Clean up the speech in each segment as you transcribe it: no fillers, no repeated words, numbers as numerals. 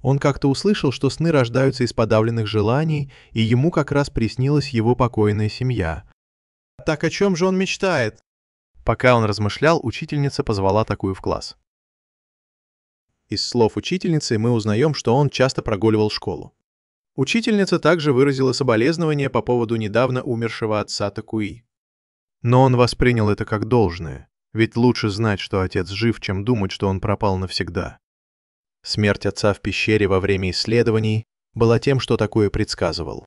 Он как-то услышал, что сны рождаются из подавленных желаний, и ему как раз приснилась его покойная семья. Так о чем же он мечтает? Пока он размышлял, учительница позвала такую в класс. Из слов учительницы мы узнаем, что он часто прогуливал школу. Учительница также выразила соболезнования по поводу недавно умершего отца Такуи. Но он воспринял это как должное, ведь лучше знать, что отец жив, чем думать, что он пропал навсегда. Смерть отца в пещере во время исследований была тем, что Такуи предсказывал.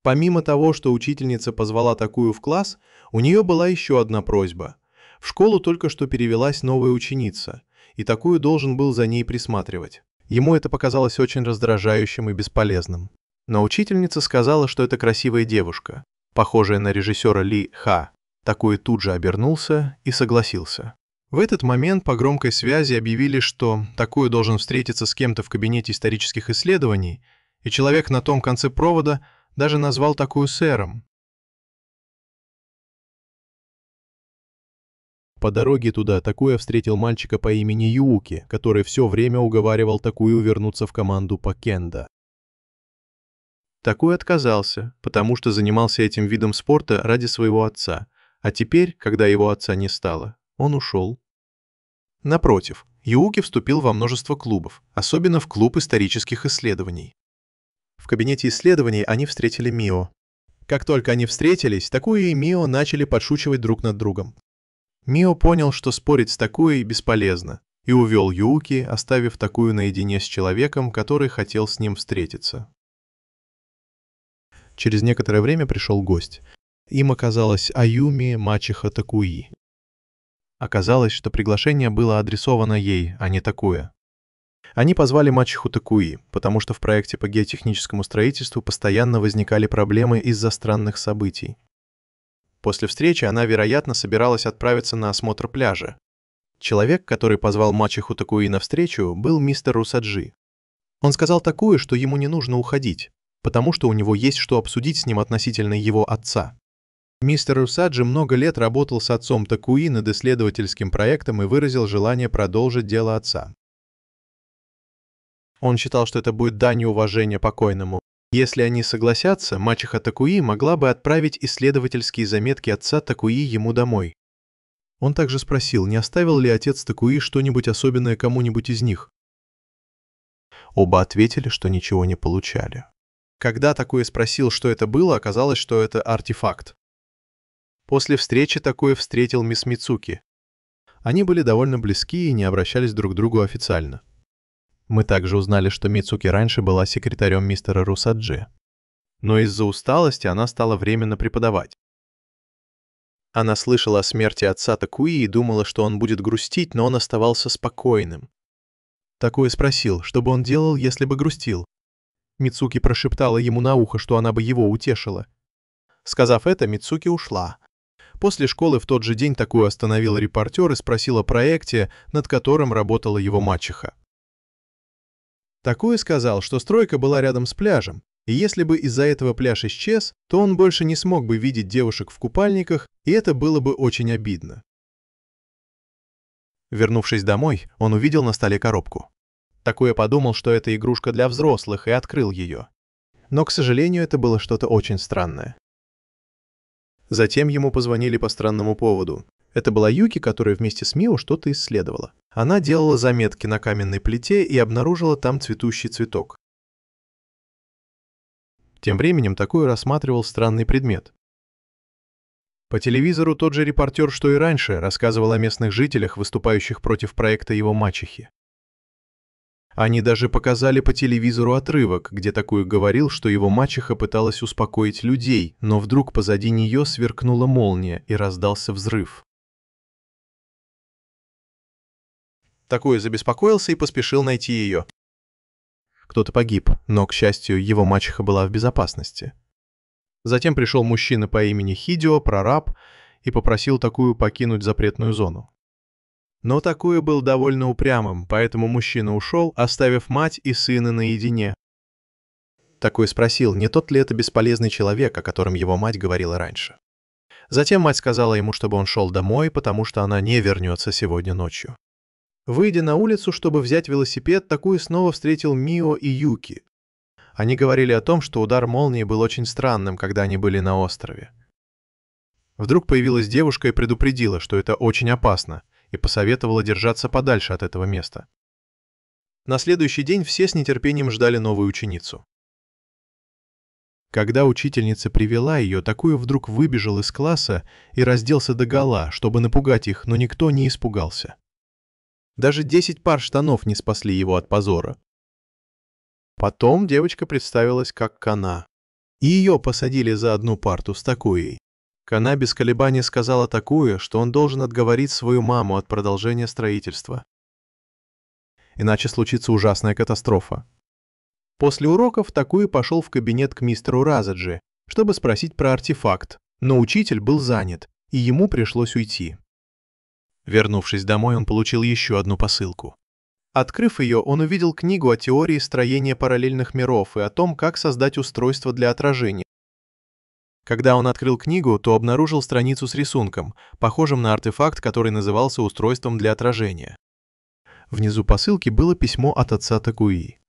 Помимо того, что учительница позвала Такую в класс, у нее была еще одна просьба. В школу только что перевелась новая ученица, и Такую должен был за ней присматривать. Ему это показалось очень раздражающим и бесполезным. Но учительница сказала, что это красивая девушка, похожая на режиссера Ли Ха. Такую тут же обернулся и согласился. В этот момент по громкой связи объявили, что Такую должен встретиться с кем-то в кабинете исторических исследований, и человек на том конце провода даже назвал Такую сэром. По дороге туда Такуя встретил мальчика по имени Юуки, который все время уговаривал Такую вернуться в команду по кендо. Такуя отказался, потому что занимался этим видом спорта ради своего отца, а теперь, когда его отца не стало, он ушел. Напротив, Юуки вступил во множество клубов, особенно в клуб исторических исследований. В кабинете исследований они встретили Мио. Как только они встретились, Такуя и Мио начали подшучивать друг над другом. Мио понял, что спорить с Такуей бесполезно, и увел Юуки, оставив Такую наедине с человеком, который хотел с ним встретиться. Через некоторое время пришел гость. Им оказалась Аюми, мачеха Такуи. Оказалось, что приглашение было адресовано ей, а не Такуя. Они позвали мачеху Такуи, потому что в проекте по геотехническому строительству постоянно возникали проблемы из-за странных событий. После встречи она, вероятно, собиралась отправиться на осмотр пляжа. Человек, который позвал мачеху Такуи навстречу, был мистер Русаджи. Он сказал Такуе, что ему не нужно уходить, потому что у него есть что обсудить с ним относительно его отца. Мистер Русаджи много лет работал с отцом Такуи над исследовательским проектом и выразил желание продолжить дело отца. Он считал, что это будет данью уважения покойному. Если они согласятся, мачеха Такуи могла бы отправить исследовательские заметки отца Такуи ему домой. Он также спросил, не оставил ли отец Такуи что-нибудь особенное кому-нибудь из них. Оба ответили, что ничего не получали. Когда Такуи спросил, что это было, оказалось, что это артефакт. После встречи Такуя встретил мисс Мицуки. Они были довольно близки и не обращались друг к другу официально. Мы также узнали, что Мицуки раньше была секретарем мистера Русаджи. Но из-за усталости она стала временно преподавать. Она слышала о смерти отца Такуи и думала, что он будет грустить, но он оставался спокойным. Такуя спросил, что бы он делал, если бы грустил. Мицуки прошептала ему на ухо, что она бы его утешила. Сказав это, Мицуки ушла. После школы в тот же день Такую остановила репортер и спросил о проекте, над которым работала его мачеха. Такую сказал, что стройка была рядом с пляжем, и если бы из-за этого пляж исчез, то он больше не смог бы видеть девушек в купальниках, и это было бы очень обидно. Вернувшись домой, он увидел на столе коробку. Такую подумал, что это игрушка для взрослых, и открыл ее. Но, к сожалению, это было что-то очень странное. Затем ему позвонили по странному поводу. Это была Юки, которая вместе с Мио что-то исследовала. Она делала заметки на каменной плите и обнаружила там цветущий цветок. Тем временем Такую рассматривал странный предмет. По телевизору тот же репортер, что и раньше, рассказывал о местных жителях, выступающих против проекта его мачехи. Они даже показали по телевизору отрывок, где Такую говорил, что его мачеха пыталась успокоить людей, но вдруг позади нее сверкнула молния и раздался взрыв. Такую забеспокоился и поспешил найти ее. Кто-то погиб, но, к счастью, его мачеха была в безопасности. Затем пришел мужчина по имени Хидио, прораб, и попросил Такую покинуть запретную зону. Но Такую был довольно упрямым, поэтому мужчина ушел, оставив мать и сына наедине. Такую спросил, не тот ли это бесполезный человек, о котором его мать говорила раньше. Затем мать сказала ему, чтобы он шел домой, потому что она не вернется сегодня ночью. Выйдя на улицу, чтобы взять велосипед, Такуя снова встретил Мио и Юки. Они говорили о том, что удар молнии был очень странным, когда они были на острове. Вдруг появилась девушка и предупредила, что это очень опасно, и посоветовала держаться подальше от этого места. На следующий день все с нетерпением ждали новую ученицу. Когда учительница привела ее, Такуя вдруг выбежал из класса и разделся догола, чтобы напугать их, но никто не испугался. Даже 10 пар штанов не спасли его от позора. Потом девочка представилась как Кана, и ее посадили за одну парту с Такуей. Кана без колебаний сказала Такуе, что он должен отговорить свою маму от продолжения строительства. Иначе случится ужасная катастрофа. После уроков Такуя пошел в кабинет к мистеру Разаджи, чтобы спросить про артефакт, но учитель был занят, и ему пришлось уйти. Вернувшись домой, он получил еще одну посылку. Открыв ее, он увидел книгу о теории строения параллельных миров и о том, как создать устройство для отражения. Когда он открыл книгу, то обнаружил страницу с рисунком, похожим на артефакт, который назывался устройством для отражения. Внизу посылки было письмо от отца Такуи.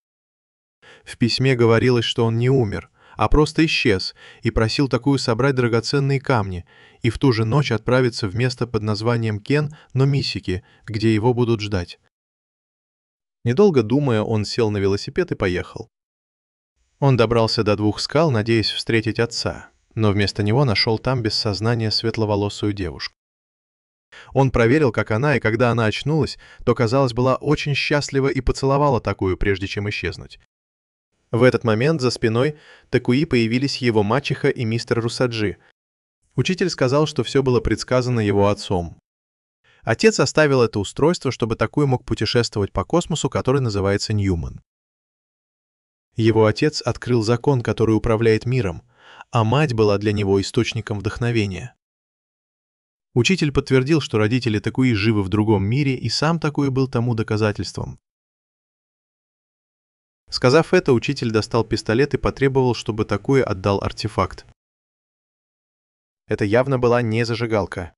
В письме говорилось, что он не умер, а просто исчез, и просил Такую собрать драгоценные камни и в ту же ночь отправиться в место под названием Кен Номисики, где его будут ждать. Недолго думая, он сел на велосипед и поехал. Он добрался до 2 скал, надеясь встретить отца, но вместо него нашел там без сознания светловолосую девушку. Он проверил, как она, и когда она очнулась, то, казалось, была очень счастлива и поцеловала Такую, прежде чем исчезнуть. В этот момент за спиной Такуи появились его мачеха и мистер Русаджи. Учитель сказал, что все было предсказано его отцом. Отец оставил это устройство, чтобы Такуя мог путешествовать по космосу, который называется Ньюман. Его отец открыл закон, который управляет миром, а мать была для него источником вдохновения. Учитель подтвердил, что родители Такуи живы в другом мире, и сам Такуя был тому доказательством. Сказав это, учитель достал пистолет и потребовал, чтобы Такуя отдал артефакт. Это явно была не зажигалка.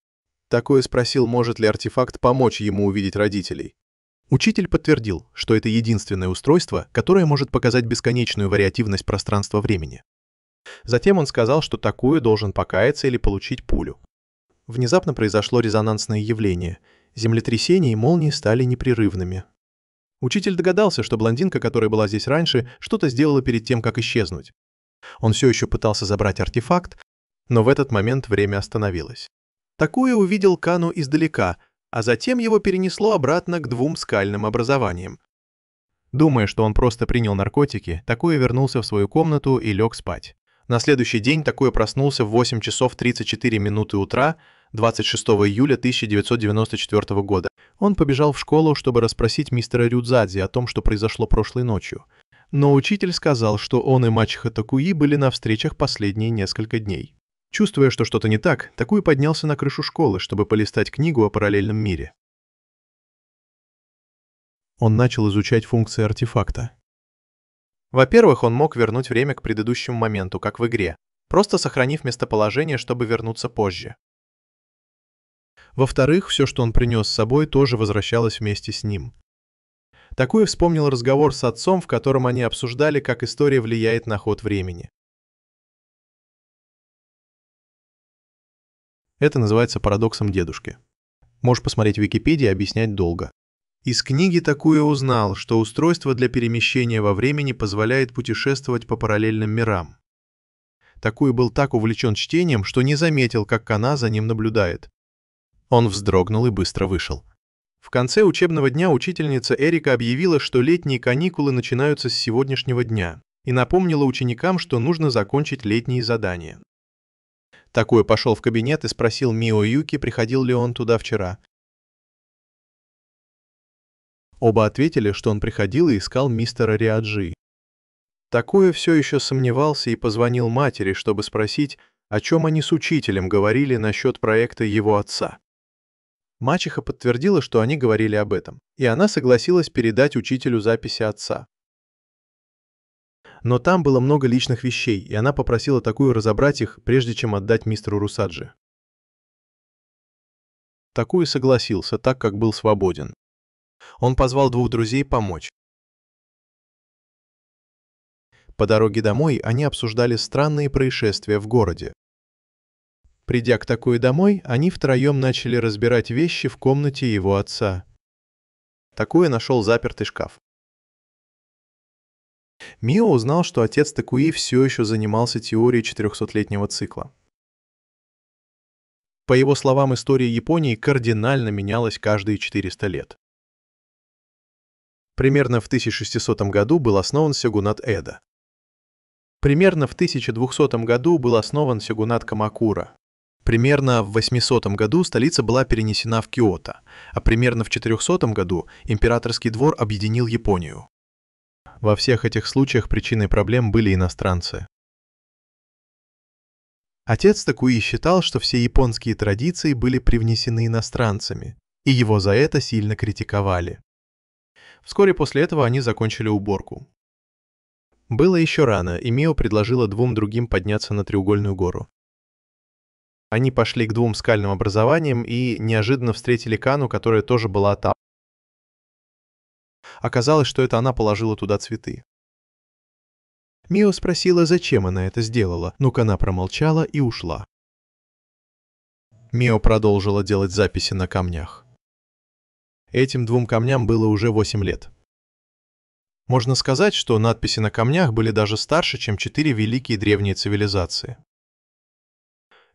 Такуя спросил, может ли артефакт помочь ему увидеть родителей. Учитель подтвердил, что это единственное устройство, которое может показать бесконечную вариативность пространства-времени. Затем он сказал, что Такуя должен покаяться или получить пулю. Внезапно произошло резонансное явление. Землетрясения и молнии стали непрерывными. Учитель догадался, что блондинка, которая была здесь раньше, что-то сделала перед тем, как исчезнуть. Он все еще пытался забрать артефакт, но в этот момент время остановилось. Такуя увидел Кану издалека, а затем его перенесло обратно к 2 скальным образованиям. Думая, что он просто принял наркотики, Такуя вернулся в свою комнату и лег спать. На следующий день Такуя проснулся в 8 часов 34 минуты утра 26 июля 1994 года. Он побежал в школу, чтобы расспросить мистера Рюдзадзи о том, что произошло прошлой ночью. Но учитель сказал, что он и мачеха Такуи были на встречах последние несколько дней. Чувствуя, что что-то не так, Такуя поднялся на крышу школы, чтобы полистать книгу о параллельном мире. Он начал изучать функции артефакта. Во-первых, он мог вернуть время к предыдущему моменту, как в игре, просто сохранив местоположение, чтобы вернуться позже. Во-вторых, все, что он принес с собой, тоже возвращалось вместе с ним. Такуя вспомнил разговор с отцом, в котором они обсуждали, как история влияет на ход времени. Это называется парадоксом дедушки. Можешь посмотреть в Википедии, объяснять долго. Из книги Такуя узнал, что устройство для перемещения во времени позволяет путешествовать по параллельным мирам. Такуя был так увлечен чтением, что не заметил, как Кана за ним наблюдает. Он вздрогнул и быстро вышел. В конце учебного дня учительница Эрика объявила, что летние каникулы начинаются с сегодняшнего дня, и напомнила ученикам, что нужно закончить летние задания. Такуя пошел в кабинет и спросил Мио Юки, приходил ли он туда вчера. Оба ответили, что он приходил и искал мистера Риаджи. Такуя все еще сомневался и позвонил матери, чтобы спросить, о чем они с учителем говорили насчет проекта его отца. Мачеха подтвердила, что они говорили об этом, и она согласилась передать учителю записи отца. Но там было много личных вещей, и она попросила Такую разобрать их, прежде чем отдать мистеру Русаджи. Такую согласился, так как был свободен. Он позвал двух друзей помочь. По дороге домой они обсуждали странные происшествия в городе. Придя к Такуи домой, они втроем начали разбирать вещи в комнате его отца. Такуя нашел запертый шкаф. Мио узнал, что отец Такуи все еще занимался теорией 400-летнего цикла. По его словам, история Японии кардинально менялась каждые 400 лет. Примерно в 1600 году был основан сёгунат Эдо. Примерно в 1200 году был основан сёгунат Камакура. Примерно в 800 году столица была перенесена в Киото, а примерно в 400 году императорский двор объединил Японию. Во всех этих случаях причиной проблем были иностранцы. Отец Такуи считал, что все японские традиции были привнесены иностранцами, и его за это сильно критиковали. Вскоре после этого они закончили уборку. Было еще рано, и Мио предложила двум другим подняться на треугольную гору. Они пошли к двум скальным образованиям и неожиданно встретили Кану, которая тоже была там. Оказалось, что это она положила туда цветы. Мио спросила, зачем она это сделала, но Кана промолчала и ушла. Мио продолжила делать записи на камнях. Этим двум камням было уже 8 лет. Можно сказать, что надписи на камнях были даже старше, чем 4 великие древние цивилизации.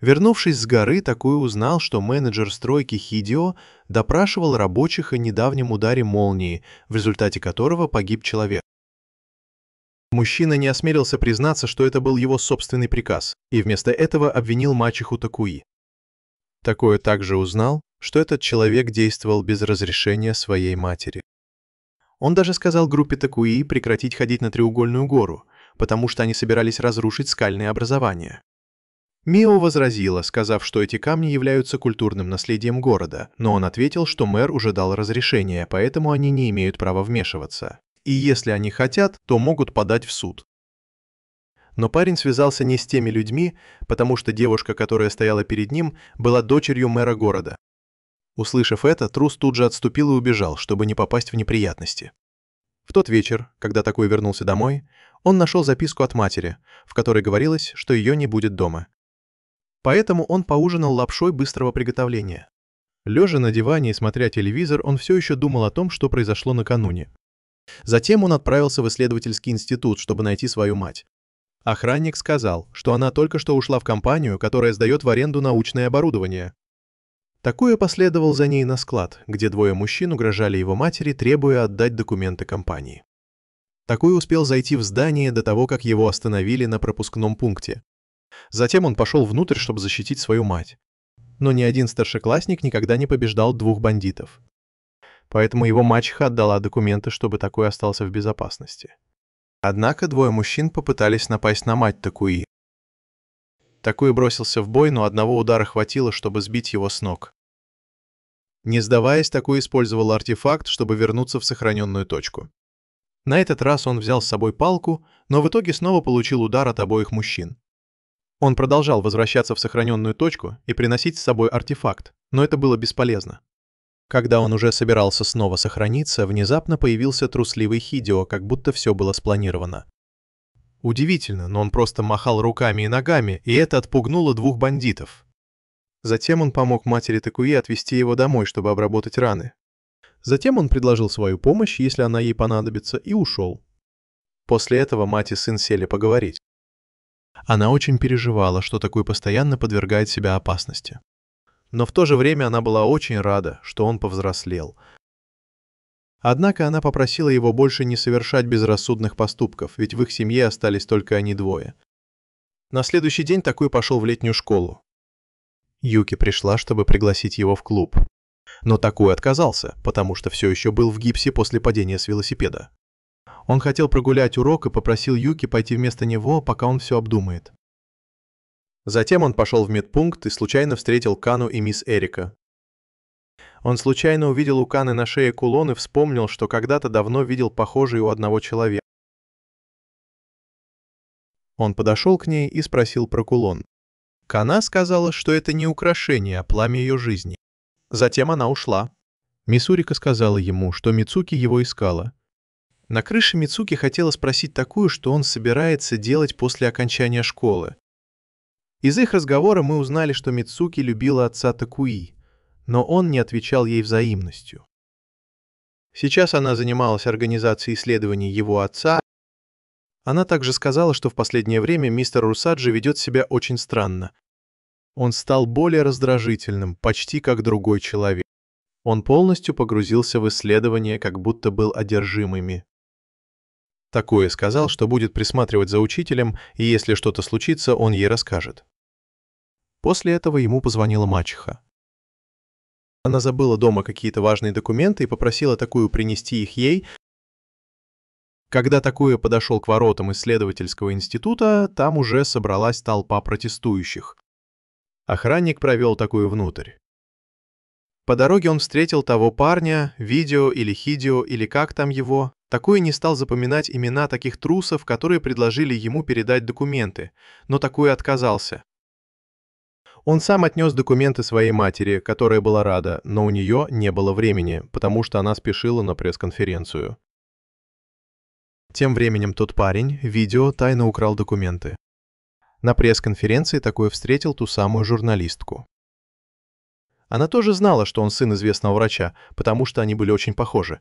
Вернувшись с горы, Такуи узнал, что менеджер стройки Хидио допрашивал рабочих о недавнем ударе молнии, в результате которого погиб человек. Мужчина не осмелился признаться, что это был его собственный приказ, и вместо этого обвинил мачеху Такуи. Такуи также узнал, что этот человек действовал без разрешения своей матери. Он даже сказал группе Такуи прекратить ходить на треугольную гору, потому что они собирались разрушить скальные образования. Мио возразила, сказав, что эти камни являются культурным наследием города, но он ответил, что мэр уже дал разрешение, поэтому они не имеют права вмешиваться. И если они хотят, то могут подать в суд. Но парень связался не с теми людьми, потому что девушка, которая стояла перед ним, была дочерью мэра города. Услышав это, трус тут же отступил и убежал, чтобы не попасть в неприятности. В тот вечер, когда Такуи вернулся домой, он нашел записку от матери, в которой говорилось, что ее не будет дома. Поэтому он поужинал лапшой быстрого приготовления. Лежа на диване и смотря телевизор, он все еще думал о том, что произошло накануне. Затем он отправился в исследовательский институт, чтобы найти свою мать. Охранник сказал, что она только что ушла в компанию, которая сдает в аренду научное оборудование. Такуя последовал за ней на склад, где двое мужчин угрожали его матери, требуя отдать документы компании. Такуя успел зайти в здание до того, как его остановили на пропускном пункте. Затем он пошел внутрь, чтобы защитить свою мать. Но ни один старшеклассник никогда не побеждал двух бандитов. Поэтому его мачеха отдала документы, чтобы Такуя остался в безопасности. Однако двое мужчин попытались напасть на мать Такуи. Такуя бросился в бой, но одного удара хватило, чтобы сбить его с ног. Не сдаваясь, Такуя использовал артефакт, чтобы вернуться в сохраненную точку. На этот раз он взял с собой палку, но в итоге снова получил удар от обоих мужчин. Он продолжал возвращаться в сохраненную точку и приносить с собой артефакт, но это было бесполезно. Когда он уже собирался снова сохраниться, внезапно появился трусливый Хидио, как будто все было спланировано. Удивительно, но он просто махал руками и ногами, и это отпугнуло двух бандитов. Затем он помог матери Такуи отвезти его домой, чтобы обработать раны. Затем он предложил свою помощь, если она ей понадобится, и ушел. После этого мать и сын сели поговорить. Она очень переживала, что Такуи постоянно подвергает себя опасности. Но в то же время она была очень рада, что он повзрослел. Однако она попросила его больше не совершать безрассудных поступков, ведь в их семье остались только они двое. На следующий день Такуи пошел в летнюю школу. Юки пришла, чтобы пригласить его в клуб. Но Такуи отказался, потому что все еще был в гипсе после падения с велосипеда. Он хотел прогулять урок и попросил Юки пойти вместо него, пока он все обдумает. Затем он пошел в медпункт и случайно встретил Кану и мисс Эрика. Он случайно увидел у Каны на шее кулон и вспомнил, что когда-то давно видел похожий у одного человека. Он подошел к ней и спросил про кулон. Кана сказала, что это не украшение, а пламя ее жизни. Затем она ушла. Мисурика сказала ему, что Мицуки его искала. На крыше Мицуки хотела спросить такую, что он собирается делать после окончания школы. Из их разговора мы узнали, что Мицуки любила отца Такуи, но он не отвечал ей взаимностью. Сейчас она занималась организацией исследований его отца. Она также сказала, что в последнее время мистер Русаджи ведет себя очень странно. Он стал более раздражительным, почти как другой человек. Он полностью погрузился в исследования, как будто был одержим ими. Такое сказал, что будет присматривать за учителем, и если что-то случится, он ей расскажет. После этого ему позвонила мачеха. Она забыла дома какие-то важные документы и попросила Такую принести их ей. Когда Такуя подошел к воротам исследовательского института, там уже собралась толпа протестующих. Охранник провел Такую внутрь. По дороге он встретил того парня, Видео или Хидео, или как там его. Такуя не стал запоминать имена таких трусов, которые предложили ему передать документы, но Такуя отказался. Он сам отнес документы своей матери, которая была рада, но у нее не было времени, потому что она спешила на пресс-конференцию. Тем временем тот парень, Видео, тайно украл документы. На пресс-конференции Такуя встретил ту самую журналистку. Она тоже знала, что он сын известного врача, потому что они были очень похожи.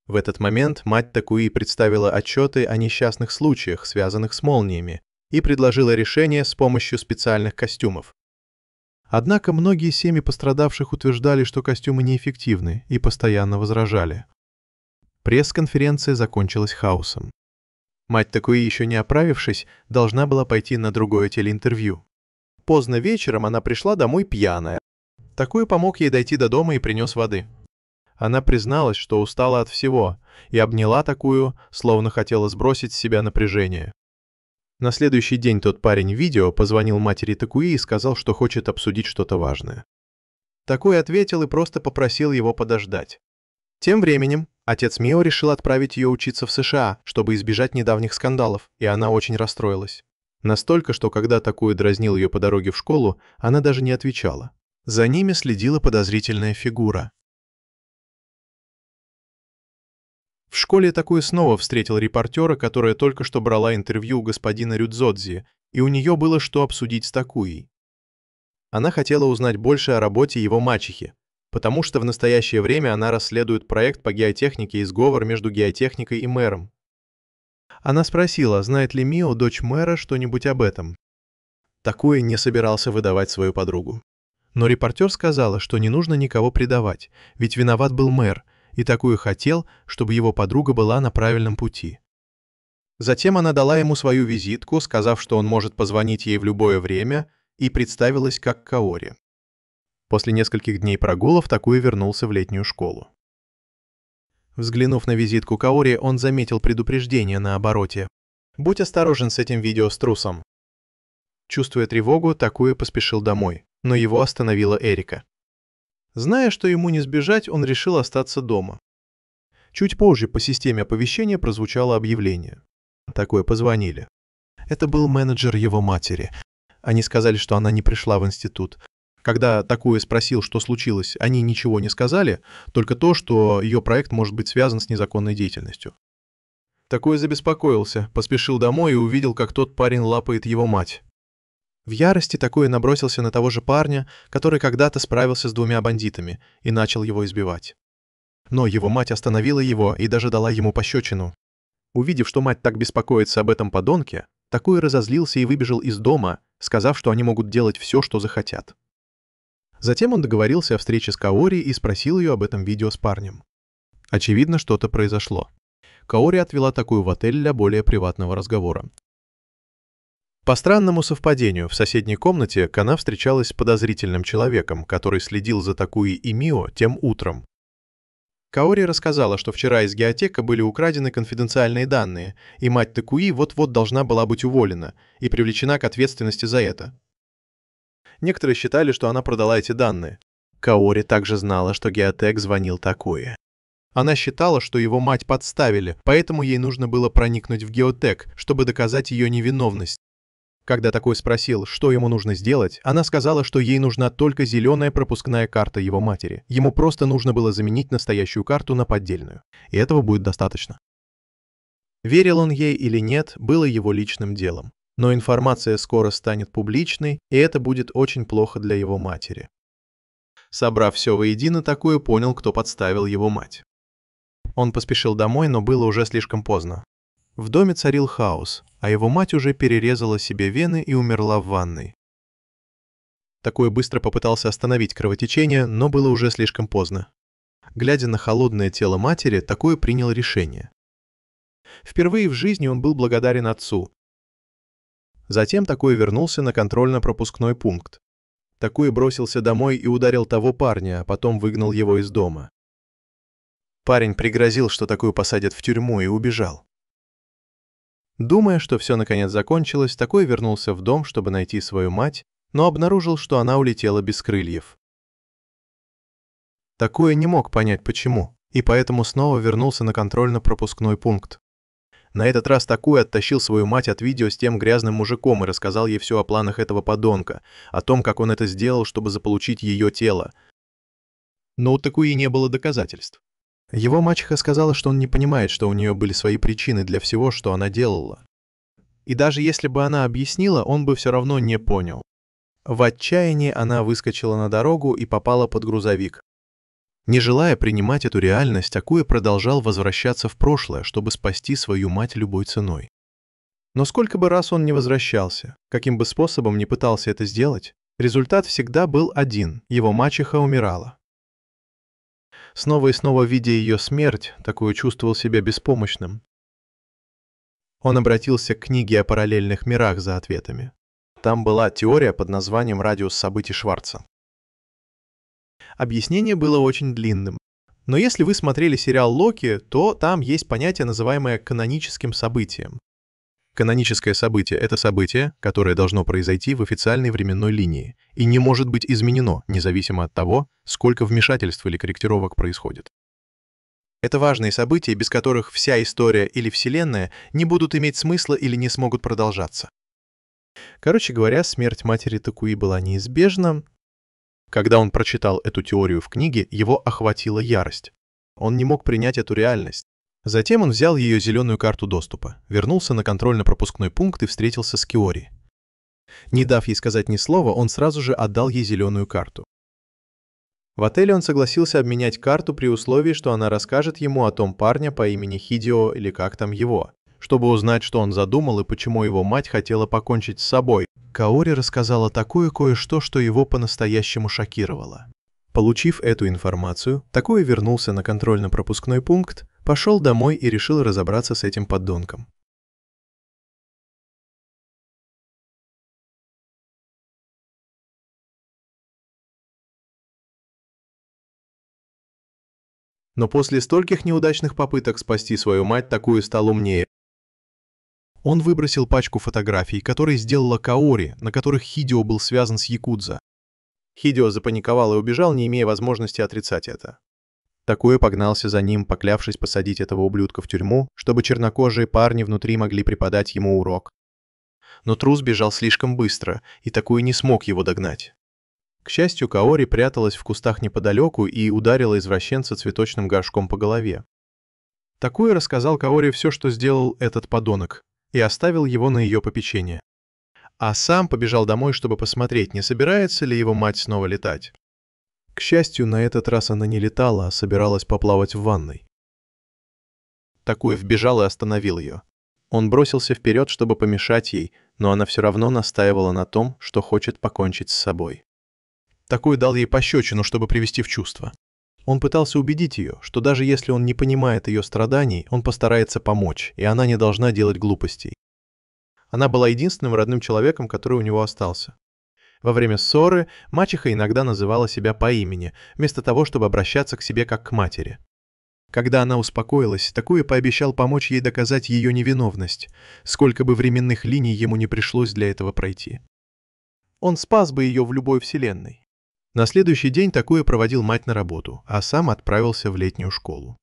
В этот момент мать Такуи представила отчеты о несчастных случаях, связанных с молниями, и предложила решение с помощью специальных костюмов. Однако многие семьи пострадавших утверждали, что костюмы неэффективны, и постоянно возражали. Пресс-конференция закончилась хаосом. Мать Такуи, еще не оправившись, должна была пойти на другое телеинтервью. Поздно вечером она пришла домой пьяная. Такуя помог ей дойти до дома и принес воды. Она призналась, что устала от всего, и обняла Такую, словно хотела сбросить с себя напряжение. На следующий день тот парень Видео позвонил матери Такуи и сказал, что хочет обсудить что-то важное. Такуя ответил и просто попросил его подождать. Тем временем отец Мио решил отправить ее учиться в США, чтобы избежать недавних скандалов, и она очень расстроилась. Настолько, что когда Такуя дразнил ее по дороге в школу, она даже не отвечала. За ними следила подозрительная фигура. В школе Такуя снова встретил репортера, которая только что брала интервью у господина Рюдзодзи, и у нее было что обсудить с Такуей. Она хотела узнать больше о работе его мачехи, потому что в настоящее время она расследует проект по геотехнике и сговор между геотехникой и мэром. Она спросила, знает ли Мио, дочь мэра, что-нибудь об этом. Такуя не собирался выдавать свою подругу. Но репортер сказала, что не нужно никого предавать, ведь виноват был мэр, и Такуя хотел, чтобы его подруга была на правильном пути. Затем она дала ему свою визитку, сказав, что он может позвонить ей в любое время, и представилась как Каори. После нескольких дней прогулов Такуя вернулся в летнюю школу. Взглянув на визитку Каори, он заметил предупреждение на обороте. «Будь осторожен с этим видео с трусом». Чувствуя тревогу, Такуя поспешил домой, но его остановила Эрика. Зная, что ему не сбежать, он решил остаться дома. Чуть позже по системе оповещения прозвучало объявление. Такое позвонили. Это был менеджер его матери. Они сказали, что она не пришла в институт. Когда Такуя спросил, что случилось, они ничего не сказали, только то, что ее проект может быть связан с незаконной деятельностью. Такуя забеспокоился, поспешил домой и увидел, как тот парень лапает его мать. В ярости Такуя набросился на того же парня, который когда-то справился с двумя бандитами, и начал его избивать. Но его мать остановила его и даже дала ему пощечину. Увидев, что мать так беспокоится об этом подонке, Такуя разозлился и выбежал из дома, сказав, что они могут делать все, что захотят. Затем он договорился о встрече с Каори и спросил ее об этом видео с парнем. Очевидно, что-то произошло. Каори отвела Такую в отель для более приватного разговора. По странному совпадению, в соседней комнате Кана встречалась с подозрительным человеком, который следил за Такуей и Мио тем утром. Каори рассказала, что вчера из геотека были украдены конфиденциальные данные, и мать Такуи вот-вот должна была быть уволена и привлечена к ответственности за это. Некоторые считали, что она продала эти данные. Каори также знала, что геотек звонил Такуе. Она считала, что его мать подставили, поэтому ей нужно было проникнуть в геотек, чтобы доказать ее невиновность. Когда такой спросил, что ему нужно сделать, она сказала, что ей нужна только зеленая пропускная карта его матери. Ему просто нужно было заменить настоящую карту на поддельную. И этого будет достаточно. Верил он ей или нет, было его личным делом. Но информация скоро станет публичной, и это будет очень плохо для его матери. Собрав все воедино, Такуя понял, кто подставил его мать. Он поспешил домой, но было уже слишком поздно. В доме царил хаос, а его мать уже перерезала себе вены и умерла в ванной. Такуя быстро попытался остановить кровотечение, но было уже слишком поздно. Глядя на холодное тело матери, Такуя принял решение. Впервые в жизни он был благодарен отцу. Затем Такуя вернулся на контрольно-пропускной пункт. Такуя бросился домой и ударил того парня, а потом выгнал его из дома. Парень пригрозил, что Такую посадят в тюрьму, и убежал. Думая, что все наконец закончилось, Такуя вернулся в дом, чтобы найти свою мать, но обнаружил, что она улетела без крыльев. Такуя не мог понять, почему, и поэтому снова вернулся на контрольно-пропускной пункт. На этот раз Такуя оттащил свою мать от видео с тем грязным мужиком и рассказал ей все о планах этого подонка, о том, как он это сделал, чтобы заполучить ее тело. Но у Такуи не было доказательств. Его мачеха сказала, что он не понимает, что у нее были свои причины для всего, что она делала. И даже если бы она объяснила, он бы все равно не понял. В отчаянии она выскочила на дорогу и попала под грузовик. Не желая принимать эту реальность, Такуя продолжал возвращаться в прошлое, чтобы спасти свою мать любой ценой. Но сколько бы раз он ни возвращался, каким бы способом ни пытался это сделать, результат всегда был один – его мачеха умирала. Снова и снова видя ее смерть, Такуя чувствовал себя беспомощным. Он обратился к книге о параллельных мирах за ответами. Там была теория под названием «Радиус событий Шварца». Объяснение было очень длинным. Но если вы смотрели сериал «Локи», то там есть понятие, называемое каноническим событием. Каноническое событие — это событие, которое должно произойти в официальной временной линии и не может быть изменено, независимо от того, сколько вмешательств или корректировок происходит. Это важные события, без которых вся история или Вселенная не будут иметь смысла или не смогут продолжаться. Короче говоря, смерть матери Такуи была неизбежна. Когда он прочитал эту теорию в книге, его охватила ярость. Он не мог принять эту реальность. Затем он взял ее зеленую карту доступа, вернулся на контрольно-пропускной пункт и встретился с Киори. Не дав ей сказать ни слова, он сразу же отдал ей зеленую карту. В отеле он согласился обменять карту при условии, что она расскажет ему о том парне по имени Хидио или как там его, чтобы узнать, что он задумал и почему его мать хотела покончить с собой. Каори рассказала такое кое-что, что его по-настоящему шокировало. Получив эту информацию, Такуя вернулся на контрольно-пропускной пункт, пошел домой и решил разобраться с этим подонком. Но после стольких неудачных попыток спасти свою мать, Такуя стал умнее. Он выбросил пачку фотографий, которые сделала Каори, на которых Хидио был связан с якудза. Хидио запаниковал и убежал, не имея возможности отрицать это. Такуя погнался за ним, поклявшись посадить этого ублюдка в тюрьму, чтобы чернокожие парни внутри могли преподать ему урок. Но трус бежал слишком быстро, и Такуя не смог его догнать. К счастью, Каори пряталась в кустах неподалеку и ударила извращенца цветочным горшком по голове. Такуя рассказал Каори все, что сделал этот подонок, и оставил его на ее попечение. А сам побежал домой, чтобы посмотреть, не собирается ли его мать снова летать. К счастью, на этот раз она не летала, а собиралась поплавать в ванной. Такуя вбежал и остановил ее. Он бросился вперед, чтобы помешать ей, но она все равно настаивала на том, что хочет покончить с собой. Такуя дал ей пощечину, чтобы привести в чувство. Он пытался убедить ее, что даже если он не понимает ее страданий, он постарается помочь, и она не должна делать глупостей. Она была единственным родным человеком, который у него остался. Во время ссоры мачеха иногда называла себя по имени, вместо того, чтобы обращаться к себе как к матери. Когда она успокоилась, Такуя пообещал помочь ей доказать ее невиновность, сколько бы временных линий ему не пришлось для этого пройти. Он спас бы ее в любой вселенной. На следующий день Такуя проводил мать на работу, а сам отправился в летнюю школу.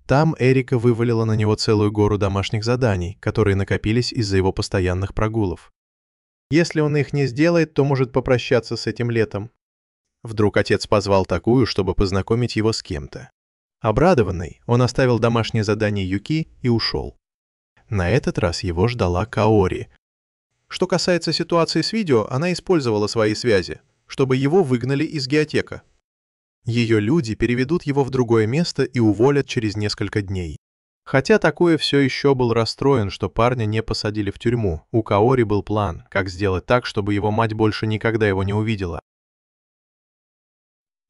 Там Эрика вывалила на него целую гору домашних заданий, которые накопились из-за его постоянных прогулов. Если он их не сделает, то может попрощаться с этим летом. Вдруг отец позвал Такую, чтобы познакомить его с кем-то. Обрадованный, он оставил домашнее задание Юки и ушел. На этот раз его ждала Каори. Что касается ситуации с видео, она использовала свои связи, чтобы его выгнали из геотека. Ее люди переведут его в другое место и уволят через несколько дней. Хотя Такуя все еще был расстроен, что парня не посадили в тюрьму, у Каори был план, как сделать так, чтобы его мать больше никогда его не увидела.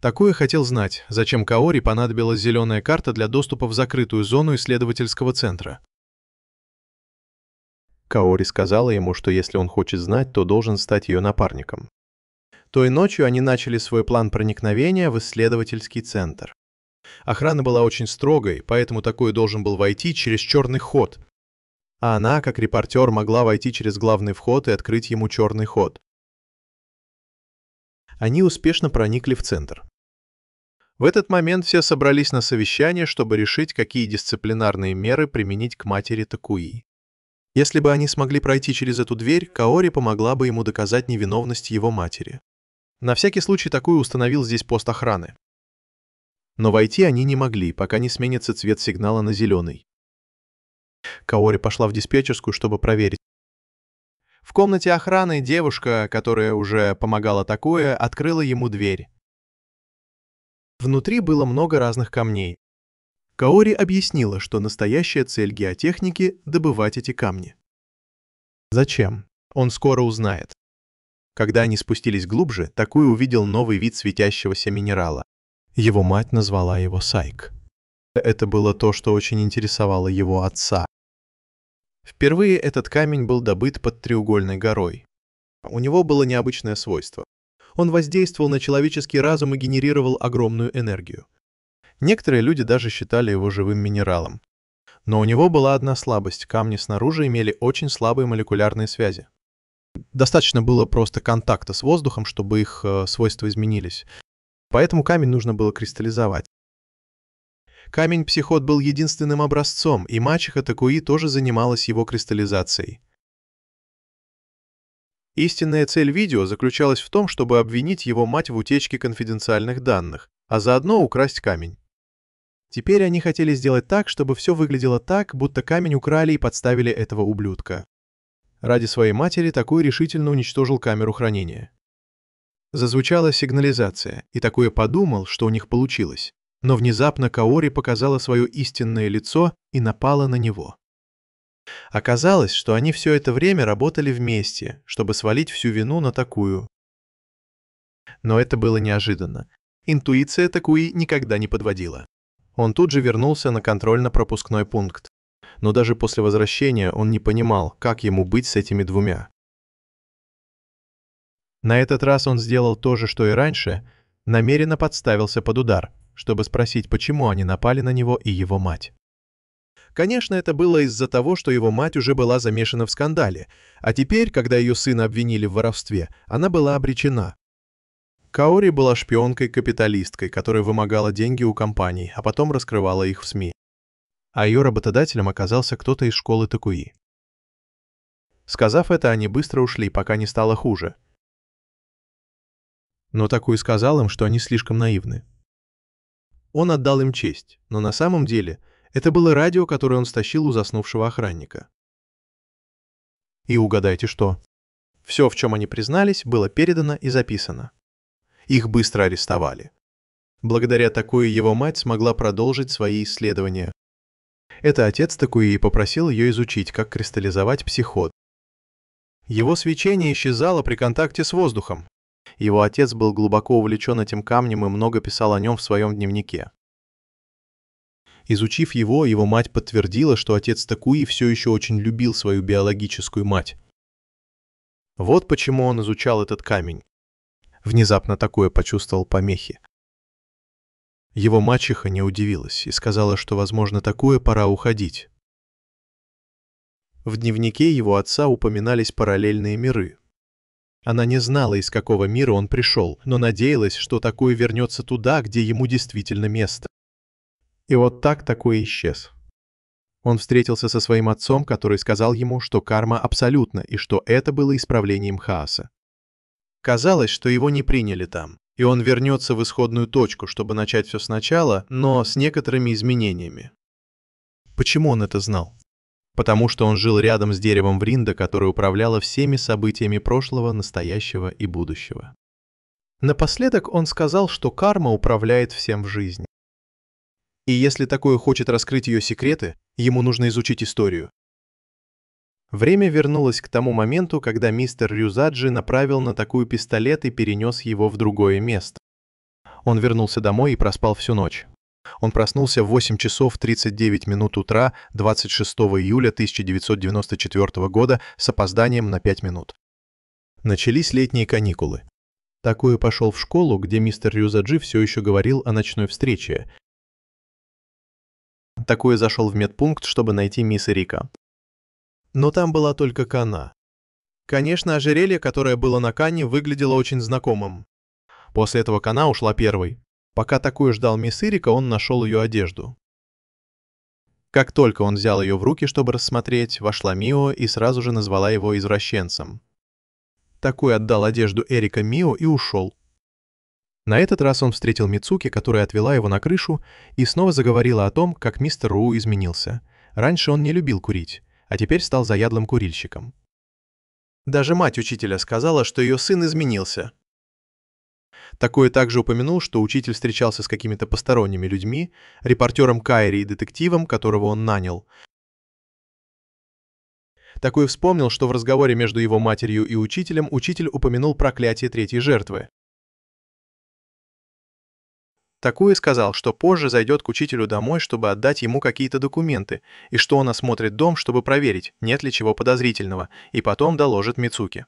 Такуя хотел знать, зачем Каори понадобилась зеленая карта для доступа в закрытую зону исследовательского центра. Каори сказала ему, что если он хочет знать, то должен стать ее напарником. Той ночью они начали свой план проникновения в исследовательский центр. Охрана была очень строгой, поэтому Такуя должен был войти через черный ход. А она, как репортер, могла войти через главный вход и открыть ему черный ход. Они успешно проникли в центр. В этот момент все собрались на совещание, чтобы решить, какие дисциплинарные меры применить к матери Такуи. Если бы они смогли пройти через эту дверь, Каори помогла бы ему доказать невиновность его матери. На всякий случай Такуя установил здесь пост охраны. Но войти они не могли, пока не сменится цвет сигнала на зеленый. Каори пошла в диспетчерскую, чтобы проверить. В комнате охраны девушка, которая уже помогала Такуя, открыла ему дверь. Внутри было много разных камней. Каори объяснила, что настоящая цель геотехники — добывать эти камни. Зачем? Он скоро узнает. Когда они спустились глубже, Такуя увидел новый вид светящегося минерала. Его мать назвала его Сайк. Это было то, что очень интересовало его отца. Впервые этот камень был добыт под треугольной горой. У него было необычное свойство. Он воздействовал на человеческий разум и генерировал огромную энергию. Некоторые люди даже считали его живым минералом. Но у него была одна слабость. Камни снаружи имели очень слабые молекулярные связи. Достаточно было просто контакта с воздухом, чтобы их свойства изменились. Поэтому камень нужно было кристаллизовать. Камень-психот был единственным образцом, и мачеха Такуи тоже занималась его кристаллизацией. Истинная цель видео заключалась в том, чтобы обвинить его мать в утечке конфиденциальных данных, а заодно украсть камень. Теперь они хотели сделать так, чтобы все выглядело так, будто камень украли и подставили этого ублюдка. Ради своей матери Такуя решительно уничтожил камеру хранения. Зазвучала сигнализация, и Такуя подумал, что у них получилось. Но внезапно Каори показала свое истинное лицо и напала на него. Оказалось, что они все это время работали вместе, чтобы свалить всю вину на Такую. Но это было неожиданно. Интуиция Такуи никогда не подводила. Он тут же вернулся на контрольно-пропускной пункт. Но даже после возвращения он не понимал, как ему быть с этими двумя. На этот раз он сделал то же, что и раньше, намеренно подставился под удар, чтобы спросить, почему они напали на него и его мать. Конечно, это было из-за того, что его мать уже была замешана в скандале, а теперь, когда ее сына обвинили в воровстве, она была обречена. Каори была шпионкой-капиталисткой, которая вымогала деньги у компаний, а потом раскрывала их в СМИ. А ее работодателем оказался кто-то из школы Такуи. Сказав это, они быстро ушли, пока не стало хуже. Но Такуя сказал им, что они слишком наивны. Он отдал им честь, но на самом деле это было радио, которое он стащил у заснувшего охранника. И угадайте что? Все, в чем они признались, было передано и записано. Их быстро арестовали. Благодаря Такуе его мать смогла продолжить свои исследования. Это отец Такуи и попросил ее изучить, как кристаллизовать психот. Его свечение исчезало при контакте с воздухом. Его отец был глубоко увлечен этим камнем и много писал о нем в своем дневнике. Изучив его мать подтвердила, что отец Такуи все еще очень любил свою биологическую мать. Вот почему он изучал этот камень. Внезапно Такуя почувствовал помехи. Его мачеха не удивилась и сказала, что, возможно, Такуя пора уходить. В дневнике его отца упоминались параллельные миры. Она не знала, из какого мира он пришел, но надеялась, что Такуя вернется туда, где ему действительно место. И вот так Такуя исчез. Он встретился со своим отцом, который сказал ему, что карма абсолютна и что это было исправлением хаоса. Казалось, что его не приняли там, и он вернется в исходную точку, чтобы начать все сначала, но с некоторыми изменениями. Почему он это знал? Потому что он жил рядом с деревом Вринда, которое управляло всеми событиями прошлого, настоящего и будущего. Напоследок он сказал, что карма управляет всем в жизни. И если такое хочет раскрыть ее секреты, ему нужно изучить историю. Время вернулось к тому моменту, когда мистер Рюзаджи направил на такую пистолет и перенес его в другое место. Он вернулся домой и проспал всю ночь. Он проснулся в 8 часов 39 минут утра 26 июля 1994 года с опозданием на 5 минут. Начались летние каникулы. Такое пошел в школу, где мистер Рюзаджи все еще говорил о ночной встрече. Такое зашел в медпункт, чтобы найти мисс Эрика. Но там была только Кана. Конечно, ожерелье, которое было на Кане, выглядело очень знакомым. После этого Кана ушла первой. Пока такое ждал мисс Эрика, он нашел ее одежду. Как только он взял ее в руки, чтобы рассмотреть, вошла Мио и сразу же назвала его извращенцем. Такой отдал одежду Эрика Мио и ушел. На этот раз он встретил Мицуки, которая отвела его на крышу, и снова заговорила о том, как мистер Ру изменился. Раньше он не любил курить, а теперь стал заядлым курильщиком. Даже мать учителя сказала, что ее сын изменился. Такое также упомянул, что учитель встречался с какими-то посторонними людьми, репортером Кайри и детективом, которого он нанял. Такой вспомнил, что в разговоре между его матерью и учителем учитель упомянул проклятие третьей жертвы. Такое сказал, что позже зайдет к учителю домой, чтобы отдать ему какие-то документы, и что он осмотрит дом, чтобы проверить, нет ли чего подозрительного, и потом доложит Мицуки.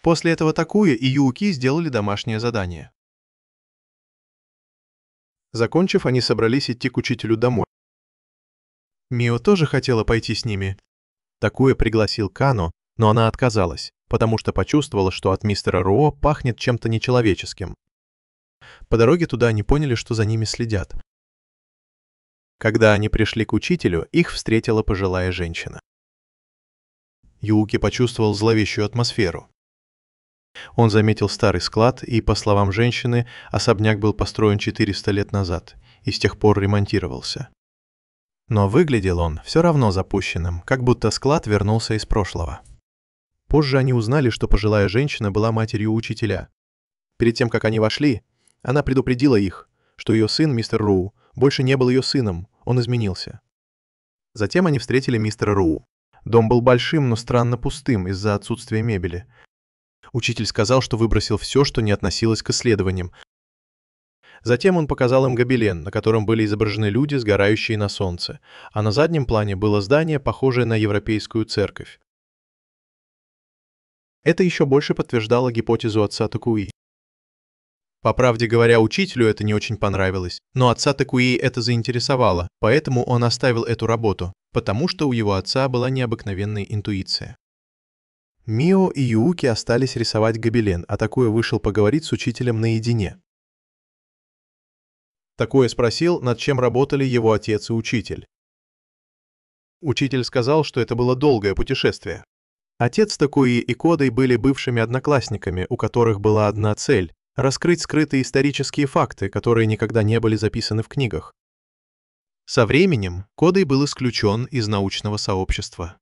После этого Такуя и Юуки сделали домашнее задание. Закончив, они собрались идти к учителю домой. Мио тоже хотела пойти с ними. Такуя пригласил Кану, но она отказалась, потому что почувствовала, что от мистера Руо пахнет чем-то нечеловеческим. По дороге туда они поняли, что за ними следят. Когда они пришли к учителю, их встретила пожилая женщина. Юуки почувствовал зловещую атмосферу. Он заметил старый склад, и, по словам женщины, особняк был построен 400 лет назад и с тех пор ремонтировался. Но выглядел он все равно запущенным, как будто склад вернулся из прошлого. Позже они узнали, что пожилая женщина была матерью учителя. Перед тем, как они вошли, она предупредила их, что ее сын, мистер Ру, больше не был ее сыном, он изменился. Затем они встретили мистера Ру. Дом был большим, но странно пустым из-за отсутствия мебели. Учитель сказал, что выбросил все, что не относилось к исследованиям. Затем он показал им гобелен, на котором были изображены люди, сгорающие на солнце, а на заднем плане было здание, похожее на европейскую церковь. Это еще больше подтверждало гипотезу отца Такуи. По правде говоря, учителю это не очень понравилось, но отца Такуи это заинтересовало, поэтому он оставил эту работу, потому что у его отца была необыкновенная интуиция. Мио и Юуки остались рисовать гобелен, а Такуя вышел поговорить с учителем наедине. Такуя спросил, над чем работали его отец и учитель. Учитель сказал, что это было долгое путешествие. Отец Такуи и Кодой были бывшими одноклассниками, у которых была одна цель — раскрыть скрытые исторические факты, которые никогда не были записаны в книгах. Со временем Кодой был исключен из научного сообщества.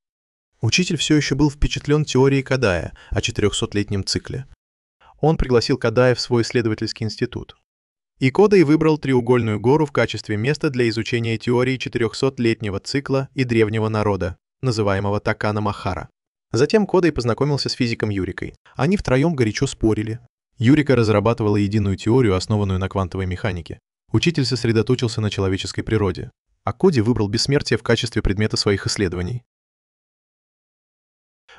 Учитель все еще был впечатлен теорией Кадая о 400-летнем цикле. Он пригласил Кадая в свой исследовательский институт. И Кодой выбрал Треугольную гору в качестве места для изучения теории 400-летнего цикла и древнего народа, называемого Такана Махара. Затем Кодой познакомился с физиком Юрикой. Они втроем горячо спорили. Юрика разрабатывала единую теорию, основанную на квантовой механике. Учитель сосредоточился на человеческой природе, а Коди выбрал бессмертие в качестве предмета своих исследований.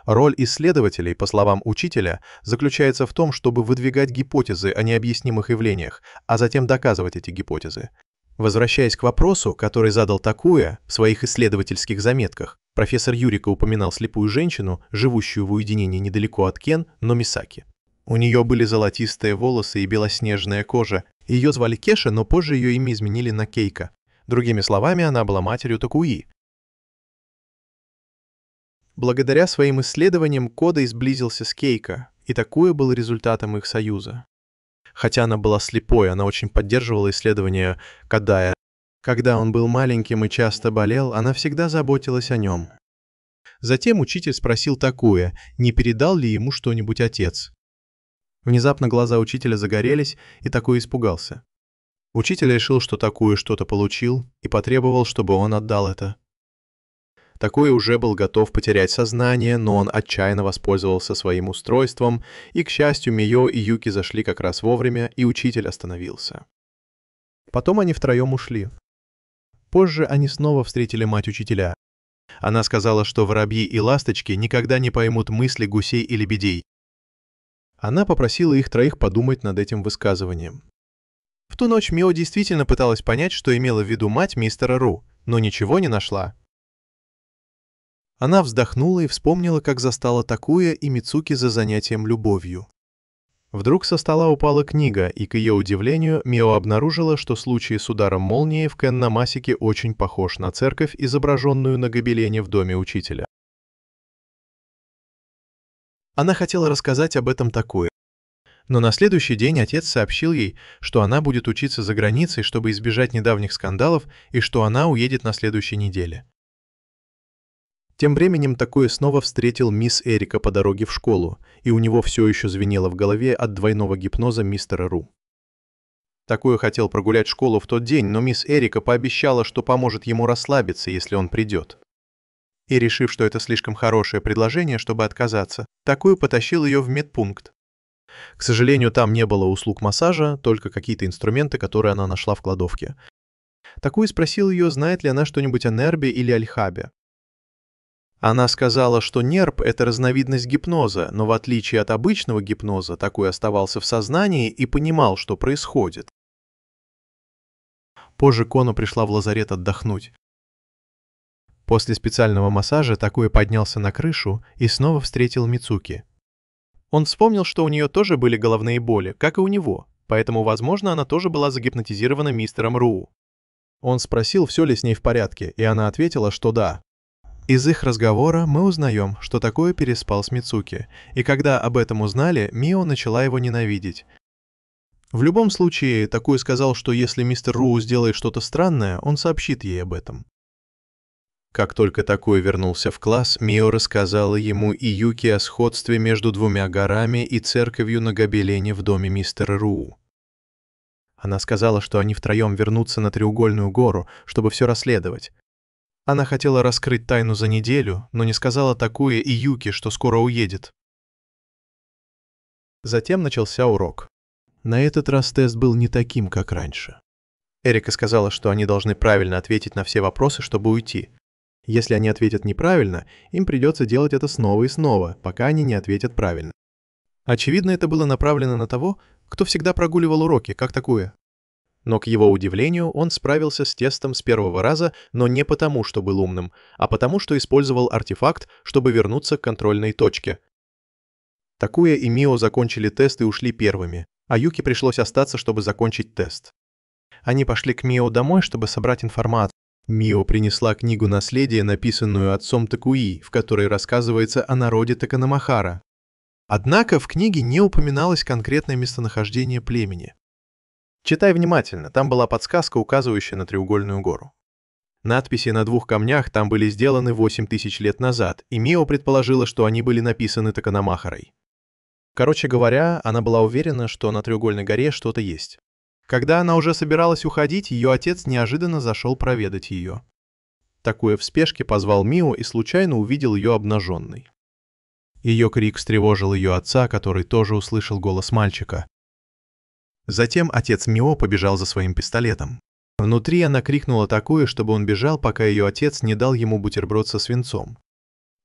Роль исследователей, по словам учителя, заключается в том, чтобы выдвигать гипотезы о необъяснимых явлениях, а затем доказывать эти гипотезы. Возвращаясь к вопросу, который задал Такуя в своих исследовательских заметках, профессор Юрика упоминал слепую женщину, живущую в уединении недалеко от Кен, Номисаки. У нее были золотистые волосы и белоснежная кожа. Ее звали Кеша, но позже ее имя изменили на Кейка. Другими словами, она была матерью Такуи. Благодаря своим исследованиям Кодэй сблизился с Кейко, и такое было результатом их союза. Хотя она была слепой, она очень поддерживала исследования Кодая. Когда он был маленьким и часто болел, она всегда заботилась о нем. Затем учитель спросил Такуя, не передал ли ему что-нибудь отец. Внезапно глаза учителя загорелись, и Такуя испугался. Учитель решил, что Такуя что-то получил, и потребовал, чтобы он отдал это. Такуя уже был готов потерять сознание, но он отчаянно воспользовался своим устройством, и, к счастью, Мио и Юки зашли как раз вовремя, и учитель остановился. Потом они втроем ушли. Позже они снова встретили мать учителя. Она сказала, что воробьи и ласточки никогда не поймут мысли гусей и лебедей. Она попросила их троих подумать над этим высказыванием. В ту ночь Мио действительно пыталась понять, что имела в виду мать мистера Ру, но ничего не нашла. Она вздохнула и вспомнила, как застала Такуя и Мицуки за занятием любовью. Вдруг со стола упала книга, и, к ее удивлению, Мио обнаружила, что случай с ударом молнии в Кеннамасике очень похож на церковь, изображенную на гобелене в доме учителя. Она хотела рассказать об этом Такуя. Но на следующий день отец сообщил ей, что она будет учиться за границей, чтобы избежать недавних скандалов, и что она уедет на следующей неделе. Тем временем Такуя снова встретил мисс Эрика по дороге в школу, и у него все еще звенело в голове от двойного гипноза мистера Ру. Такуя хотел прогулять школу в тот день, но мисс Эрика пообещала, что поможет ему расслабиться, если он придет. И, решив, что это слишком хорошее предложение, чтобы отказаться, Такуя потащил ее в медпункт. К сожалению, там не было услуг массажа, только какие-то инструменты, которые она нашла в кладовке. Такуя спросил ее, знает ли она что-нибудь о нербе или альхабе. Она сказала, что нерб — это разновидность гипноза, но в отличие от обычного гипноза, Такуя оставался в сознании и понимал, что происходит. Позже Коно пришла в лазарет отдохнуть. После специального массажа Такуя поднялся на крышу и снова встретил Мицуки. Он вспомнил, что у нее тоже были головные боли, как и у него, поэтому, возможно, она тоже была загипнотизирована мистером Ру. Он спросил, все ли с ней в порядке, и она ответила, что да. Из их разговора мы узнаем, что Такуя переспал с Мицуки, и когда об этом узнали, Мио начала его ненавидеть. В любом случае, Такуя сказал, что если мистер Ру сделает что-то странное, он сообщит ей об этом. Как только Такуя вернулся в класс, Мио рассказала ему и Юки о сходстве между двумя горами и церковью на гобелене в доме мистера Ру. Она сказала, что они втроем вернутся на Треугольную гору, чтобы все расследовать. Она хотела раскрыть тайну за неделю, но не сказала Такуя и Юки, что скоро уедет. Затем начался урок. На этот раз тест был не таким, как раньше. Эрика сказала, что они должны правильно ответить на все вопросы, чтобы уйти. Если они ответят неправильно, им придется делать это снова и снова, пока они не ответят правильно. Очевидно, это было направлено на того, кто всегда прогуливал уроки, как Такуя. Но, к его удивлению, он справился с тестом с первого раза, но не потому, что был умным, а потому, что использовал артефакт, чтобы вернуться к контрольной точке. Такуя и Мио закончили тест и ушли первыми, а Юки пришлось остаться, чтобы закончить тест. Они пошли к Мио домой, чтобы собрать информацию. Мио принесла книгу «Наследие», написанную отцом Такуи, в которой рассказывается о народе Таканамахара. Однако в книге не упоминалось конкретное местонахождение племени. Читай внимательно, там была подсказка, указывающая на Треугольную гору. Надписи на двух камнях там были сделаны 8000 лет назад, и Мио предположила, что они были написаны Таканамахарой. Короче говоря, она была уверена, что на Треугольной горе что-то есть. Когда она уже собиралась уходить, ее отец неожиданно зашел проведать ее. Такуя в спешке позвал Мио и случайно увидел ее обнаженной. Ее крик встревожил ее отца, который тоже услышал голос мальчика. Затем отец Мио побежал за своим пистолетом. Внутри она крикнула Такуя, чтобы он бежал, пока ее отец не дал ему бутерброд со свинцом.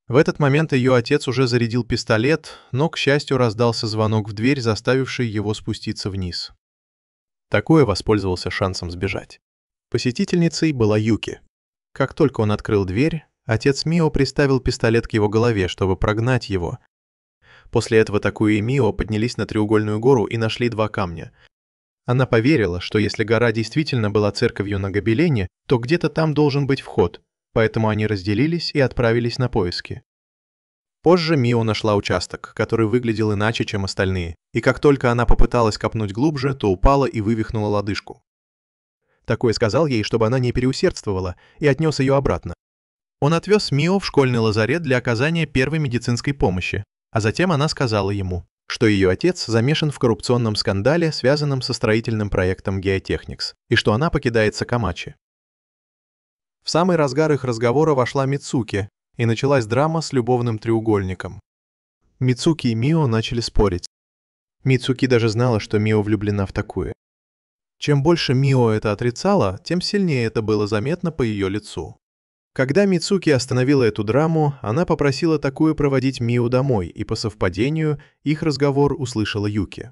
В этот момент ее отец уже зарядил пистолет, но, к счастью, раздался звонок в дверь, заставивший его спуститься вниз. Такуя воспользовался шансом сбежать. Посетительницей была Юки. Как только он открыл дверь, отец Мио приставил пистолет к его голове, чтобы прогнать его. После этого Такуя и Мио поднялись на Треугольную гору и нашли два камня. Она поверила, что если гора действительно была церковью на гобелене, то где-то там должен быть вход, поэтому они разделились и отправились на поиски. Позже Мио нашла участок, который выглядел иначе, чем остальные, и как только она попыталась копнуть глубже, то упала и вывихнула лодыжку. Такой сказал ей, чтобы она не переусердствовала, и отнес ее обратно. Он отвез Мио в школьный лазарет для оказания первой медицинской помощи, а затем она сказала ему, что ее отец замешан в коррупционном скандале, связанном со строительным проектом Geotechnics, и что она покидает Сакамачи. В самый разгар их разговора вошла Мицуки, и началась драма с любовным треугольником. Мицуки и Мио начали спорить. Мицуки даже знала, что Мио влюблена в Такуи. Чем больше Мио это отрицала, тем сильнее это было заметно по ее лицу. Когда Мицуки остановила эту драму, она попросила Такуи проводить Мио домой, и по совпадению их разговор услышала Юки.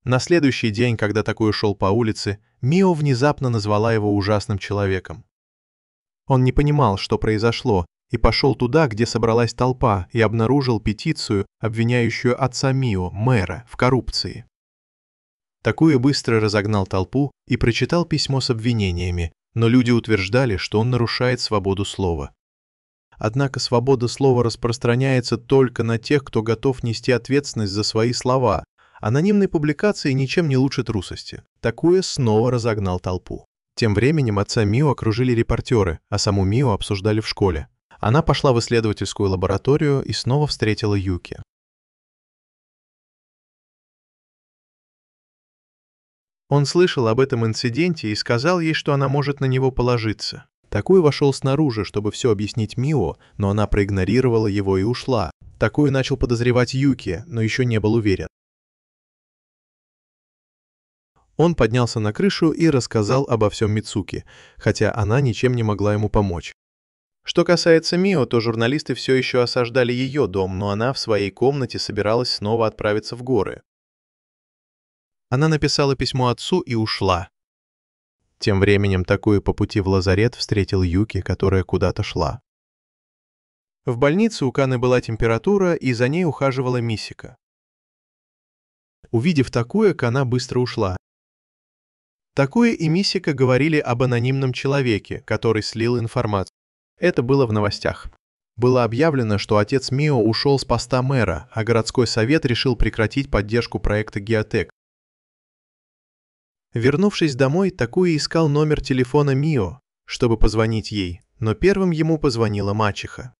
На следующий день, когда Такуи шел по улице, Мио внезапно назвала его ужасным человеком. Он не понимал, что произошло, и пошел туда, где собралась толпа, и обнаружил петицию, обвиняющую отца Мио, мэра, в коррупции. Такуи быстро разогнал толпу и прочитал письмо с обвинениями, но люди утверждали, что он нарушает свободу слова. Однако свобода слова распространяется только на тех, кто готов нести ответственность за свои слова. Анонимные публикации ничем не лучше трусости. Такуи снова разогнал толпу. Тем временем отца Мио окружили репортеры, а саму Мио обсуждали в школе. Она пошла в исследовательскую лабораторию и снова встретила Юки. Он слышал об этом инциденте и сказал ей, что она может на него положиться. Такуи вошел снаружи, чтобы все объяснить Мио, но она проигнорировала его и ушла. Такуи начал подозревать Юки, но еще не был уверен. Он поднялся на крышу и рассказал обо всем Мицуки, хотя она ничем не могла ему помочь. Что касается Мио, то журналисты все еще осаждали ее дом, но она в своей комнате собиралась снова отправиться в горы. Она написала письмо отцу и ушла. Тем временем Такуи по пути в лазарет встретил Юки, которая куда-то шла. В больнице у Каны была температура, и за ней ухаживала Мисика. Увидев Такуи, Кана быстро ушла. Такуи и Мисика говорили об анонимном человеке, который слил информацию. Это было в новостях. Было объявлено, что отец Мио ушел с поста мэра, а городской совет решил прекратить поддержку проекта Geotech. Вернувшись домой, Такуи искал номер телефона Мио, чтобы позвонить ей, но первым ему позвонила мачеха.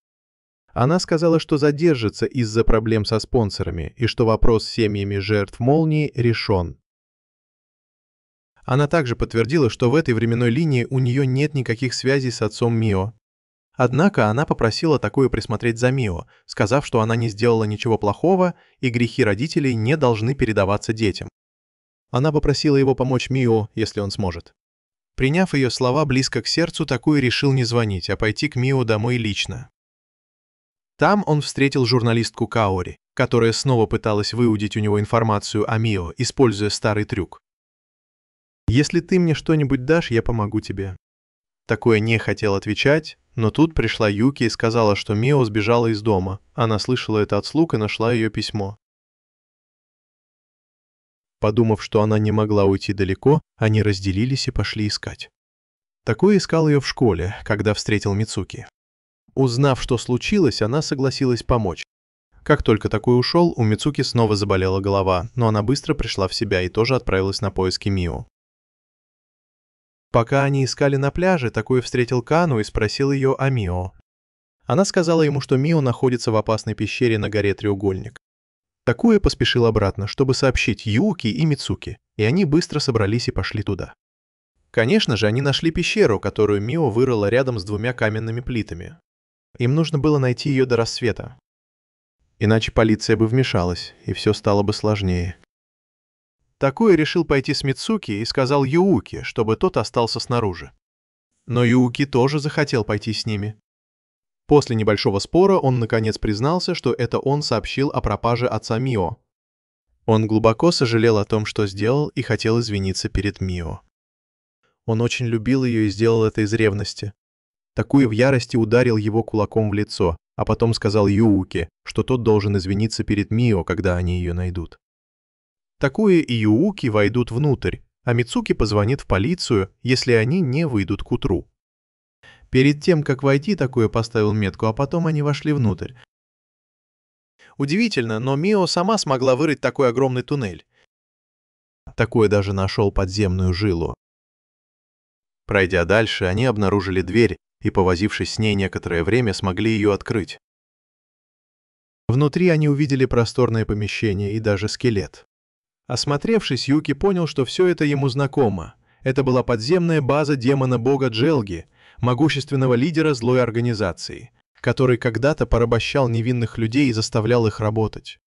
Она сказала, что задержится из-за проблем со спонсорами и что вопрос с семьями жертв молнии решен. Она также подтвердила, что в этой временной линии у нее нет никаких связей с отцом Мио. Однако она попросила Такуи присмотреть за Мио, сказав, что она не сделала ничего плохого и грехи родителей не должны передаваться детям. Она попросила его помочь Мио, если он сможет. Приняв ее слова близко к сердцу, Такуи решил не звонить, а пойти к Мио домой лично. Там он встретил журналистку Каори, которая снова пыталась выудить у него информацию о Мио, используя старый трюк. «Если ты мне что-нибудь дашь, я помогу тебе». Такуи не хотел отвечать, но тут пришла Юки и сказала, что Мио сбежала из дома. Она слышала это от слуг и нашла ее письмо. Подумав, что она не могла уйти далеко, они разделились и пошли искать. Такуи искал ее в школе, когда встретил Мицуки. Узнав, что случилось, она согласилась помочь. Как только Такуи ушел, у Мицуки снова заболела голова, но она быстро пришла в себя и тоже отправилась на поиски Мио. Пока они искали на пляже, Такуи встретил Кану и спросил ее о Мио. Она сказала ему, что Мио находится в опасной пещере на горе Треугольник. Такуи поспешил обратно, чтобы сообщить Юки и Мицуки, и они быстро собрались и пошли туда. Конечно же, они нашли пещеру, которую Мио вырыла рядом с двумя каменными плитами. Им нужно было найти ее до рассвета. Иначе полиция бы вмешалась, и все стало бы сложнее. Такуи решил пойти с Мицуки и сказал Юуки, чтобы тот остался снаружи. Но Юуки тоже захотел пойти с ними. После небольшого спора он наконец признался, что это он сообщил о пропаже отца Мио. Он глубоко сожалел о том, что сделал, и хотел извиниться перед Мио. Он очень любил ее и сделал это из ревности. Такуи в ярости ударил его кулаком в лицо, а потом сказал Юуки, что тот должен извиниться перед Мио, когда они ее найдут. Такуя и Юуки войдут внутрь, а Мицуки позвонит в полицию, если они не выйдут к утру. Перед тем, как войти, Такуя поставил метку, а потом они вошли внутрь. Удивительно, но Мио сама смогла вырыть такой огромный туннель. Такуя даже нашел подземную жилу. Пройдя дальше, они обнаружили дверь и, повозившись с ней некоторое время, смогли ее открыть. Внутри они увидели просторное помещение и даже скелет. Осмотревшись, Юки понял, что все это ему знакомо. Это была подземная база демона-бога Джелги, могущественного лидера злой организации, который когда-то порабощал невинных людей и заставлял их работать.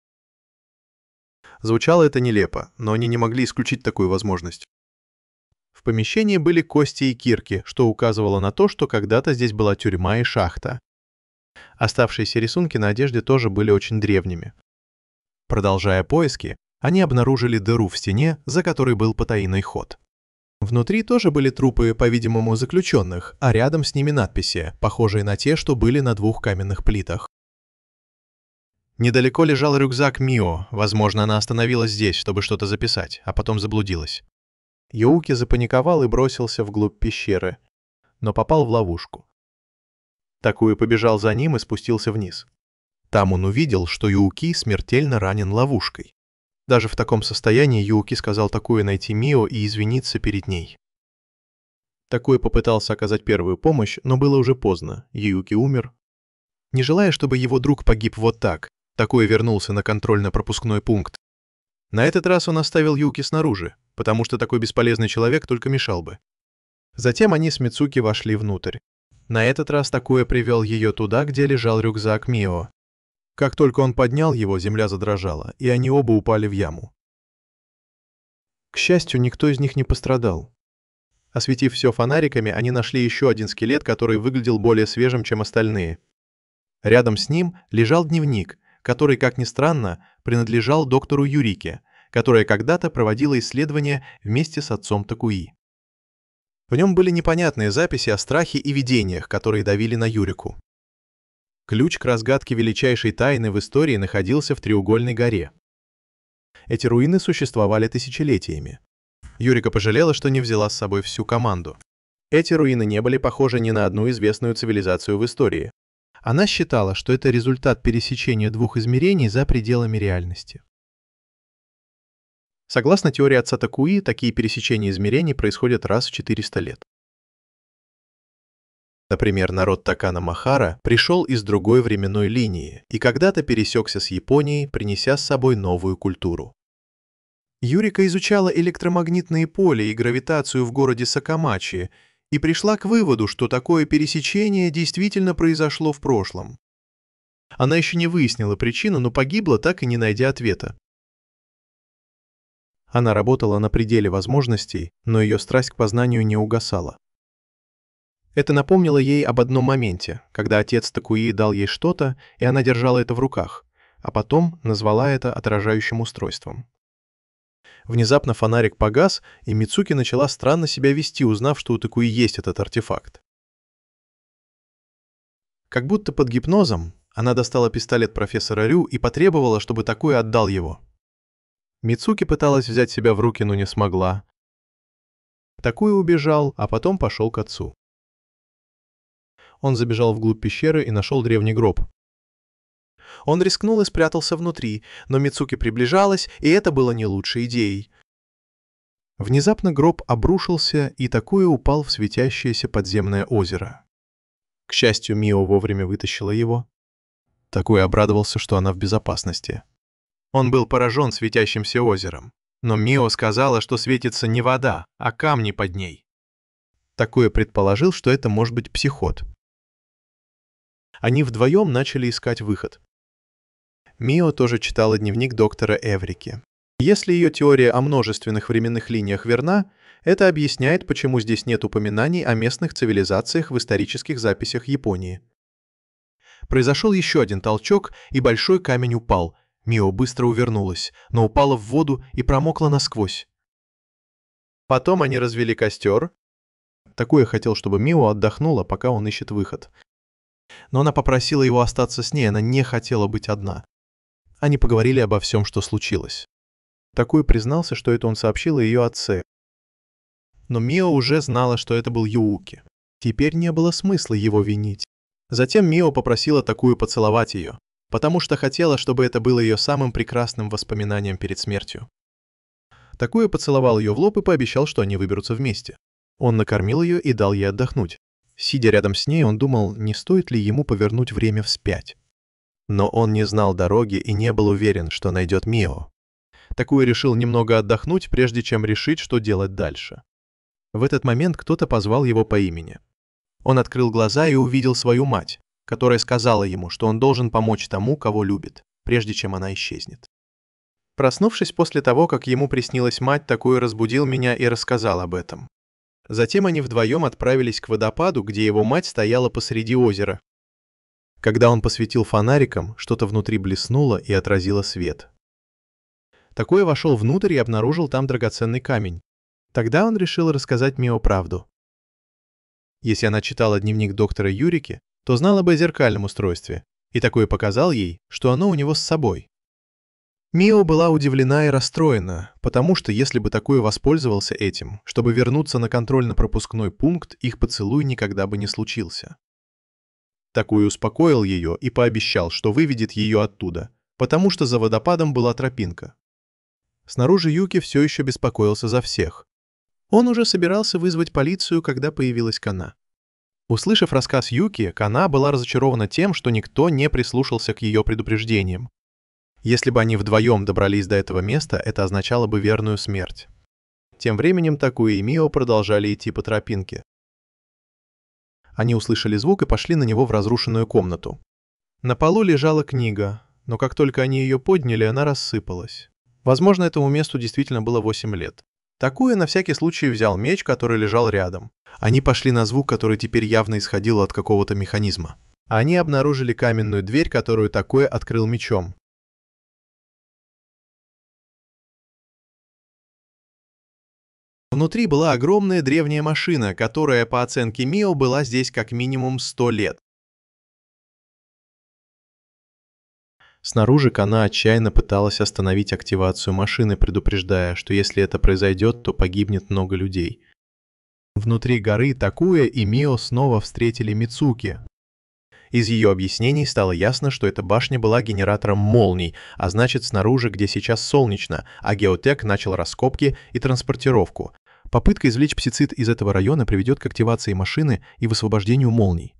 Звучало это нелепо, но они не могли исключить такую возможность. В помещении были кости и кирки, что указывало на то, что когда-то здесь была тюрьма и шахта. Оставшиеся рисунки на одежде тоже были очень древними. Продолжая поиски, они обнаружили дыру в стене, за которой был потайной ход. Внутри тоже были трупы, по-видимому, заключенных, а рядом с ними надписи, похожие на те, что были на двух каменных плитах. Недалеко лежал рюкзак Мио, возможно, она остановилась здесь, чтобы что-то записать, а потом заблудилась. Юуки запаниковал и бросился вглубь пещеры, но попал в ловушку. Такуя побежал за ним и спустился вниз. Там он увидел, что Юуки смертельно ранен ловушкой. Даже в таком состоянии Юуки сказал Такуя найти Мио и извиниться перед ней. Такуя попытался оказать первую помощь, но было уже поздно, Юуки умер. Не желая, чтобы его друг погиб вот так, Такуя вернулся на контрольно-пропускной пункт. На этот раз он оставил Юки снаружи, потому что такой бесполезный человек только мешал бы. Затем они с Мицуки вошли внутрь. На этот раз Такуя привел ее туда, где лежал рюкзак Мио. Как только он поднял его, земля задрожала, и они оба упали в яму. К счастью, никто из них не пострадал. Осветив все фонариками, они нашли еще один скелет, который выглядел более свежим, чем остальные. Рядом с ним лежал дневник, который, как ни странно, принадлежал доктору Юрике, которая когда-то проводила исследования вместе с отцом Такуи. В нем были непонятные записи о страхе и видениях, которые давили на Юрику. Ключ к разгадке величайшей тайны в истории находился в Треугольной горе. Эти руины существовали тысячелетиями. Юрика пожалела, что не взяла с собой всю команду. Эти руины не были похожи ни на одну известную цивилизацию в истории. Она считала, что это результат пересечения двух измерений за пределами реальности. Согласно теории отца Такуи, такие пересечения измерений происходят раз в 400 лет. Например, народ Такана-Махара пришел из другой временной линии и когда-то пересекся с Японией, принеся с собой новую культуру. Юрика изучала электромагнитные поля и гравитацию в городе Сакамачи и пришла к выводу, что такое пересечение действительно произошло в прошлом. Она еще не выяснила причину, но погибла, так и не найдя ответа. Она работала на пределе возможностей, но ее страсть к познанию не угасала. Это напомнило ей об одном моменте, когда отец Такуи дал ей что-то, и она держала это в руках, а потом назвала это отражающим устройством. Внезапно фонарик погас, и Мицуки начала странно себя вести, узнав, что у Такуи есть этот артефакт. Как будто под гипнозом, она достала пистолет профессора Рю и потребовала, чтобы Такуя отдал его. Мицуки пыталась взять себя в руки, но не смогла. Такуя убежал, а потом пошел к отцу. Он забежал вглубь пещеры и нашел древний гроб. Он рискнул и спрятался внутри, но Мицуки приближалась, и это было не лучшей идеей. Внезапно гроб обрушился, и Такуя упал в светящееся подземное озеро. К счастью, Мио вовремя вытащила его. Такуя обрадовался, что она в безопасности. Он был поражен светящимся озером, но Мио сказала, что светится не вода, а камни под ней. Такуя предположил, что это может быть психот. Они вдвоем начали искать выход. Мио тоже читала дневник доктора Эврики. Если ее теория о множественных временных линиях верна, это объясняет, почему здесь нет упоминаний о местных цивилизациях в исторических записях Японии. Произошел еще один толчок, и большой камень упал. Мио быстро увернулась, но упала в воду и промокла насквозь. Потом они развели костер. Такуя хотел, чтобы Мио отдохнула, пока он ищет выход. Но она попросила его остаться с ней, она не хотела быть одна. Они поговорили обо всем, что случилось. Такуя признался, что это он сообщил ее отце. Но Мио уже знала, что это был Юуки. Теперь не было смысла его винить. Затем Мио попросила Такую поцеловать ее, потому что хотела, чтобы это было ее самым прекрасным воспоминанием перед смертью. Такуя поцеловал ее в лоб и пообещал, что они выберутся вместе. Он накормил ее и дал ей отдохнуть. Сидя рядом с ней, он думал, не стоит ли ему повернуть время вспять. Но он не знал дороги и не был уверен, что найдет Мио. Такуя решил немного отдохнуть, прежде чем решить, что делать дальше. В этот момент кто-то позвал его по имени. Он открыл глаза и увидел свою мать, которая сказала ему, что он должен помочь тому, кого любит, прежде чем она исчезнет. Проснувшись после того, как ему приснилась мать, Такуя разбудил меня и рассказал об этом. Затем они вдвоем отправились к водопаду, где его мать стояла посреди озера. Когда он посветил фонариком, что-то внутри блеснуло и отразило свет. Такуя вошел внутрь и обнаружил там драгоценный камень. Тогда он решил рассказать Мио правду. Если она читала дневник доктора Юрики, то знала бы о зеркальном устройстве, и Такуя показал ей, что оно у него с собой. Мио была удивлена и расстроена, потому что если бы Такуя воспользовался этим, чтобы вернуться на контрольно-пропускной пункт, их поцелуй никогда бы не случился. Такуя успокоил ее и пообещал, что выведет ее оттуда, потому что за водопадом была тропинка. Снаружи Юки все еще беспокоился за всех. Он уже собирался вызвать полицию, когда появилась Кана. Услышав рассказ Юки, Кана была разочарована тем, что никто не прислушался к ее предупреждениям. Если бы они вдвоем добрались до этого места, это означало бы верную смерть. Тем временем Такуя и Мио продолжали идти по тропинке. Они услышали звук и пошли на него в разрушенную комнату. На полу лежала книга, но как только они ее подняли, она рассыпалась. Возможно, этому месту действительно было 8 лет. Такуя на всякий случай взял меч, который лежал рядом. Они пошли на звук, который теперь явно исходил от какого-то механизма. Они обнаружили каменную дверь, которую Такуя открыл мечом. Внутри была огромная древняя машина, которая, по оценке Мио, была здесь как минимум 100 лет. Снаружи Кана отчаянно пыталась остановить активацию машины, предупреждая, что если это произойдет, то погибнет много людей. Внутри горы Такуя и Мио снова встретили Мицуки. Из ее объяснений стало ясно, что эта башня была генератором молний, а значит снаружи, где сейчас солнечно, а Геотек начал раскопки и транспортировку. Попытка извлечь псицид из этого района приведет к активации машины и высвобождению молний.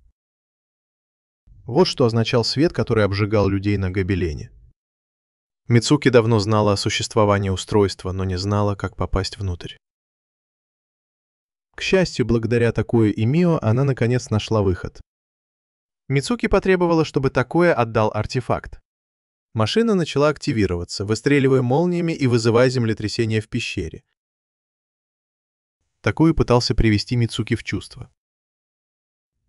Вот что означал свет, который обжигал людей на гобелене. Мицуки давно знала о существовании устройства, но не знала, как попасть внутрь. К счастью, благодаря Такуя и Мио, она наконец нашла выход. Мицуки потребовала, чтобы Такуя отдал артефакт. Машина начала активироваться, выстреливая молниями и вызывая землетрясение в пещере. Такуя пытался привести Мицуки в чувство.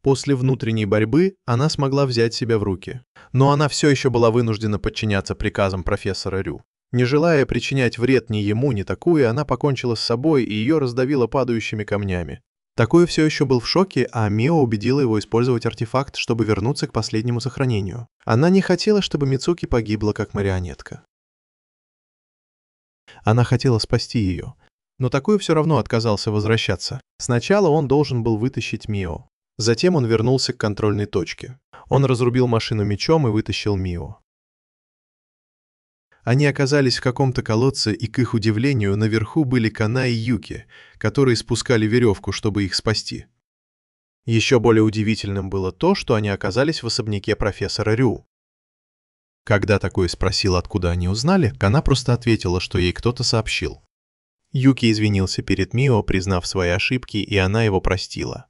После внутренней борьбы она смогла взять себя в руки, но она все еще была вынуждена подчиняться приказам профессора Рю. Не желая причинять вред ни ему, ни Такуя, она покончила с собой и ее раздавило падающими камнями. Такуя все еще был в шоке, а Мио убедила его использовать артефакт, чтобы вернуться к последнему сохранению. Она не хотела, чтобы Мицуки погибла как марионетка. Она хотела спасти ее, но Такуя все равно отказался возвращаться. Сначала он должен был вытащить Мио. Затем он вернулся к контрольной точке. Он разрубил машину мечом и вытащил Мио. Они оказались в каком-то колодце, и, к их удивлению, наверху были Кана и Юки, которые спускали веревку, чтобы их спасти. Еще более удивительным было то, что они оказались в особняке профессора Рю. Когда Такуя спросил, откуда они узнали, Кана просто ответила, что ей кто-то сообщил. Юки извинился перед Мио, признав свои ошибки, и она его простила.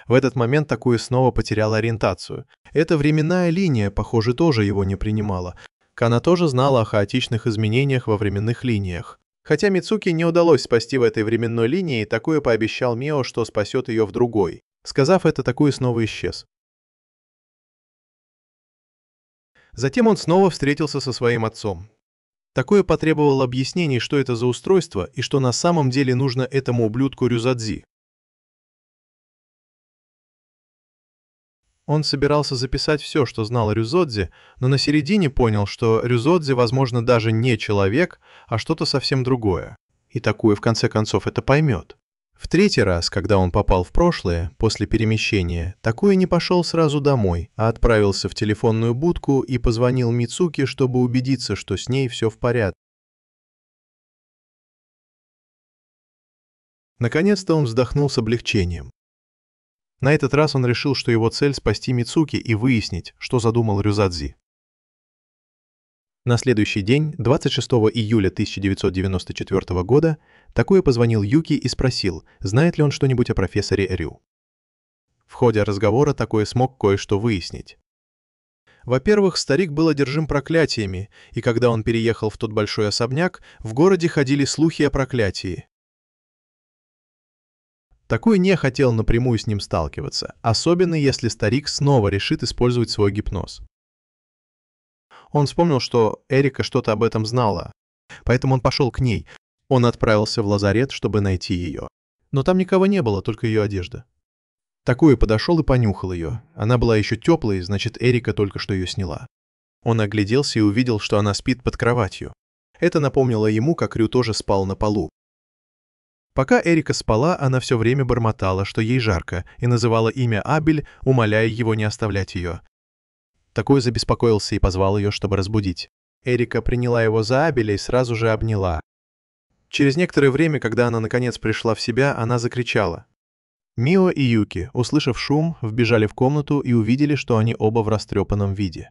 В этот момент Такуя снова потерял ориентацию. Эта временная линия, похоже, тоже его не принимала. Кана тоже знала о хаотичных изменениях во временных линиях. Хотя Мицуки не удалось спасти в этой временной линии, Такуя пообещал Мио, что спасет ее в другой. Сказав это, Такуя снова исчез. Затем он снова встретился со своим отцом. Такуя потребовал объяснений, что это за устройство и что на самом деле нужно этому ублюдку Рюзадзи. Он собирался записать все, что знал о Рюзодзе, но на середине понял, что Рюзодзе, возможно, даже не человек, а что-то совсем другое. И такую, в конце концов, это поймет. В третий раз, когда он попал в прошлое, после перемещения, Такуя не пошел сразу домой, а отправился в телефонную будку и позвонил Мицуки, чтобы убедиться, что с ней все в порядке. Наконец-то он вздохнул с облегчением. На этот раз он решил, что его цель — спасти Мицуки и выяснить, что задумал Рюзадзи. На следующий день, 26 июля 1994 года, Такуя позвонил Юки и спросил, знает ли он что-нибудь о профессоре Рю. В ходе разговора Такуя смог кое-что выяснить. Во-первых, старик был одержим проклятиями, и когда он переехал в тот большой особняк, в городе ходили слухи о проклятии. Такуя не хотел напрямую с ним сталкиваться, особенно если старик снова решит использовать свой гипноз. Он вспомнил, что Эрика что-то об этом знала, поэтому он пошел к ней. Он отправился в лазарет, чтобы найти ее. Но там никого не было, только ее одежда. Такуя подошел и понюхал ее. Она была еще теплой, значит, Эрика только что ее сняла. Он огляделся и увидел, что она спит под кроватью. Это напомнило ему, как Рю тоже спал на полу. Пока Эрика спала, она все время бормотала, что ей жарко, и называла имя Абель, умоляя его не оставлять ее. Такуя забеспокоился и позвал ее, чтобы разбудить. Эрика приняла его за Абеля и сразу же обняла. Через некоторое время, когда она наконец пришла в себя, она закричала. Мио и Юки, услышав шум, вбежали в комнату и увидели, что они оба в растрепанном виде.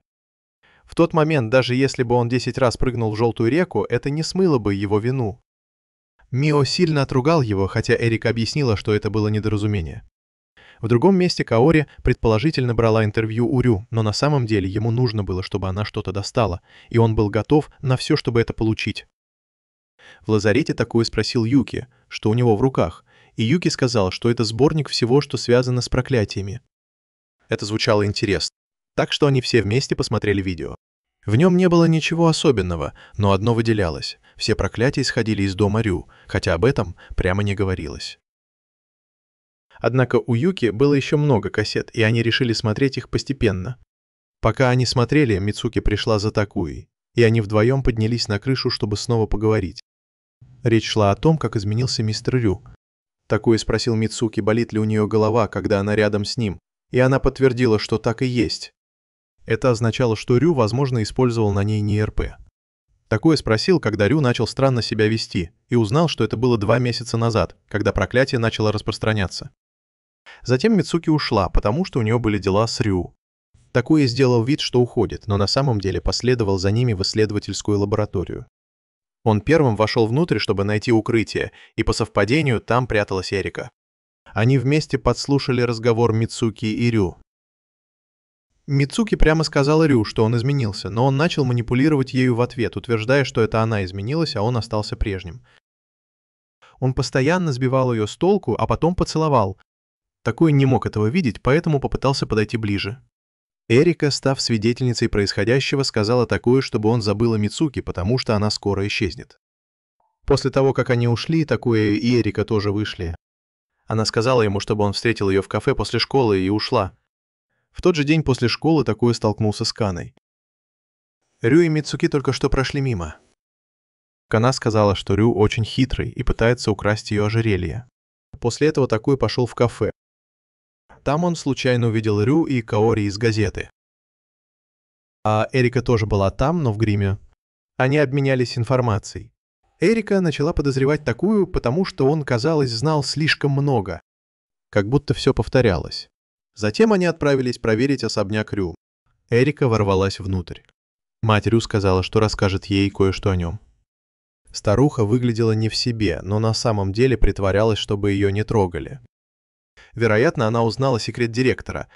В тот момент, даже если бы он 10 раз прыгнул в желтую реку, это не смыло бы его вину. Мио сильно отругал его, хотя Эрика объяснила, что это было недоразумение. В другом месте Каори предположительно брала интервью у Рю, но на самом деле ему нужно было, чтобы она что-то достала, и он был готов на все, чтобы это получить. В лазарете Такуя спросил Юки, что у него в руках, и Юки сказал, что это сборник всего, что связано с проклятиями. Это звучало интересно, так что они все вместе посмотрели видео. В нем не было ничего особенного, но одно выделялось. Все проклятия исходили из дома Рю, хотя об этом прямо не говорилось. Однако у Юки было еще много кассет, и они решили смотреть их постепенно. Пока они смотрели, Мицуки пришла за Такуей, и они вдвоем поднялись на крышу, чтобы снова поговорить. Речь шла о том, как изменился мистер Рю. Такуя спросил Мицуки, болит ли у нее голова, когда она рядом с ним, и она подтвердила, что так и есть. Это означало, что Рю, возможно, использовал на ней НРП. Такуя спросил, когда Рю начал странно себя вести, и узнал, что это было 2 месяца назад, когда проклятие начало распространяться. Затем Мицуки ушла, потому что у нее были дела с Рю. Такуя сделал вид, что уходит, но на самом деле последовал за ними в исследовательскую лабораторию. Он первым вошел внутрь, чтобы найти укрытие, и по совпадению там пряталась Эрика. Они вместе подслушали разговор Мицуки и Рю. Мицуки прямо сказала Рю, что он изменился, но он начал манипулировать ею в ответ, утверждая, что это она изменилась, а он остался прежним. Он постоянно сбивал ее с толку, а потом поцеловал. Такуя не мог этого видеть, поэтому попытался подойти ближе. Эрика, став свидетельницей происходящего, сказала Такуя, чтобы он забыл о Мицуки, потому что она скоро исчезнет. После того, как они ушли, Такуя и Эрика тоже вышли. Она сказала ему, чтобы он встретил ее в кафе после школы, и ушла. В тот же день после школы Такуя столкнулся с Каной. Рю и Мицуки только что прошли мимо. Кана сказала, что Рю очень хитрый и пытается украсть ее ожерелье. После этого Такуя пошел в кафе. Там он случайно увидел Рю и Каори из газеты. А Эрика тоже была там, но в гриме. Они обменялись информацией. Эрика начала подозревать Такую, потому что он, казалось, знал слишком много. Как будто все повторялось. Затем они отправились проверить особняк Рю. Эрика ворвалась внутрь. Мать Рю сказала, что расскажет ей кое-что о нем. Старуха выглядела не в себе, но на самом деле притворялась, чтобы ее не трогали. Вероятно, она узнала секрет директора.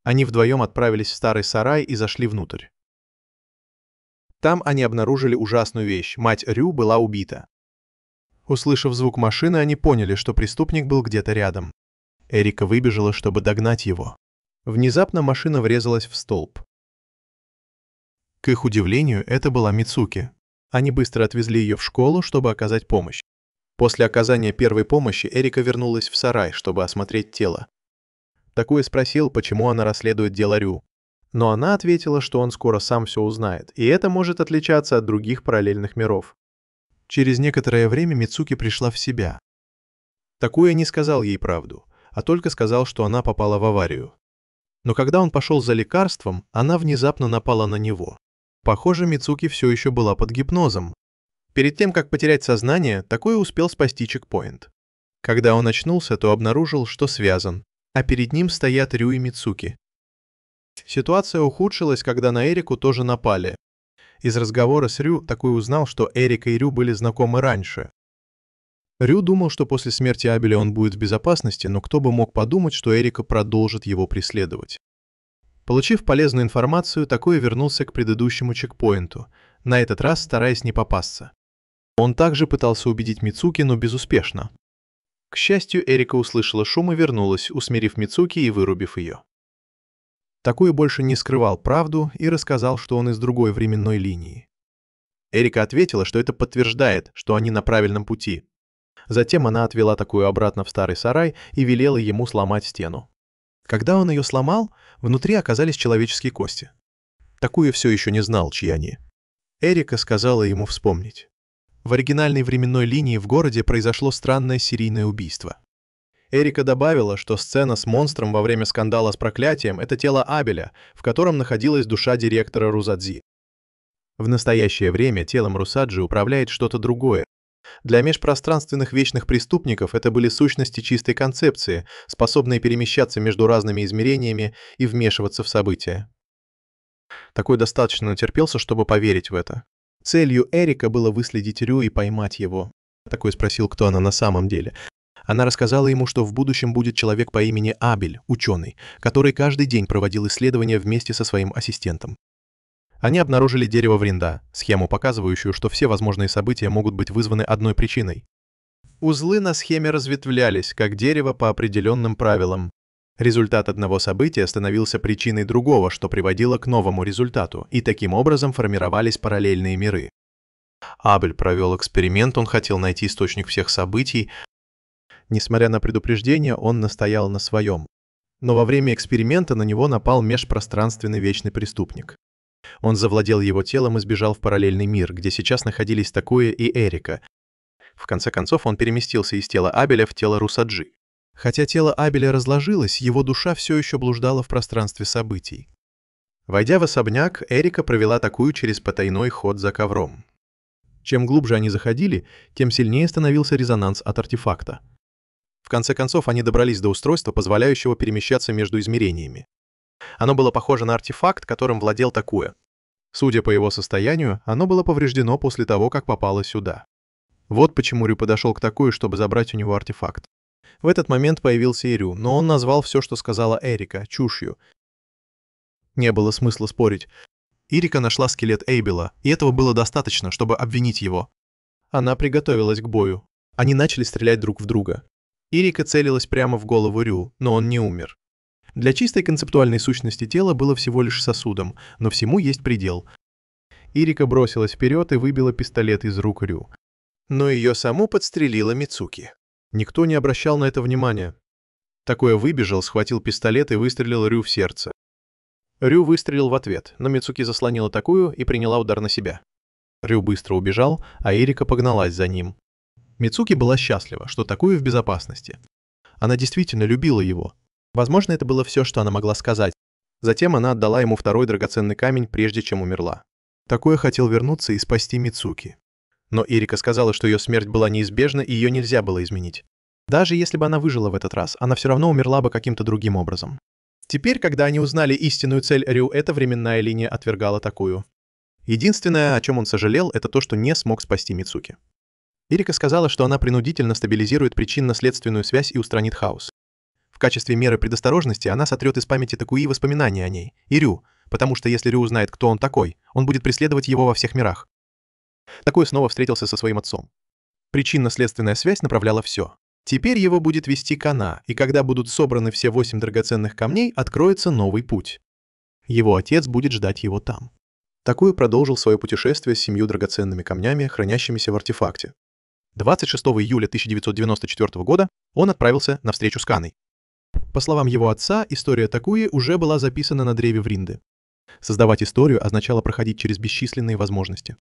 Они вдвоем отправились в старый сарай и зашли внутрь. Там они обнаружили ужасную вещь. Мать Рю была убита. Услышав звук машины, они поняли, что преступник был где-то рядом. Эрика выбежала, чтобы догнать его. Внезапно машина врезалась в столб. К их удивлению, это была Мицуки. Они быстро отвезли ее в школу, чтобы оказать помощь. После оказания первой помощи Эрика вернулась в сарай, чтобы осмотреть тело. Такуя спросил, почему она расследует дело Рю. Но она ответила, что он скоро сам все узнает, и это может отличаться от других параллельных миров. Через некоторое время Мицуки пришла в себя. Такуя не сказал ей правду, а только сказал, что она попала в аварию. Но когда он пошел за лекарством, она внезапно напала на него. Похоже, Мицуки все еще была под гипнозом. Перед тем, как потерять сознание, Такуя успел спасти чекпоинт. Когда он очнулся, то обнаружил, что связан, а перед ним стоят Рю и Мицуки. Ситуация ухудшилась, когда на Эрику тоже напали. Из разговора с Рю Такуя узнал, что Эрика и Рю были знакомы раньше. Рю думал, что после смерти Абеля он будет в безопасности, но кто бы мог подумать, что Эрика продолжит его преследовать. Получив полезную информацию, Такуя вернулся к предыдущему чекпоинту, на этот раз стараясь не попасться. Он также пытался убедить Мицуки, но безуспешно. К счастью, Эрика услышала шум и вернулась, усмирив Мицуки и вырубив ее. Такуя больше не скрывал правду и рассказал, что он из другой временной линии. Эрика ответила, что это подтверждает, что они на правильном пути. Затем она отвела Такую обратно в старый сарай и велела ему сломать стену. Когда он ее сломал, внутри оказались человеческие кости. Такуя все еще не знал, чьи они. Эрика сказала ему вспомнить. В оригинальной временной линии в городе произошло странное серийное убийство. Эрика добавила, что сцена с монстром во время скандала с проклятием — это тело Абеля, в котором находилась душа директора Русадзи. В настоящее время телом Русаджи управляет что-то другое. Для межпространственных вечных преступников это были сущности чистой концепции, способные перемещаться между разными измерениями и вмешиваться в события. Такой достаточно натерпелся, чтобы поверить в это. Целью Эрика было выследить Рю и поймать его. Такой спросил, кто она на самом деле. Она рассказала ему, что в будущем будет человек по имени Абель, ученый, который каждый день проводил исследования вместе со своим ассистентом. Они обнаружили дерево Вринда, схему, показывающую, что все возможные события могут быть вызваны одной причиной. Узлы на схеме разветвлялись, как дерево по определенным правилам. Результат одного события становился причиной другого, что приводило к новому результату, и таким образом формировались параллельные миры. Абель провел эксперимент, он хотел найти источник всех событий. Несмотря на предупреждение, он настоял на своем. Но во время эксперимента на него напал межпространственный вечный преступник. Он завладел его телом и сбежал в параллельный мир, где сейчас находились Такуя и Эрика. В конце концов, он переместился из тела Абеля в тело Русаджи. Хотя тело Абеля разложилось, его душа все еще блуждала в пространстве событий. Войдя в особняк, Эрика провела Такую через потайной ход за ковром. Чем глубже они заходили, тем сильнее становился резонанс от артефакта. В конце концов, они добрались до устройства, позволяющего перемещаться между измерениями. Оно было похоже на артефакт, которым владел Такуя. Судя по его состоянию, оно было повреждено после того, как попало сюда. Вот почему Рю подошел к Такую, чтобы забрать у него артефакт. В этот момент появился и Рю, но он назвал все, что сказала Эрика, чушью. Не было смысла спорить. Эрика нашла скелет Эйбела, и этого было достаточно, чтобы обвинить его. Она приготовилась к бою. Они начали стрелять друг в друга. Эрика целилась прямо в голову Рю, но он не умер. Для чистой концептуальной сущности тела было всего лишь сосудом, но всему есть предел. Эрика бросилась вперед и выбила пистолет из рук Рю. Но ее саму подстрелила Мицуки. Никто не обращал на это внимания. Такуя выбежал, схватил пистолет и выстрелил Рю в сердце. Рю выстрелил в ответ, но Мицуки заслонила Такую и приняла удар на себя. Рю быстро убежал, а Эрика погналась за ним. Мицуки была счастлива, что Такуя в безопасности. Она действительно любила его. Возможно, это было все, что она могла сказать. Затем она отдала ему второй драгоценный камень, прежде чем умерла. Такуя хотел вернуться и спасти Мицуки. Но Эрика сказала, что ее смерть была неизбежна и ее нельзя было изменить. Даже если бы она выжила в этот раз, она все равно умерла бы каким-то другим образом. Теперь, когда они узнали истинную цель Рю, эта временная линия отвергала Такую. Единственное, о чем он сожалел, это то, что не смог спасти Мицуки. Эрика сказала, что она принудительно стабилизирует причинно-следственную связь и устранит хаос. В качестве меры предосторожности она сотрет из памяти Такуи воспоминания о ней и Рю, потому что если Рю узнает, кто он такой, он будет преследовать его во всех мирах. Такуя снова встретился со своим отцом. Причинно-следственная связь направляла все. Теперь его будет вести Кана, и когда будут собраны все 8 драгоценных камней, откроется новый путь. Его отец будет ждать его там. Такуя продолжил свое путешествие с 7 драгоценными камнями, хранящимися в артефакте. 26 июля 1994 года он отправился на встречу с Каной. По словам его отца, история Такуи уже была записана на древе Вринды. Создавать историю означало проходить через бесчисленные возможности.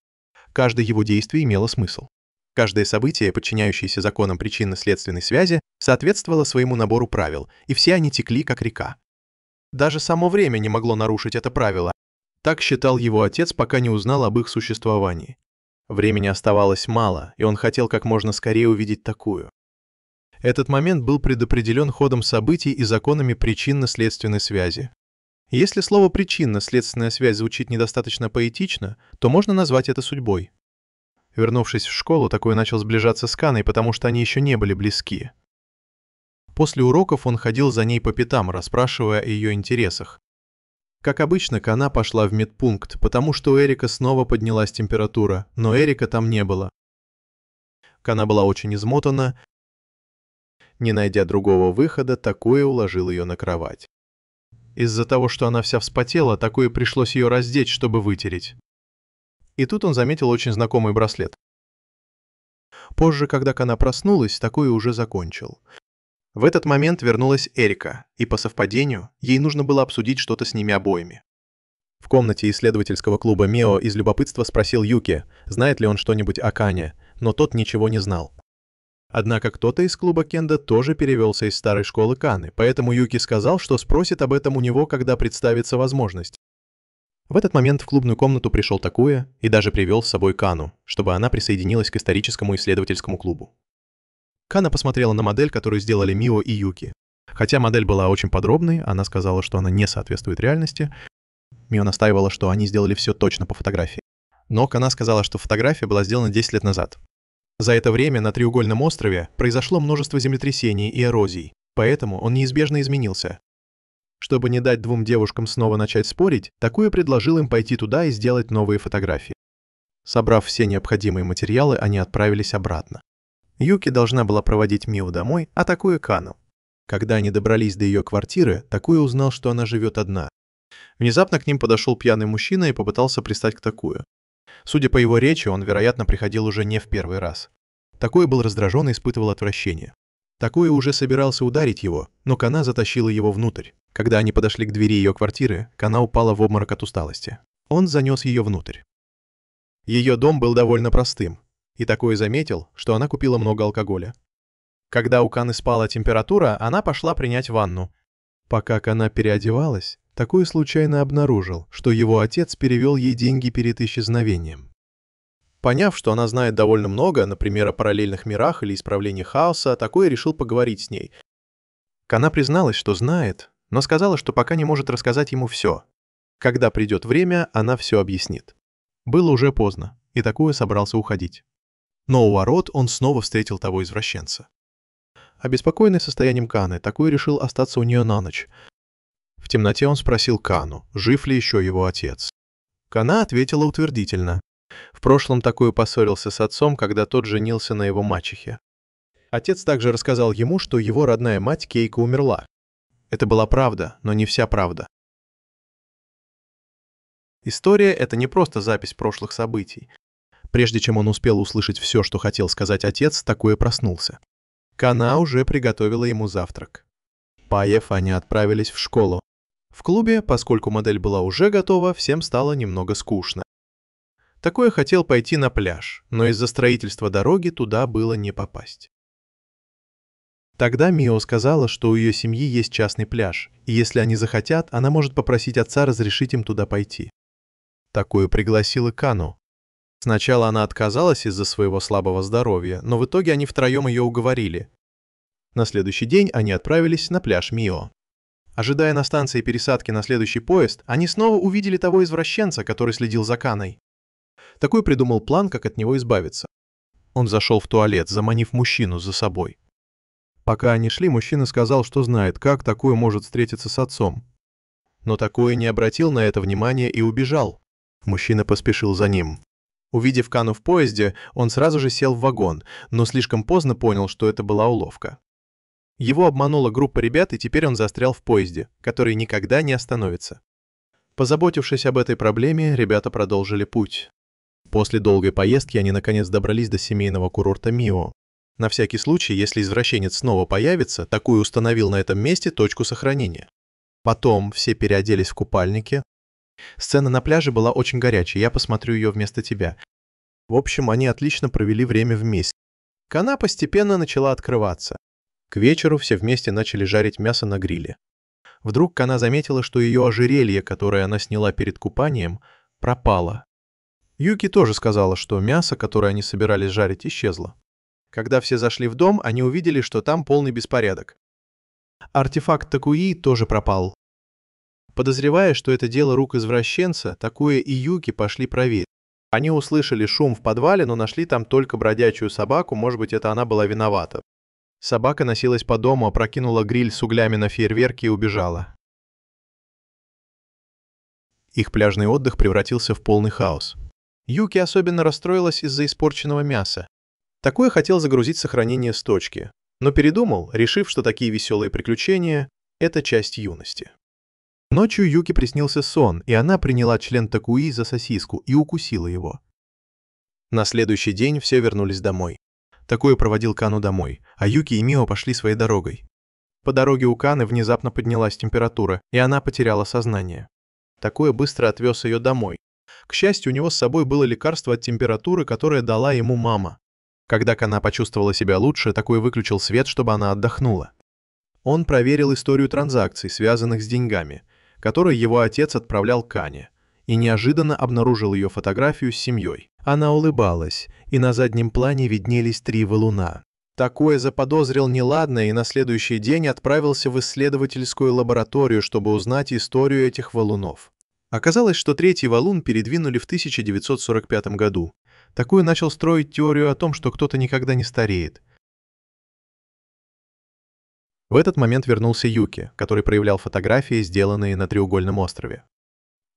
Каждое его действие имело смысл. Каждое событие, подчиняющееся законам причинно-следственной связи, соответствовало своему набору правил, и все они текли как река. Даже само время не могло нарушить это правило. Так считал его отец, пока не узнал об их существовании. Времени оставалось мало, и он хотел как можно скорее увидеть Такую. Этот момент был предопределен ходом событий и законами причинно-следственной связи. Если слово «причинно-следственная связь» звучит недостаточно поэтично, то можно назвать это судьбой. Вернувшись в школу, Такуя начал сближаться с Каной, потому что они еще не были близки. После уроков он ходил за ней по пятам, расспрашивая о ее интересах. Как обычно, Кана пошла в медпункт, потому что у Эрика снова поднялась температура, но Эрика там не было. Кана была очень измотана. Не найдя другого выхода, Такуя уложил ее на кровать. Из-за того, что она вся вспотела, Такуя пришлось ее раздеть, чтобы вытереть. И тут он заметил очень знакомый браслет. Позже, когда Кана проснулась, Такуя уже закончил. В этот момент вернулась Эрика, и по совпадению ей нужно было обсудить что-то с ними обоими. В комнате исследовательского клуба Мио из любопытства спросил Юки, знает ли он что-нибудь о Кане, но тот ничего не знал. Однако кто-то из клуба Кенда тоже перевелся из старой школы Каны, поэтому Юки сказал, что спросит об этом у него, когда представится возможность. В этот момент в клубную комнату пришел Такуя и даже привел с собой Кану, чтобы она присоединилась к историческому исследовательскому клубу. Кана посмотрела на модель, которую сделали Мио и Юки. Хотя модель была очень подробной, она сказала, что она не соответствует реальности. Мио настаивала, что они сделали все точно по фотографии. Но Кана сказала, что фотография была сделана 10 лет назад. За это время на треугольном острове произошло множество землетрясений и эрозий, поэтому он неизбежно изменился. Чтобы не дать двум девушкам снова начать спорить, Такуя предложил им пойти туда и сделать новые фотографии. Собрав все необходимые материалы, они отправились обратно. Юки должна была проводить Мио домой, а Такуя Кану. Когда они добрались до ее квартиры, Такуя узнал, что она живет одна. Внезапно к ним подошел пьяный мужчина и попытался пристать к Такуя. Судя по его речи, он, вероятно, приходил уже не в первый раз. Такуя был раздражен и испытывал отвращение. Такуя уже собирался ударить его, но Кана затащила его внутрь. Когда они подошли к двери ее квартиры, Кана упала в обморок от усталости. Он занес ее внутрь. Ее дом был довольно простым, и Такуя заметил, что она купила много алкоголя. Когда у Каны спала температура, она пошла принять ванну. Пока Кана переодевалась, Такуя случайно обнаружил, что его отец перевел ей деньги перед исчезновением. Поняв, что она знает довольно много, например, о параллельных мирах или исправлении хаоса, Такуя решил поговорить с ней. Кана призналась, что знает, но сказала, что пока не может рассказать ему все. Когда придет время, она все объяснит. Было уже поздно, и Такуя собрался уходить. Но у ворот он снова встретил того извращенца. Обеспокоенный состоянием Каны, Такуя решил остаться у нее на ночь. В темноте он спросил Кану, жив ли еще его отец. Кана ответила утвердительно. В прошлом Такуя поссорился с отцом, когда тот женился на его мачехе. Отец также рассказал ему, что его родная мать Кейко умерла. Это была правда, но не вся правда. История — это не просто запись прошлых событий. Прежде чем он успел услышать все, что хотел сказать отец, Такуя проснулся. Кана уже приготовила ему завтрак. Поев, они отправились в школу. В клубе, поскольку модель была уже готова, всем стало немного скучно. Такуя хотел пойти на пляж, но из-за строительства дороги туда было не попасть. Тогда Мио сказала, что у ее семьи есть частный пляж, и если они захотят, она может попросить отца разрешить им туда пойти. Такуя пригласила Кану. Сначала она отказалась из-за своего слабого здоровья, но в итоге они втроем ее уговорили. На следующий день они отправились на пляж Мио. Ожидая на станции пересадки на следующий поезд, они снова увидели того извращенца, который следил за Каной. Такуя придумал план, как от него избавиться. Он зашел в туалет, заманив мужчину за собой. Пока они шли, мужчина сказал, что знает, как Такуя может встретиться с отцом. Но Такуя не обратил на это внимания и убежал. Мужчина поспешил за ним. Увидев Кану в поезде, он сразу же сел в вагон, но слишком поздно понял, что это была уловка. Его обманула группа ребят, и теперь он застрял в поезде, который никогда не остановится. Позаботившись об этой проблеме, ребята продолжили путь. После долгой поездки они наконец добрались до семейного курорта Мио. На всякий случай, если извращенец снова появится, Такуи установил на этом месте точку сохранения. Потом все переоделись в купальники. Сцена на пляже была очень горячей, я посмотрю ее вместо тебя. В общем, они отлично провели время вместе. Кана постепенно начала открываться. К вечеру все вместе начали жарить мясо на гриле. Вдруг Кана заметила, что ее ожерелье, которое она сняла перед купанием, пропало. Юки тоже сказала, что мясо, которое они собирались жарить, исчезло. Когда все зашли в дом, они увидели, что там полный беспорядок. Артефакт Такуи тоже пропал. Подозревая, что это дело рук извращенца, Такуя и Юки пошли проверить. Они услышали шум в подвале, но нашли там только бродячую собаку, может быть, это она была виновата. Собака носилась по дому, опрокинула гриль с углями на фейерверке и убежала. Их пляжный отдых превратился в полный хаос. Юки особенно расстроилась из-за испорченного мяса. Такуя хотел загрузить сохранение с точки, но передумал, решив, что такие веселые приключения — это часть юности. Ночью Юки приснился сон, и она приняла член Такуи за сосиску и укусила его. На следующий день все вернулись домой. Такуя проводил Кану домой, а Юки и Мио пошли своей дорогой. По дороге у Каны внезапно поднялась температура, и она потеряла сознание. Такуя быстро отвез ее домой. К счастью, у него с собой было лекарство от температуры, которое дала ему мама. Когда Кана почувствовала себя лучше, Такуя выключил свет, чтобы она отдохнула. Он проверил историю транзакций, связанных с деньгами, которые его отец отправлял Кане, и неожиданно обнаружил ее фотографию с семьей. Она улыбалась, и на заднем плане виднелись 3 валуна. Такуя заподозрил неладное и на следующий день отправился в исследовательскую лабораторию, чтобы узнать историю этих валунов. Оказалось, что 3-й валун передвинули в 1945 году. Такуя начал строить теорию о том, что кто-то никогда не стареет. В этот момент вернулся Юки, который проявлял фотографии, сделанные на треугольном острове.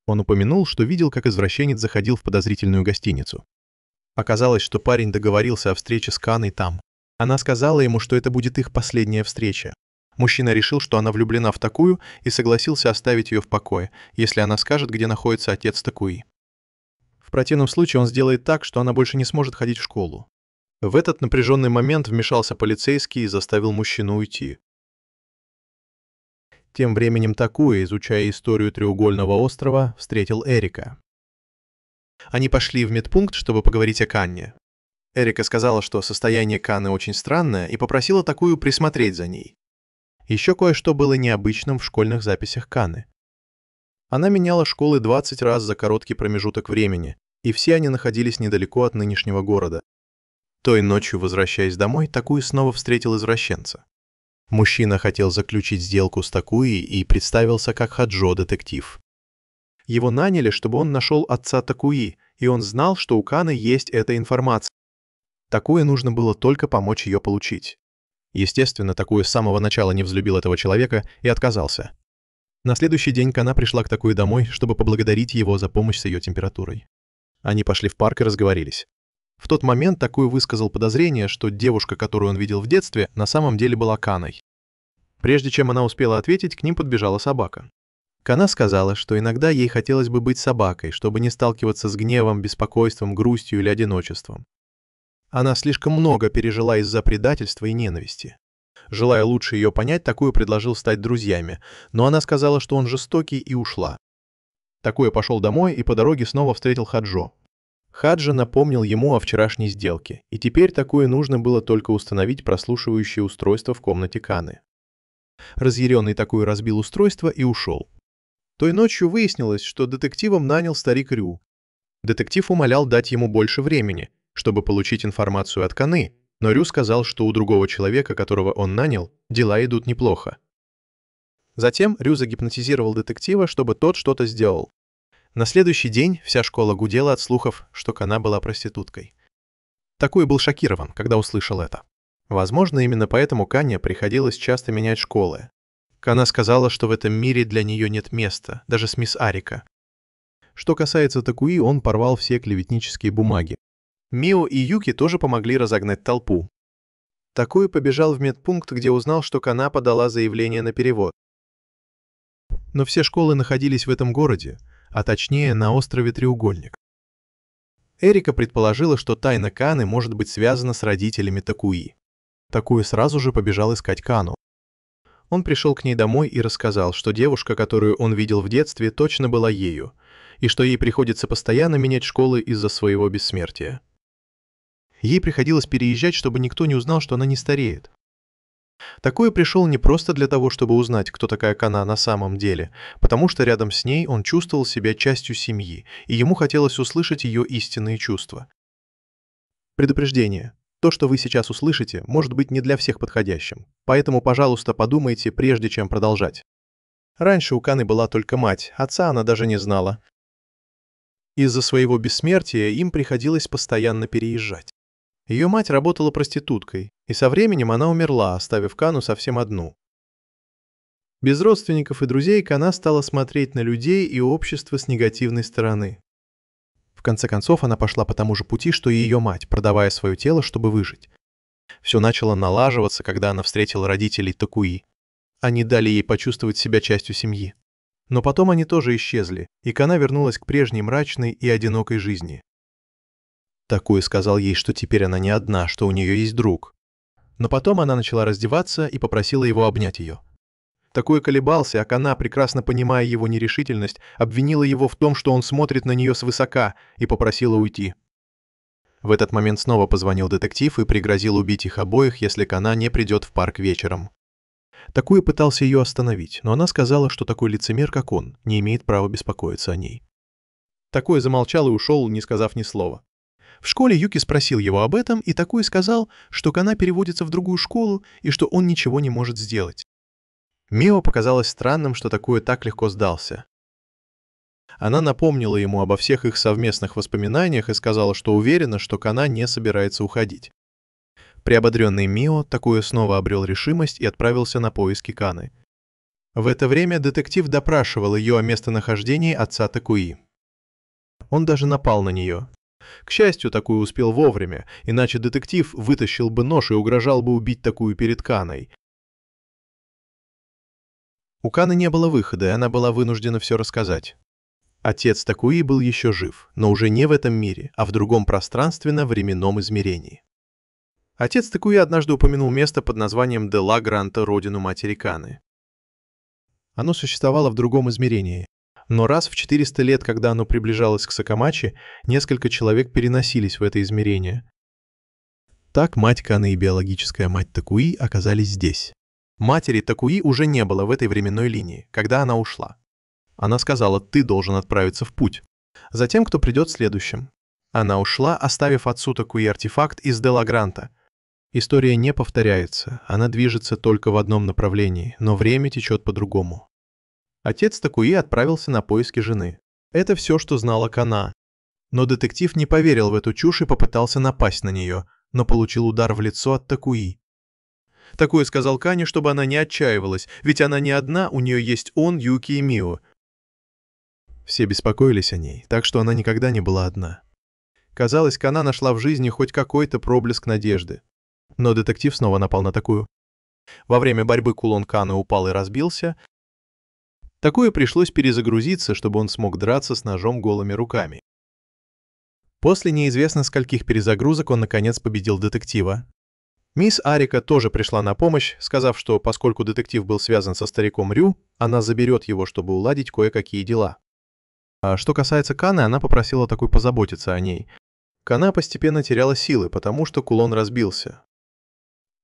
Он упомянул, что видел, как извращенец заходил в подозрительную гостиницу. Оказалось, что парень договорился о встрече с Каной там. Она сказала ему, что это будет их последняя встреча. Мужчина решил, что она влюблена в Такую, и согласился оставить ее в покое, если она скажет, где находится отец Такуи. В противном случае он сделает так, что она больше не сможет ходить в школу. В этот напряженный момент вмешался полицейский и заставил мужчину уйти. Тем временем Такуя, изучая историю треугольного острова, встретил Эрика. Они пошли в медпункт, чтобы поговорить о Канне. Эрика сказала, что состояние Канны очень странное, и попросила Такую присмотреть за ней. Еще кое-что было необычным в школьных записях Канны. Она меняла школы 20 раз за короткий промежуток времени, и все они находились недалеко от нынешнего города. Той ночью, возвращаясь домой, Такую снова встретил извращенца. Мужчина хотел заключить сделку с Такуи и представился как Хаджо-детектив. Его наняли, чтобы он нашел отца Такуи, и он знал, что у Каны есть эта информация. Такуе нужно было только помочь ее получить. Естественно, Такуя с самого начала не взлюбил этого человека и отказался. На следующий день Кана пришла к Такуе домой, чтобы поблагодарить его за помощь с ее температурой. Они пошли в парк и разговорились. В тот момент Такуя высказал подозрение, что девушка, которую он видел в детстве, на самом деле была Каной. Прежде чем она успела ответить, к ним подбежала собака. Кана сказала, что иногда ей хотелось бы быть собакой, чтобы не сталкиваться с гневом, беспокойством, грустью или одиночеством. Она слишком много пережила из-за предательства и ненависти. Желая лучше ее понять, Такуя предложил стать друзьями, но она сказала, что он жестокий, и ушла. Такуя пошел домой и по дороге снова встретил Хаджо. Хаджо напомнил ему о вчерашней сделке, и теперь Такуя нужно было только установить прослушивающее устройство в комнате Каны. Разъяренный Такуя разбил устройство и ушел. Той ночью выяснилось, что детективом нанял старик Рю. Детектив умолял дать ему больше времени, чтобы получить информацию от Каны, но Рю сказал, что у другого человека, которого он нанял, дела идут неплохо. Затем Рю загипнотизировал детектива, чтобы тот что-то сделал. На следующий день вся школа гудела от слухов, что Кана была проституткой. Такуя был шокирован, когда услышал это. Возможно, именно поэтому Кане приходилось часто менять школы. Кана сказала, что в этом мире для нее нет места, даже с мисс Арика. Что касается Такуи, он порвал все клеветнические бумаги. Мио и Юки тоже помогли разогнать толпу. Такуя побежал в медпункт, где узнал, что Кана подала заявление на перевод. Но все школы находились в этом городе, а точнее на острове Треугольник. Эрика предположила, что тайна Каны может быть связана с родителями Такуи. Такуя сразу же побежал искать Кану. Он пришел к ней домой и рассказал, что девушка, которую он видел в детстве, точно была ею, и что ей приходится постоянно менять школы из-за своего бессмертия. Ей приходилось переезжать, чтобы никто не узнал, что она не стареет. Такуя пришел не просто для того, чтобы узнать, кто такая Кана на самом деле, потому что рядом с ней он чувствовал себя частью семьи, и ему хотелось услышать ее истинные чувства. Предупреждение. То, что вы сейчас услышите, может быть не для всех подходящим, поэтому, пожалуйста, подумайте, прежде чем продолжать. Раньше у Каны была только мать, отца она даже не знала. Из-за своего бессмертия им приходилось постоянно переезжать. Ее мать работала проституткой, и со временем она умерла, оставив Кану совсем одну. Без родственников и друзей Кана стала смотреть на людей и общество с негативной стороны. В конце концов, она пошла по тому же пути, что и ее мать, продавая свое тело, чтобы выжить. Все начало налаживаться, когда она встретила родителей Такуи. Они дали ей почувствовать себя частью семьи. Но потом они тоже исчезли, и Кана вернулась к прежней мрачной и одинокой жизни. Такуя сказал ей, что теперь она не одна, что у нее есть друг. Но потом она начала раздеваться и попросила его обнять ее. Такуя колебался, а Кана, прекрасно понимая его нерешительность, обвинила его в том, что он смотрит на нее свысока, и попросила уйти. В этот момент снова позвонил детектив и пригрозил убить их обоих, если Кана не придет в парк вечером. Такуя пытался ее остановить, но она сказала, что такой лицемер, как он, не имеет права беспокоиться о ней. Такуя замолчал и ушел, не сказав ни слова. В школе Юки спросил его об этом, и Такуя сказал, что Кана переводится в другую школу и что он ничего не может сделать. Мио показалось странным, что Такуя так легко сдался. Она напомнила ему обо всех их совместных воспоминаниях и сказала, что уверена, что Кана не собирается уходить. Приободренный Мио, Такуя снова обрел решимость и отправился на поиски Каны. В это время детектив допрашивал ее о местонахождении отца Такуи. Он даже напал на нее. К счастью, Такуя успел вовремя, иначе детектив вытащил бы нож и угрожал бы убить Такую перед Каной. У Каны не было выхода, и она была вынуждена все рассказать. Отец Такуи был еще жив, но уже не в этом мире, а в другом пространственно-временном измерении. Отец Такуи однажды упомянул место под названием Дела Гранта, родину матери Каны. Оно существовало в другом измерении, но раз в 400 лет, когда оно приближалось к Сакамачи, несколько человек переносились в это измерение. Так мать Каны и биологическая мать Такуи оказались здесь. Матери Такуи уже не было в этой временной линии, когда она ушла. Она сказала: «Ты должен отправиться в путь. Затем, кто придет следующим». Она ушла, оставив отцу Такуи артефакт из Дела Гранта. История не повторяется, она движется только в одном направлении, но время течет по-другому. Отец Такуи отправился на поиски жены. Это все, что знала Кана. Но детектив не поверил в эту чушь и попытался напасть на нее, но получил удар в лицо от Такуи. Такуя сказал Кане, чтобы она не отчаивалась, ведь она не одна, у нее есть он, Юки и Мио. Все беспокоились о ней, так что она никогда не была одна. Казалось, Кана нашла в жизни хоть какой-то проблеск надежды. Но детектив снова напал на Такую. Во время борьбы кулон Каны упал и разбился. Такуя пришлось перезагрузиться, чтобы он смог драться с ножом голыми руками. После неизвестно скольких перезагрузок он наконец победил детектива. Мисс Арика тоже пришла на помощь, сказав, что поскольку детектив был связан со стариком Рю, она заберет его, чтобы уладить кое-какие дела. А что касается Каны, она попросила Такую позаботиться о ней. Кана постепенно теряла силы, потому что кулон разбился.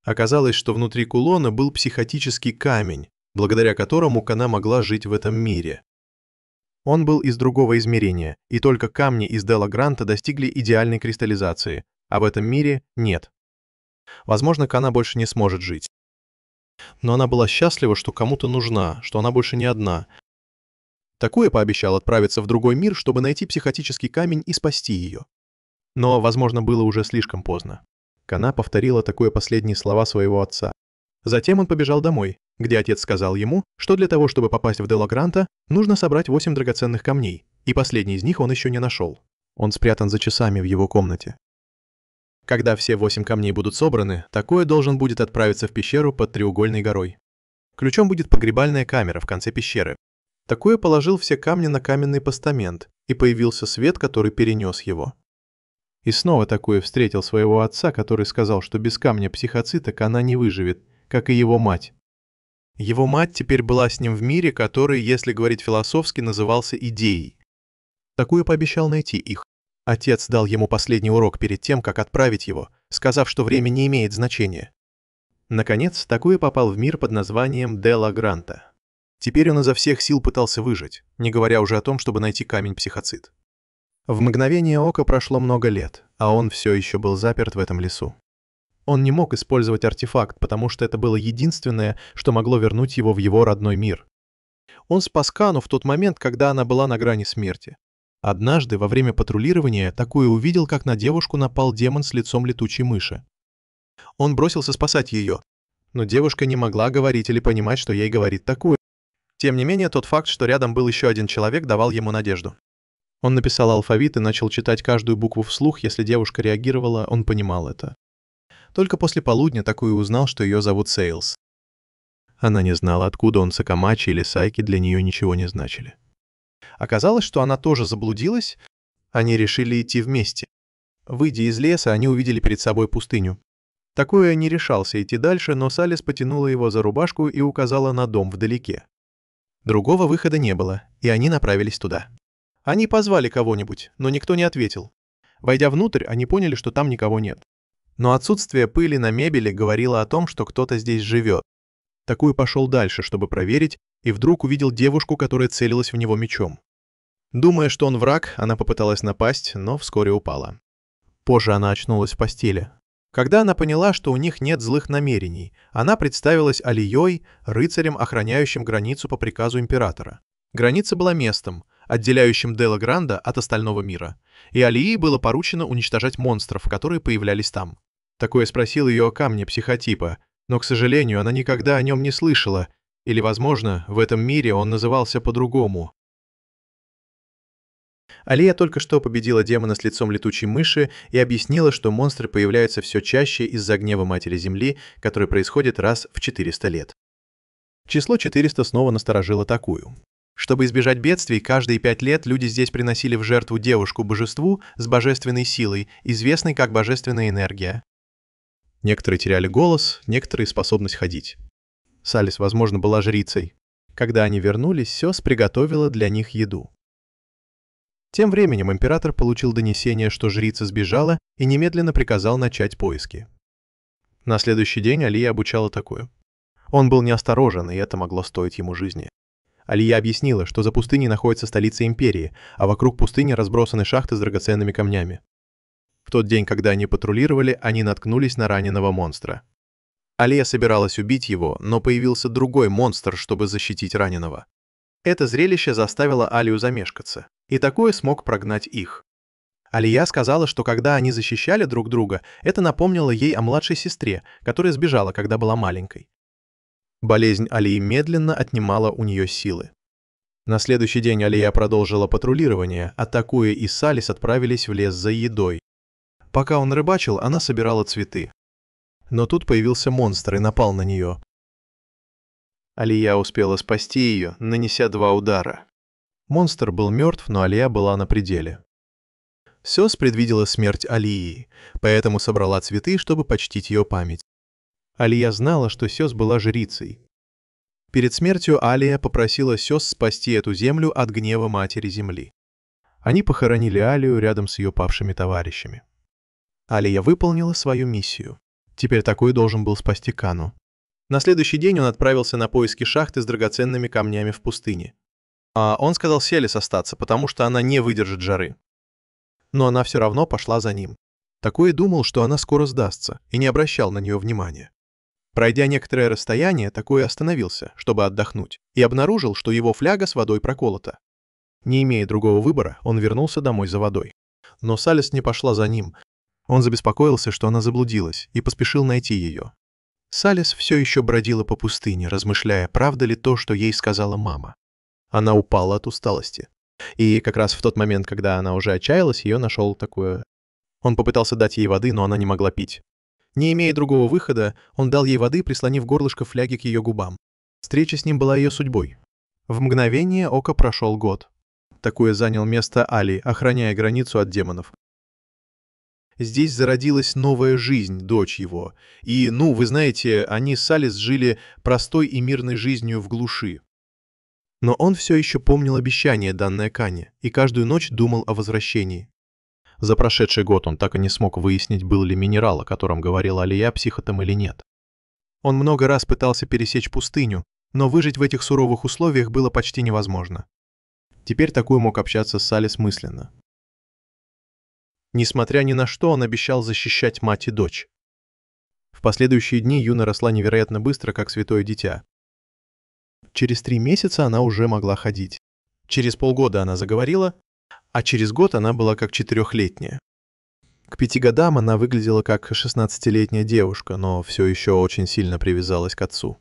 Оказалось, что внутри кулона был психотический камень, благодаря которому Кана могла жить в этом мире. Он был из другого измерения, и только камни из Дела Гранта достигли идеальной кристаллизации, а в этом мире нет. Возможно, Кана больше не сможет жить. Но она была счастлива, что кому-то нужна, что она больше не одна. Такуя пообещал отправиться в другой мир, чтобы найти психотический камень и спасти ее. Но, возможно, было уже слишком поздно. Кана повторила Такуя последние слова своего отца. Затем он побежал домой, где отец сказал ему, что для того, чтобы попасть в Дела Гранта, нужно собрать 8 драгоценных камней, и последний из них он еще не нашел. Он спрятан за часами в его комнате. Когда все 8 камней будут собраны, Такуя должен будет отправиться в пещеру под треугольной горой. Ключом будет погребальная камера в конце пещеры. Такуя положил все камни на каменный постамент, и появился свет, который перенес его. И снова Такуя встретил своего отца, который сказал, что без камня психоциток она не выживет, как и его мать. Его мать теперь была с ним в мире, который, если говорить философски, назывался идеей. Такуя пообещал найти их. Отец дал ему последний урок перед тем, как отправить его, сказав, что время не имеет значения. Наконец, Такуя попал в мир под названием Делла Гранта. Теперь он изо всех сил пытался выжить, не говоря уже о том, чтобы найти камень психоцит. В мгновение ока прошло много лет, а он все еще был заперт в этом лесу. Он не мог использовать артефакт, потому что это было единственное, что могло вернуть его в его родной мир. Он спас Кану в тот момент, когда она была на грани смерти. Однажды, во время патрулирования, Такуя увидел, как на девушку напал демон с лицом летучей мыши. Он бросился спасать ее, но девушка не могла говорить или понимать, что ей говорит Такуя. Тем не менее, тот факт, что рядом был еще один человек, давал ему надежду. Он написал алфавит и начал читать каждую букву вслух, если девушка реагировала, он понимал это. Только после полудня Такуя узнал, что ее зовут Сейлс. Она не знала, откуда он Сакамачи или Сайки для нее ничего не значили. Оказалось, что она тоже заблудилась, они решили идти вместе. Выйдя из леса, они увидели перед собой пустыню. Такуя не решался идти дальше, но Салис потянула его за рубашку и указала на дом вдалеке. Другого выхода не было, и они направились туда. Они позвали кого-нибудь, но никто не ответил. Войдя внутрь, они поняли, что там никого нет. Но отсутствие пыли на мебели говорило о том, что кто-то здесь живет. Такуя пошел дальше, чтобы проверить, и вдруг увидел девушку, которая целилась в него мечом. Думая, что он враг, она попыталась напасть, но вскоре упала. Позже она очнулась в постели. Когда она поняла, что у них нет злых намерений, она представилась Алией, рыцарем, охраняющим границу по приказу императора. Граница была местом, отделяющим Делла Гранда от остального мира, и Алии было поручено уничтожать монстров, которые появлялись там. Такуя спросил ее о камне психотипа, но, к сожалению, она никогда о нем не слышала, или, возможно, в этом мире он назывался по-другому. Алия только что победила демона с лицом летучей мыши и объяснила, что монстры появляются все чаще из-за гнева Матери Земли, который происходит раз в 400 лет. Число 400 снова насторожило Такую. Чтобы избежать бедствий, каждые 5 лет люди здесь приносили в жертву девушку-божеству с божественной силой, известной как божественная энергия. Некоторые теряли голос, некоторые способность ходить. Салис, возможно, была жрицей. Когда они вернулись, Сёс приготовила для них еду. Тем временем император получил донесение, что жрица сбежала, и немедленно приказал начать поиски. На следующий день Алия обучала Такую. Он был неосторожен, и это могло стоить ему жизни. Алия объяснила, что за пустыней находится столица империи, а вокруг пустыни разбросаны шахты с драгоценными камнями. В тот день, когда они патрулировали, они наткнулись на раненого монстра. Алия собиралась убить его, но появился другой монстр, чтобы защитить раненого. Это зрелище заставило Алию замешкаться, и Такуя смог прогнать их. Алия сказала, что когда они защищали друг друга, это напомнило ей о младшей сестре, которая сбежала, когда была маленькой. Болезнь Алии медленно отнимала у нее силы. На следующий день Алия продолжила патрулирование, а Такуя и Салис отправились в лес за едой. Пока он рыбачил, она собирала цветы. Но тут появился монстр и напал на нее. Алия успела спасти ее, нанеся 2 удара. Монстр был мертв, но Алия была на пределе. Сёс предвидела смерть Алии, поэтому собрала цветы, чтобы почтить ее память. Алия знала, что Сёс была жрицей. Перед смертью Алия попросила Сёс спасти эту землю от гнева Матери Земли. Они похоронили Алию рядом с ее павшими товарищами. Алия выполнила свою миссию. Теперь Такуя должен был спасти Кану. На следующий день он отправился на поиски шахты с драгоценными камнями в пустыне. А он сказал Селис остаться, потому что она не выдержит жары. Но она все равно пошла за ним. Такуя думал, что она скоро сдастся, и не обращал на нее внимания. Пройдя некоторое расстояние, Такуя остановился, чтобы отдохнуть, и обнаружил, что его фляга с водой проколота. Не имея другого выбора, он вернулся домой за водой. Но Салис не пошла за ним. Он забеспокоился, что она заблудилась, и поспешил найти ее. Салис все еще бродила по пустыне, размышляя, правда ли то, что ей сказала мама. Она упала от усталости. И как раз в тот момент, когда она уже отчаялась, ее нашел Такуя. Он попытался дать ей воды, но она не могла пить. Не имея другого выхода, он дал ей воды, прислонив горлышко фляги к ее губам. Встреча с ним была ее судьбой. В мгновение ока прошел год. Такуя занял место Али, охраняя границу от демонов. Здесь зародилась новая жизнь, дочь его. И, вы знаете, они с Салис жили простой и мирной жизнью в глуши. Но он все еще помнил обещание, данное Кане, и каждую ночь думал о возвращении. За прошедший год он так и не смог выяснить, был ли минерал, о котором говорила Алия, психотом или нет. Он много раз пытался пересечь пустыню, но выжить в этих суровых условиях было почти невозможно. Теперь такой мог общаться с Салис мысленно. Несмотря ни на что, он обещал защищать мать и дочь. В последующие дни Юна росла невероятно быстро, как святое дитя. Через 3 месяца она уже могла ходить. Через полгода она заговорила, а через год она была как 4-летняя. К 5 годам она выглядела как 16-летняя девушка, но все еще очень сильно привязалась к отцу.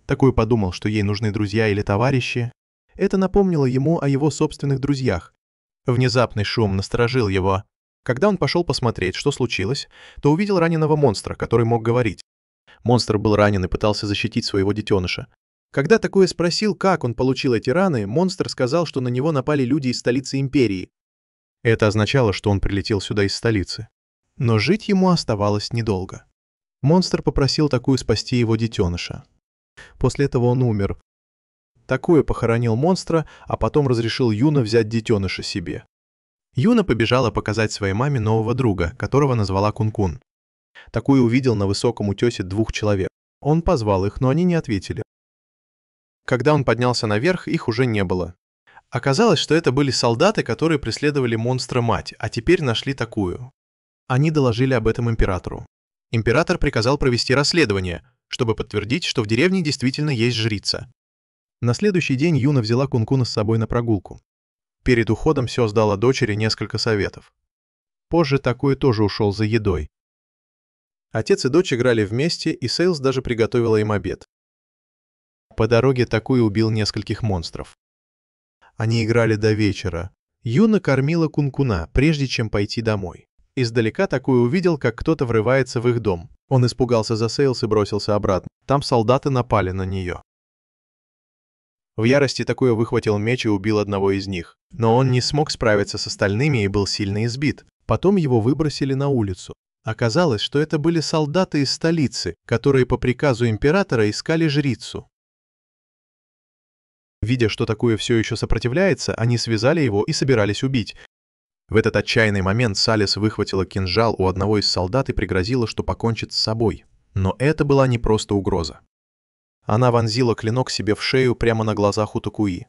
Такой подумал, что ей нужны друзья или товарищи. Это напомнило ему о его собственных друзьях. Внезапный шум насторожил его. Когда он пошел посмотреть, что случилось, то увидел раненого монстра, который мог говорить. Монстр был ранен и пытался защитить своего детеныша. Когда такой спросил, как он получил эти раны, монстр сказал, что на него напали люди из столицы империи. Это означало, что он прилетел сюда из столицы. Но жить ему оставалось недолго. Монстр попросил Такую спасти его детеныша. После этого он умер. Такую похоронил монстра, а потом разрешил Юна взять детеныша себе. Юна побежала показать своей маме нового друга, которого назвала Кун-Кун. Такую увидел на высоком утесе 2 человек. Он позвал их, но они не ответили. Когда он поднялся наверх, их уже не было. Оказалось, что это были солдаты, которые преследовали монстра-мать, а теперь нашли Такую. Они доложили об этом императору. Император приказал провести расследование, чтобы подтвердить, что в деревне действительно есть жрица. На следующий день Юна взяла Кун-Куна с собой на прогулку. Перед уходом Сёс дала дочери несколько советов. Позже Такой тоже ушел за едой. Отец и дочь играли вместе, и Сейлс даже приготовила им обед. По дороге Такой убил нескольких монстров. Они играли до вечера. Юна кормила Кун-Куна, прежде чем пойти домой. Издалека Такой увидел, как кто-то врывается в их дом. Он испугался за Сейлс и бросился обратно. Там солдаты напали на нее. В ярости Такой выхватил меч и убил одного из них. Но он не смог справиться с остальными и был сильно избит. Потом его выбросили на улицу. Оказалось, что это были солдаты из столицы, которые по приказу императора искали жрицу. Видя, что Такое все еще сопротивляется, они связали его и собирались убить. В этот отчаянный момент Салис выхватила кинжал у одного из солдат и пригрозила, что покончит с собой. Но это была не просто угроза. Она вонзила клинок себе в шею прямо на глазах у Такуи.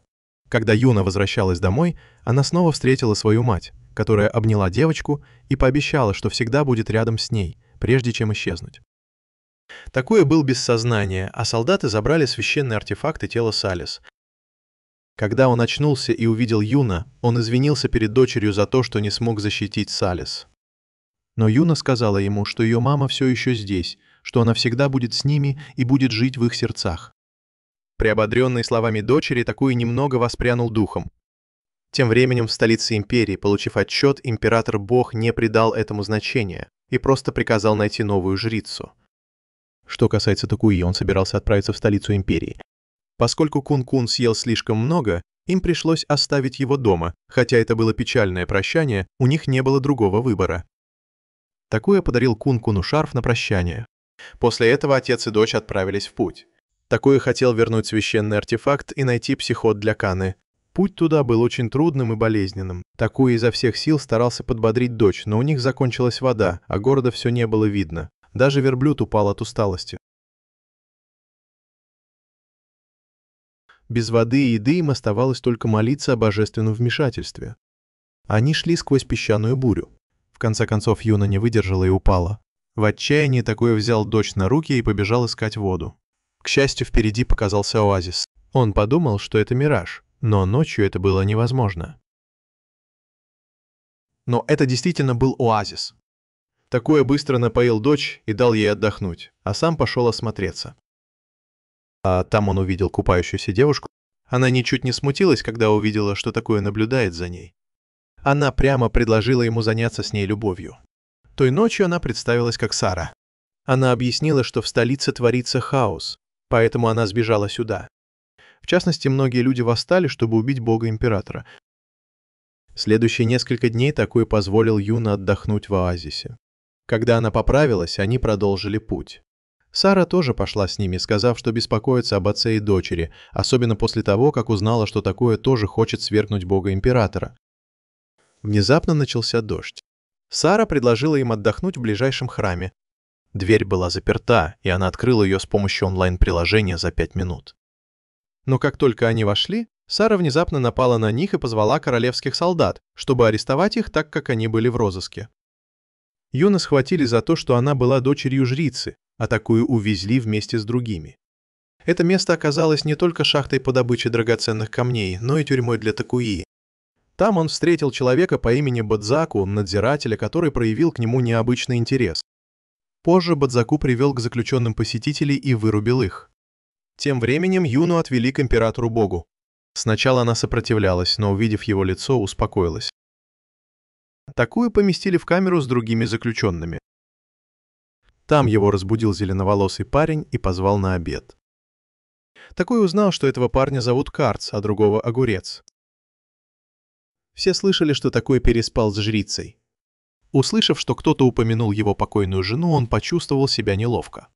Когда Юна возвращалась домой, она снова встретила свою мать, которая обняла девочку и пообещала, что всегда будет рядом с ней, прежде чем исчезнуть. Такое был без сознания, а солдаты забрали священные артефакты тела Салис. Когда он очнулся и увидел Юна, он извинился перед дочерью за то, что не смог защитить Салис. Но Юна сказала ему, что ее мама все еще здесь, что она всегда будет с ними и будет жить в их сердцах. Приободренный словами дочери, Такой немного воспрянул духом. Тем временем в столице империи, получив отчет, император-бог не придал этому значения и просто приказал найти новую жрицу. Что касается Такуи, он собирался отправиться в столицу империи. Поскольку Кун-Кун съел слишком много, им пришлось оставить его дома, хотя это было печальное прощание, у них не было другого выбора. Такое подарил Кун-Куну шарф на прощание. После этого отец и дочь отправились в путь. Такое хотел вернуть священный артефакт и найти психот для Каны. Путь туда был очень трудным и болезненным. Такое изо всех сил старался подбодрить дочь, но у них закончилась вода, а города все не было видно. Даже верблюд упал от усталости. Без воды и еды им оставалось только молиться о божественном вмешательстве. Они шли сквозь песчаную бурю. В конце концов Юна не выдержала и упала. В отчаянии Такое взял дочь на руки и побежал искать воду. К счастью, впереди показался оазис. Он подумал, что это мираж, но ночью это было невозможно. Но это действительно был оазис. Такое быстро напоил дочь и дал ей отдохнуть, а сам пошел осмотреться. А там он увидел купающуюся девушку. Она ничуть не смутилась, когда увидела, что Такое наблюдает за ней. Она прямо предложила ему заняться с ней любовью. Той ночью она представилась как Сара. Она объяснила, что в столице творится хаос, поэтому она сбежала сюда. В частности, многие люди восстали, чтобы убить бога-императора. Следующие несколько дней Такуи позволил Юна отдохнуть в оазисе. Когда она поправилась, они продолжили путь. Сара тоже пошла с ними, сказав, что беспокоится об отце и дочери, особенно после того, как узнала, что Такуя тоже хочет свергнуть бога-императора. Внезапно начался дождь. Сара предложила им отдохнуть в ближайшем храме. Дверь была заперта, и она открыла ее с помощью онлайн-приложения за 5 минут. Но как только они вошли, Сара внезапно напала на них и позвала королевских солдат, чтобы арестовать их, так как они были в розыске. Юна схватили за то, что она была дочерью жрицы, а Такую увезли вместе с другими. Это место оказалось не только шахтой по добыче драгоценных камней, но и тюрьмой для Такуи. Там он встретил человека по имени Бадзаку, надзирателя, который проявил к нему необычный интерес. Позже Бадзаку привел к заключенным посетителей и вырубил их. Тем временем Юну отвели к императору-богу. Сначала она сопротивлялась, но, увидев его лицо, успокоилась. Такую поместили в камеру с другими заключенными. Там его разбудил зеленоволосый парень и позвал на обед. Такой узнал, что этого парня зовут Карц, а другого Огурец. Все слышали, что Такой переспал с жрицей. Услышав, что кто-то упомянул его покойную жену, он почувствовал себя неловко.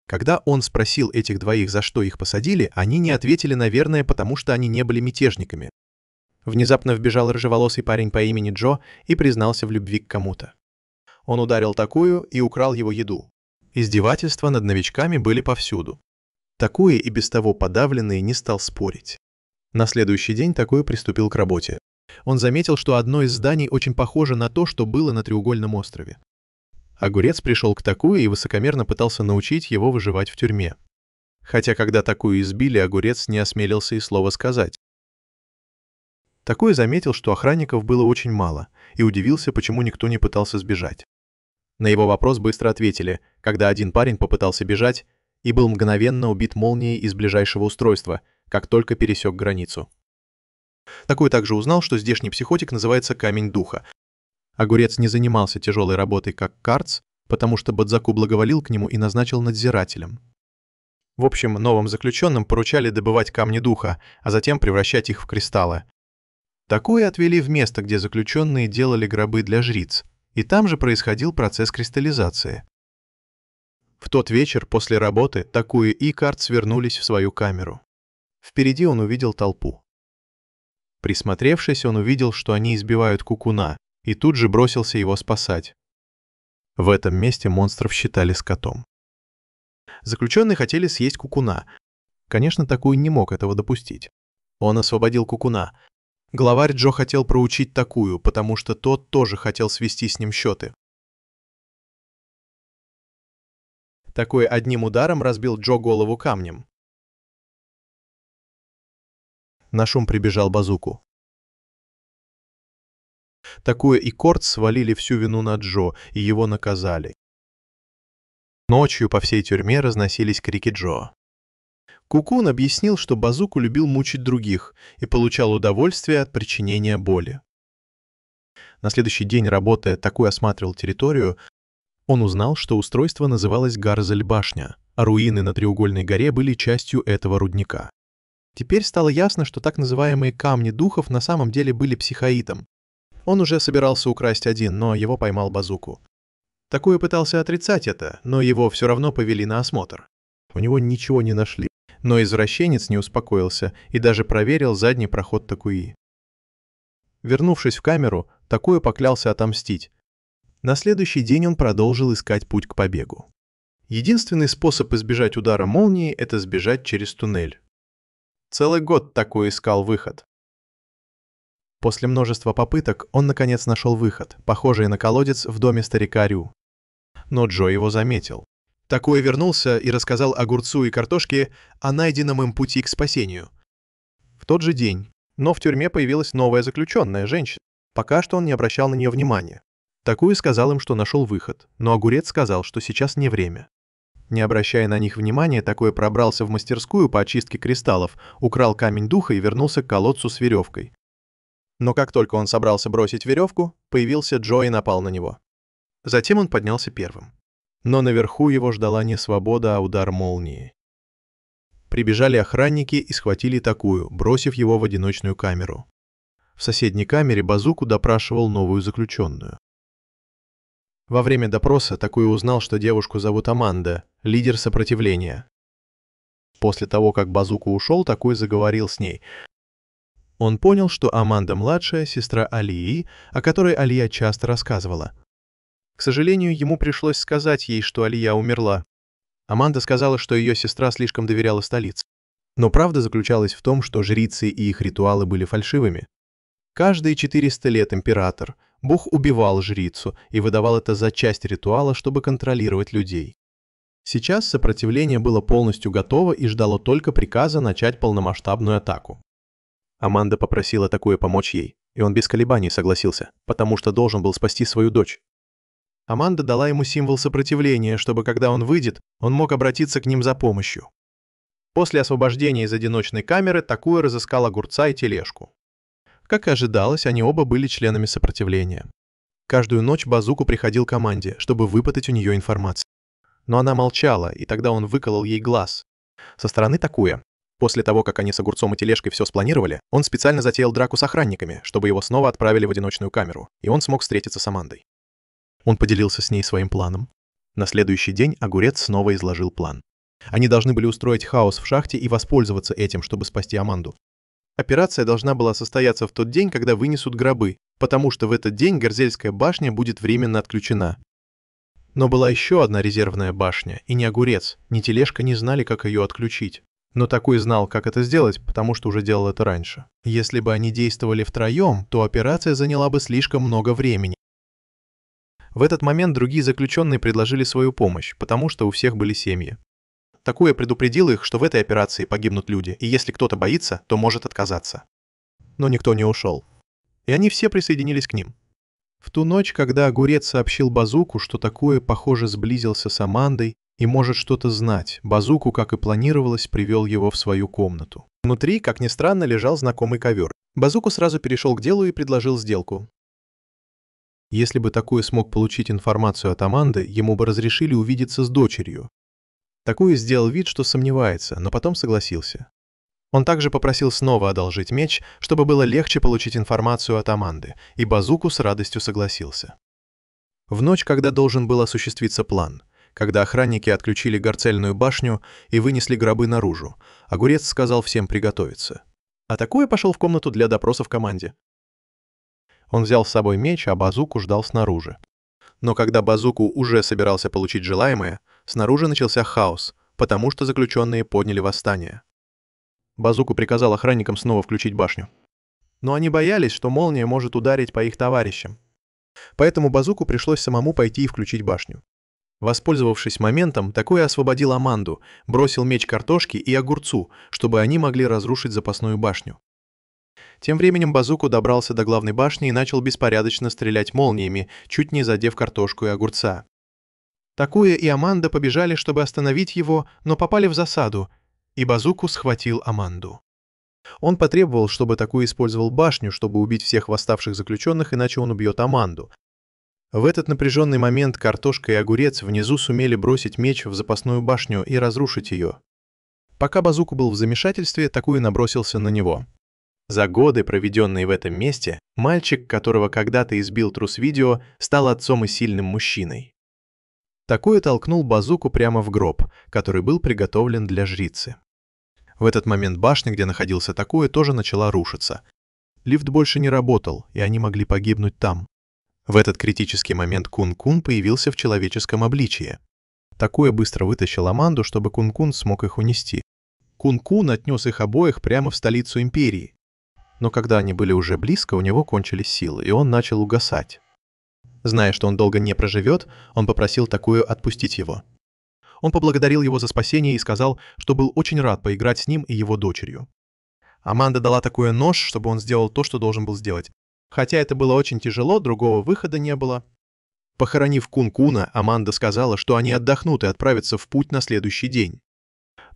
Когда он спросил этих двоих, за что их посадили, они не ответили, наверное, потому что они не были мятежниками. Внезапно вбежал рыжеволосый парень по имени Джо и признался в любви к кому-то. Он ударил Такую и украл его еду. Издевательства над новичками были повсюду. Такую и без того подавленный не стал спорить. На следующий день Такую приступил к работе. Он заметил, что одно из зданий очень похоже на то, что было на треугольном острове. Огурец пришел к Такую и высокомерно пытался научить его выживать в тюрьме. Хотя когда Такую избили, Огурец не осмелился и слова сказать. Такую заметил, что охранников было очень мало, и удивился, почему никто не пытался сбежать. На его вопрос быстро ответили, когда один парень попытался бежать и был мгновенно убит молнией из ближайшего устройства, как только пересек границу. Такой также узнал, что здешний психотик называется Камень Духа. Огурец не занимался тяжелой работой, как Карц, потому что Бадзаку благоволил к нему и назначил надзирателем. В общем, новым заключенным поручали добывать камни духа, а затем превращать их в кристаллы. Такое отвели в место, где заключенные делали гробы для жриц, и там же происходил процесс кристаллизации. В тот вечер после работы Такую и Карц вернулись в свою камеру. Впереди он увидел толпу. Присмотревшись, он увидел, что они избивают Кукуна, и тут же бросился его спасать. В этом месте монстров считали скотом. Заключенные хотели съесть Кукуна. Конечно, Такую не мог этого допустить. Он освободил Кукуна. Главарь Джо хотел проучить Такую, потому что тот тоже хотел свести с ним счеты. Такой одним ударом разбил Джо голову камнем. На шум прибежал Базуку. Такую и Корт свалили всю вину на Джо, и его наказали. Ночью по всей тюрьме разносились крики Джо. Кукун объяснил, что Базуку любил мучить других и получал удовольствие от причинения боли. На следующий день, работая, Такой осматривал территорию, он узнал, что устройство называлось Гарзель-башня, а руины на треугольной горе были частью этого рудника. Теперь стало ясно, что так называемые камни духов на самом деле были психоитом. Он уже собирался украсть один, но его поймал Базуку. Такой пытался отрицать это, но его все равно повели на осмотр. У него ничего не нашли, но извращенец не успокоился и даже проверил задний проход Такуи. Вернувшись в камеру, Такой поклялся отомстить. На следующий день он продолжил искать путь к побегу. Единственный способ избежать удара молнии – это сбежать через туннель. Целый год Такой искал выход. После множества попыток он наконец нашел выход, похожий на колодец в доме старика Рю. Но Джо его заметил. Такой вернулся и рассказал огурцу и картошке о найденном им пути к спасению. В тот же день, но в тюрьме появилась новая заключенная, женщина. Пока что он не обращал на нее внимания. Такой сказал им, что нашел выход, но Огурец сказал, что сейчас не время. Не обращая на них внимания, Такой пробрался в мастерскую по очистке кристаллов, украл камень духа и вернулся к колодцу с веревкой. Но как только он собрался бросить веревку, появился Джо и напал на него. Затем он поднялся первым. Но наверху его ждала не свобода, а удар молнии. Прибежали охранники и схватили Такую, бросив его в одиночную камеру. В соседней камере Базуку допрашивал новую заключенную. Во время допроса Такуя узнал, что девушку зовут Аманда, лидер сопротивления. После того, как Базуку ушел, Такуя заговорил с ней. Он понял, что Аманда младшая сестра Алии, о которой Алия часто рассказывала. К сожалению, ему пришлось сказать ей, что Алия умерла. Аманда сказала, что ее сестра слишком доверяла столице. Но правда заключалась в том, что жрицы и их ритуалы были фальшивыми. Каждые 400 лет император, Бог убивал жрицу и выдавал это за часть ритуала, чтобы контролировать людей. Сейчас сопротивление было полностью готово и ждало только приказа начать полномасштабную атаку. Аманда попросила Такуя помочь ей, и он без колебаний согласился, потому что должен был спасти свою дочь. Аманда дала ему символ сопротивления, чтобы когда он выйдет, он мог обратиться к ним за помощью. После освобождения из одиночной камеры Такуя разыскал огурца и тележку. Как и ожидалось, они оба были членами сопротивления. Каждую ночь Базуку приходил к Аманде, чтобы выпытать у нее информацию. Но она молчала, и тогда он выколол ей глаз. Со стороны Такуя, после того, как они с огурцом и тележкой все спланировали, он специально затеял драку с охранниками, чтобы его снова отправили в одиночную камеру, и он смог встретиться с Амандой. Он поделился с ней своим планом. На следующий день огурец снова изложил план. Они должны были устроить хаос в шахте и воспользоваться этим, чтобы спасти Аманду. Операция должна была состояться в тот день, когда вынесут гробы, потому что в этот день Горзельская башня будет временно отключена. Но была еще одна резервная башня, и ни огурец, ни тележка не знали, как ее отключить. Но Такуя знал, как это сделать, потому что уже делал это раньше. Если бы они действовали втроем, то операция заняла бы слишком много времени. В этот момент другие заключенные предложили свою помощь, потому что у всех были семьи. Такуя предупредил их, что в этой операции погибнут люди, и если кто-то боится, то может отказаться. Но никто не ушел. И они все присоединились к ним. В ту ночь, когда огурец сообщил Базуку, что Такуя, похоже, сблизился с Амандой и может что-то знать, Базуку, как и планировалось, привел его в свою комнату. Внутри, как ни странно, лежал знакомый ковер. Базуку сразу перешел к делу и предложил сделку. Если бы Такуя смог получить информацию от Аманды, ему бы разрешили увидеться с дочерью. Такуя сделал вид, что сомневается, но потом согласился. Он также попросил снова одолжить меч, чтобы было легче получить информацию от Аманды, и Базуку с радостью согласился. В ночь, когда должен был осуществиться план, когда охранники отключили Горцельную башню и вынесли гробы наружу, огурец сказал всем приготовиться. А Такуя пошел в комнату для допроса в команде. Он взял с собой меч, а Базуку ждал снаружи. Но когда Базуку уже собирался получить желаемое, снаружи начался хаос, потому что заключенные подняли восстание. Базуку приказал охранникам снова включить башню. Но они боялись, что молния может ударить по их товарищам. Поэтому Базуку пришлось самому пойти и включить башню. Воспользовавшись моментом, Такуя освободил Аманду, бросил меч Картошке и Огурцу, чтобы они могли разрушить запасную башню. Тем временем Базуку добрался до главной башни и начал беспорядочно стрелять молниями, чуть не задев Картошку и Огурца. Такуя и Аманда побежали, чтобы остановить его, но попали в засаду, и Базуку схватил Аманду. Он потребовал, чтобы Такуя использовал башню, чтобы убить всех восставших заключенных, иначе он убьет Аманду. В этот напряженный момент Картошка и Огурец внизу сумели бросить меч в запасную башню и разрушить ее. Пока Базуку был в замешательстве, Такуя набросился на него. За годы, проведенные в этом месте, мальчик, которого когда-то избил трус видео, стал отцом и сильным мужчиной. Такуя толкнул Базуку прямо в гроб, который был приготовлен для жрицы. В этот момент башня, где находился Такуя, тоже начала рушиться. Лифт больше не работал, и они могли погибнуть там. В этот критический момент Кун-Кун появился в человеческом обличье. Такуя быстро вытащил Аманду, чтобы Кун-Кун смог их унести. Кун-Кун отнес их обоих прямо в столицу империи. Но когда они были уже близко, у него кончились силы, и он начал угасать. Зная, что он долго не проживет, он попросил Такую отпустить его. Он поблагодарил его за спасение и сказал, что был очень рад поиграть с ним и его дочерью. Аманда дала Такую нож, чтобы он сделал то, что должен был сделать. Хотя это было очень тяжело, другого выхода не было. Похоронив Кун-Куна, Аманда сказала, что они отдохнут и отправятся в путь на следующий день.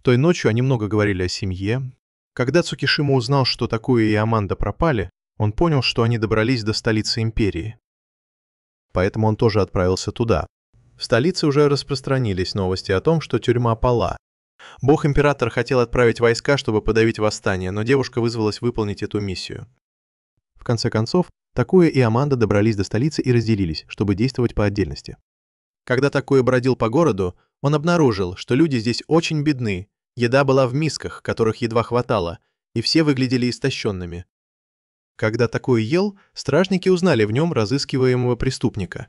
Той ночью они много говорили о семье. Когда Цукишима узнал, что Такуя и Аманда пропали, он понял, что они добрались до столицы империи. Поэтому он тоже отправился туда. В столице уже распространились новости о том, что тюрьма пала. Бог-император хотел отправить войска, чтобы подавить восстание, но девушка вызвалась выполнить эту миссию. В конце концов, Такуя и Аманда добрались до столицы и разделились, чтобы действовать по отдельности. Когда Такуя бродил по городу, он обнаружил, что люди здесь очень бедны, еда была в мисках, которых едва хватало, и все выглядели истощенными. Когда Такуя ел, стражники узнали в нем разыскиваемого преступника.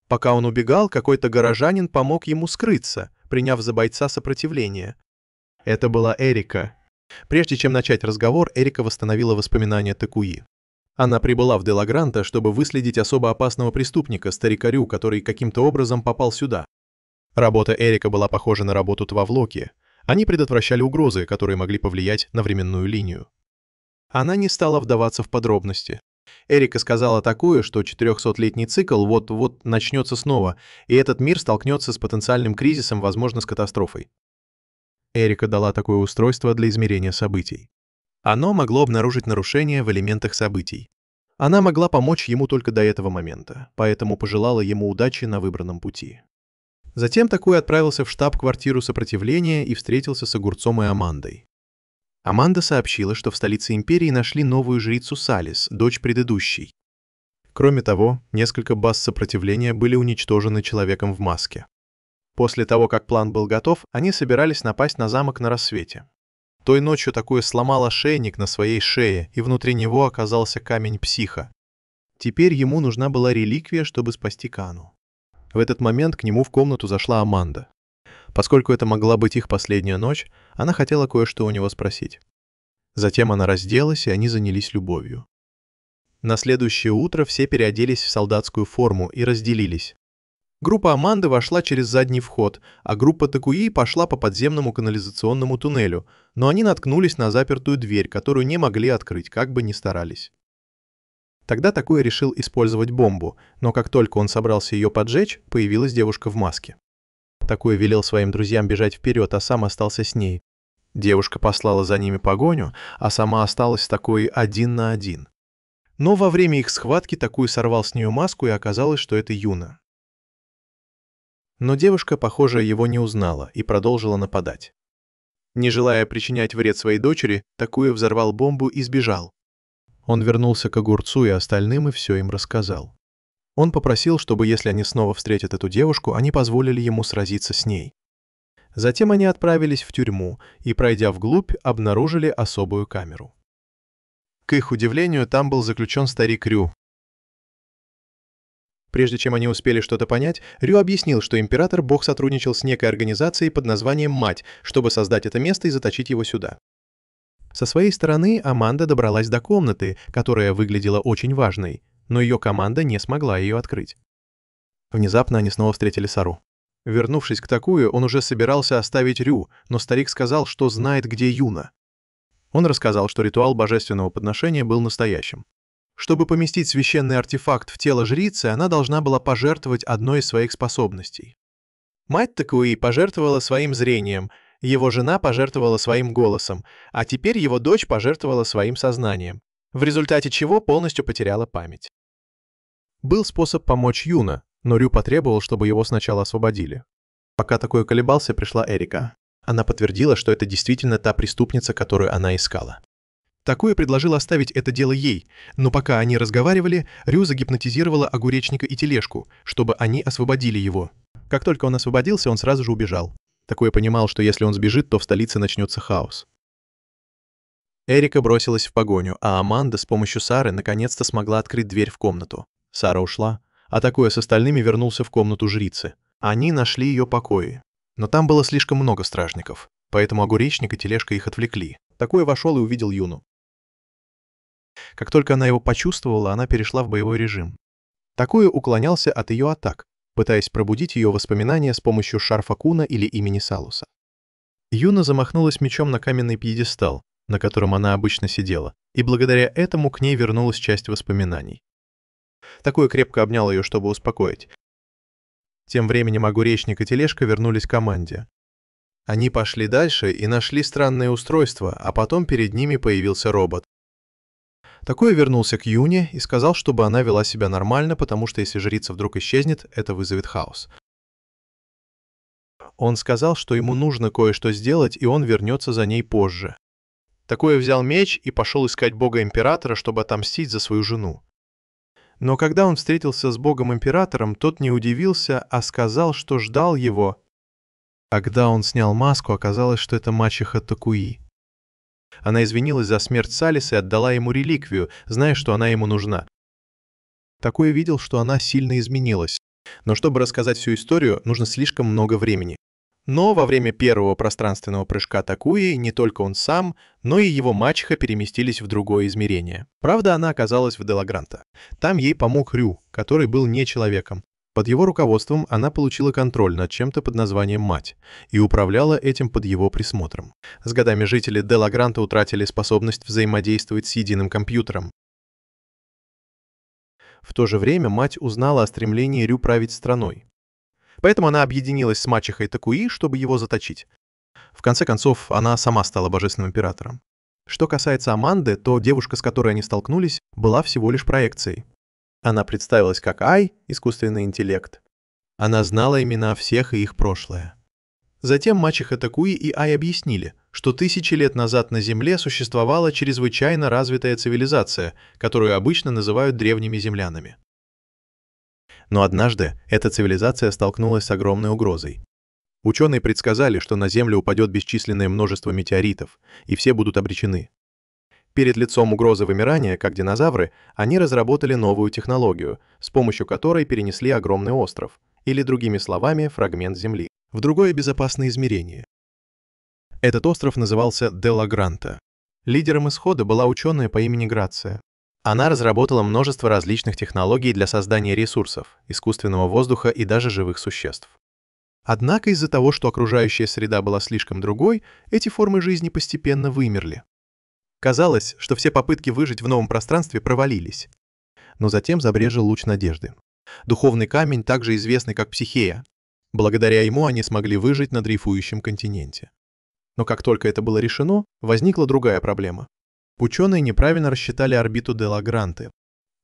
Пока он убегал, какой-то горожанин помог ему скрыться, приняв за бойца сопротивления. Это была Эрика. Прежде чем начать разговор, Эрика восстановила воспоминания Такуи. Она прибыла в Делагранта, чтобы выследить особо опасного преступника, старика Рю, который каким-то образом попал сюда. Работа Эрика была похожа на работу Твавлоки. Они предотвращали угрозы, которые могли повлиять на временную линию. Она не стала вдаваться в подробности. Эрика сказала такое, что 400-летний цикл вот-вот начнется снова, и этот мир столкнется с потенциальным кризисом, возможно, с катастрофой. Эрика дала такое устройство для измерения событий. Оно могло обнаружить нарушения в элементах событий. Она могла помочь ему только до этого момента, поэтому пожелала ему удачи на выбранном пути. Затем Такуя отправился в штаб-квартиру сопротивления и встретился с Огурцом и Амандой. Аманда сообщила, что в столице империи нашли новую жрицу Салис, дочь предыдущей. Кроме того, несколько баз сопротивления были уничтожены человеком в маске. После того, как план был готов, они собирались напасть на замок на рассвете. Той ночью Такуя сломал ошейник на своей шее, и внутри него оказался камень психа. Теперь ему нужна была реликвия, чтобы спасти Кану. В этот момент к нему в комнату зашла Аманда. Поскольку это могла быть их последняя ночь, она хотела кое-что у него спросить. Затем она разделась, и они занялись любовью. На следующее утро все переоделись в солдатскую форму и разделились. Группа Аманды вошла через задний вход, а группа Такуи пошла по подземному канализационному туннелю, но они наткнулись на запертую дверь, которую не могли открыть, как бы ни старались. Тогда Такуя решил использовать бомбу, но как только он собрался ее поджечь, появилась девушка в маске. Такуя велел своим друзьям бежать вперед, а сам остался с ней. Девушка послала за ними погоню, а сама осталась с Такуей 1 на 1. Но во время их схватки Такуя сорвал с нее маску, и оказалось, что это Юна. Но девушка, похоже, его не узнала и продолжила нападать. Не желая причинять вред своей дочери, Такуя взорвал бомбу и сбежал. Он вернулся к Огурцу и остальным и все им рассказал. Он попросил, чтобы если они снова встретят эту девушку, они позволили ему сразиться с ней. Затем они отправились в тюрьму и, пройдя вглубь, обнаружили особую камеру. К их удивлению, там был заключен старик Рю. Прежде чем они успели что-то понять, Рю объяснил, что император-бог сотрудничал с некой организацией под названием «Мать», чтобы создать это место и заточить его сюда. Со своей стороны Аманда добралась до комнаты, которая выглядела очень важной, но ее команда не смогла ее открыть. Внезапно они снова встретили Сару. Вернувшись к Такуе, он уже собирался оставить Рю, но старик сказал, что знает, где Юна. Он рассказал, что ритуал божественного подношения был настоящим. Чтобы поместить священный артефакт в тело жрицы, она должна была пожертвовать одной из своих способностей. Мать Такуи пожертвовала своим зрением, его жена пожертвовала своим голосом, а теперь его дочь пожертвовала своим сознанием, в результате чего полностью потеряла память. Был способ помочь Юна, но Рю потребовал, чтобы его сначала освободили. Пока Такуя колебался, пришла Эрика. Она подтвердила, что это действительно та преступница, которую она искала. Такуя предложил оставить это дело ей, но пока они разговаривали, Рю загипнотизировала огуречника и тележку, чтобы они освободили его. Как только он освободился, он сразу же убежал. Такуя понимал, что если он сбежит, то в столице начнется хаос. Эрика бросилась в погоню, а Аманда с помощью Сары наконец-то смогла открыть дверь в комнату. Сара ушла, а Такуя с остальными вернулся в комнату жрицы. Они нашли ее покои. Но там было слишком много стражников, поэтому огуречник и тележка их отвлекли. Такуя вошел и увидел Юну. Как только она его почувствовала, она перешла в боевой режим. Такуя уклонялся от ее атак, пытаясь пробудить ее воспоминания с помощью шарфа Куна или имени Салуса. Юна замахнулась мечом на каменный пьедестал, на котором она обычно сидела, и благодаря этому к ней вернулась часть воспоминаний. Такуя крепко обнял ее, чтобы успокоить. Тем временем огуречник и тележка вернулись к команде. Они пошли дальше и нашли странное устройство, а потом перед ними появился робот. Такуя вернулся к Юне и сказал, чтобы она вела себя нормально, потому что если жрица вдруг исчезнет, это вызовет хаос. Он сказал, что ему нужно кое-что сделать, и он вернется за ней позже. Такуя взял меч и пошел искать бога-императора, чтобы отомстить за свою жену. Но когда он встретился с богом-императором, тот не удивился, а сказал, что ждал его. А когда он снял маску, оказалось, что это мачеха Такуи. Она извинилась за смерть Салиса и отдала ему реликвию, зная, что она ему нужна. Такуя видел, что она сильно изменилась. Но чтобы рассказать всю историю, нужно слишком много времени. Но во время первого пространственного прыжка Такуи не только он сам, но и его мачеха переместились в другое измерение. Правда, она оказалась в Делагранта. Там ей помог Рю, который был не человеком. Под его руководством она получила контроль над чем-то под названием «Мать» и управляла этим под его присмотром. С годами жители Делагранта утратили способность взаимодействовать с единым компьютером. В то же время мать узнала о стремлении Рю править страной. Поэтому она объединилась с мачехой Такуи, чтобы его заточить. В конце концов, она сама стала божественным императором. Что касается Аманды, то девушка, с которой они столкнулись, была всего лишь проекцией. Она представилась как Ай, искусственный интеллект. Она знала имена всех и их прошлое. Затем мачеха Такуи и Ай объяснили, что тысячи лет назад на Земле существовала чрезвычайно развитая цивилизация, которую обычно называют древними землянами. Но однажды эта цивилизация столкнулась с огромной угрозой. Ученые предсказали, что на Землю упадет бесчисленное множество метеоритов, и все будут обречены. Перед лицом угрозы вымирания, как динозавры, они разработали новую технологию, с помощью которой перенесли огромный остров, или, другими словами, фрагмент Земли, в другое безопасное измерение. Этот остров назывался Делагранта. Лидером исхода была ученая по имени Грация. Она разработала множество различных технологий для создания ресурсов, искусственного воздуха и даже живых существ. Однако из-за того, что окружающая среда была слишком другой, эти формы жизни постепенно вымерли. Казалось, что все попытки выжить в новом пространстве провалились. Но затем забрезжил луч надежды. Духовный камень, также известный как Психея. Благодаря ему они смогли выжить на дрейфующем континенте. Но как только это было решено, возникла другая проблема. Ученые неправильно рассчитали орбиту Делагранты,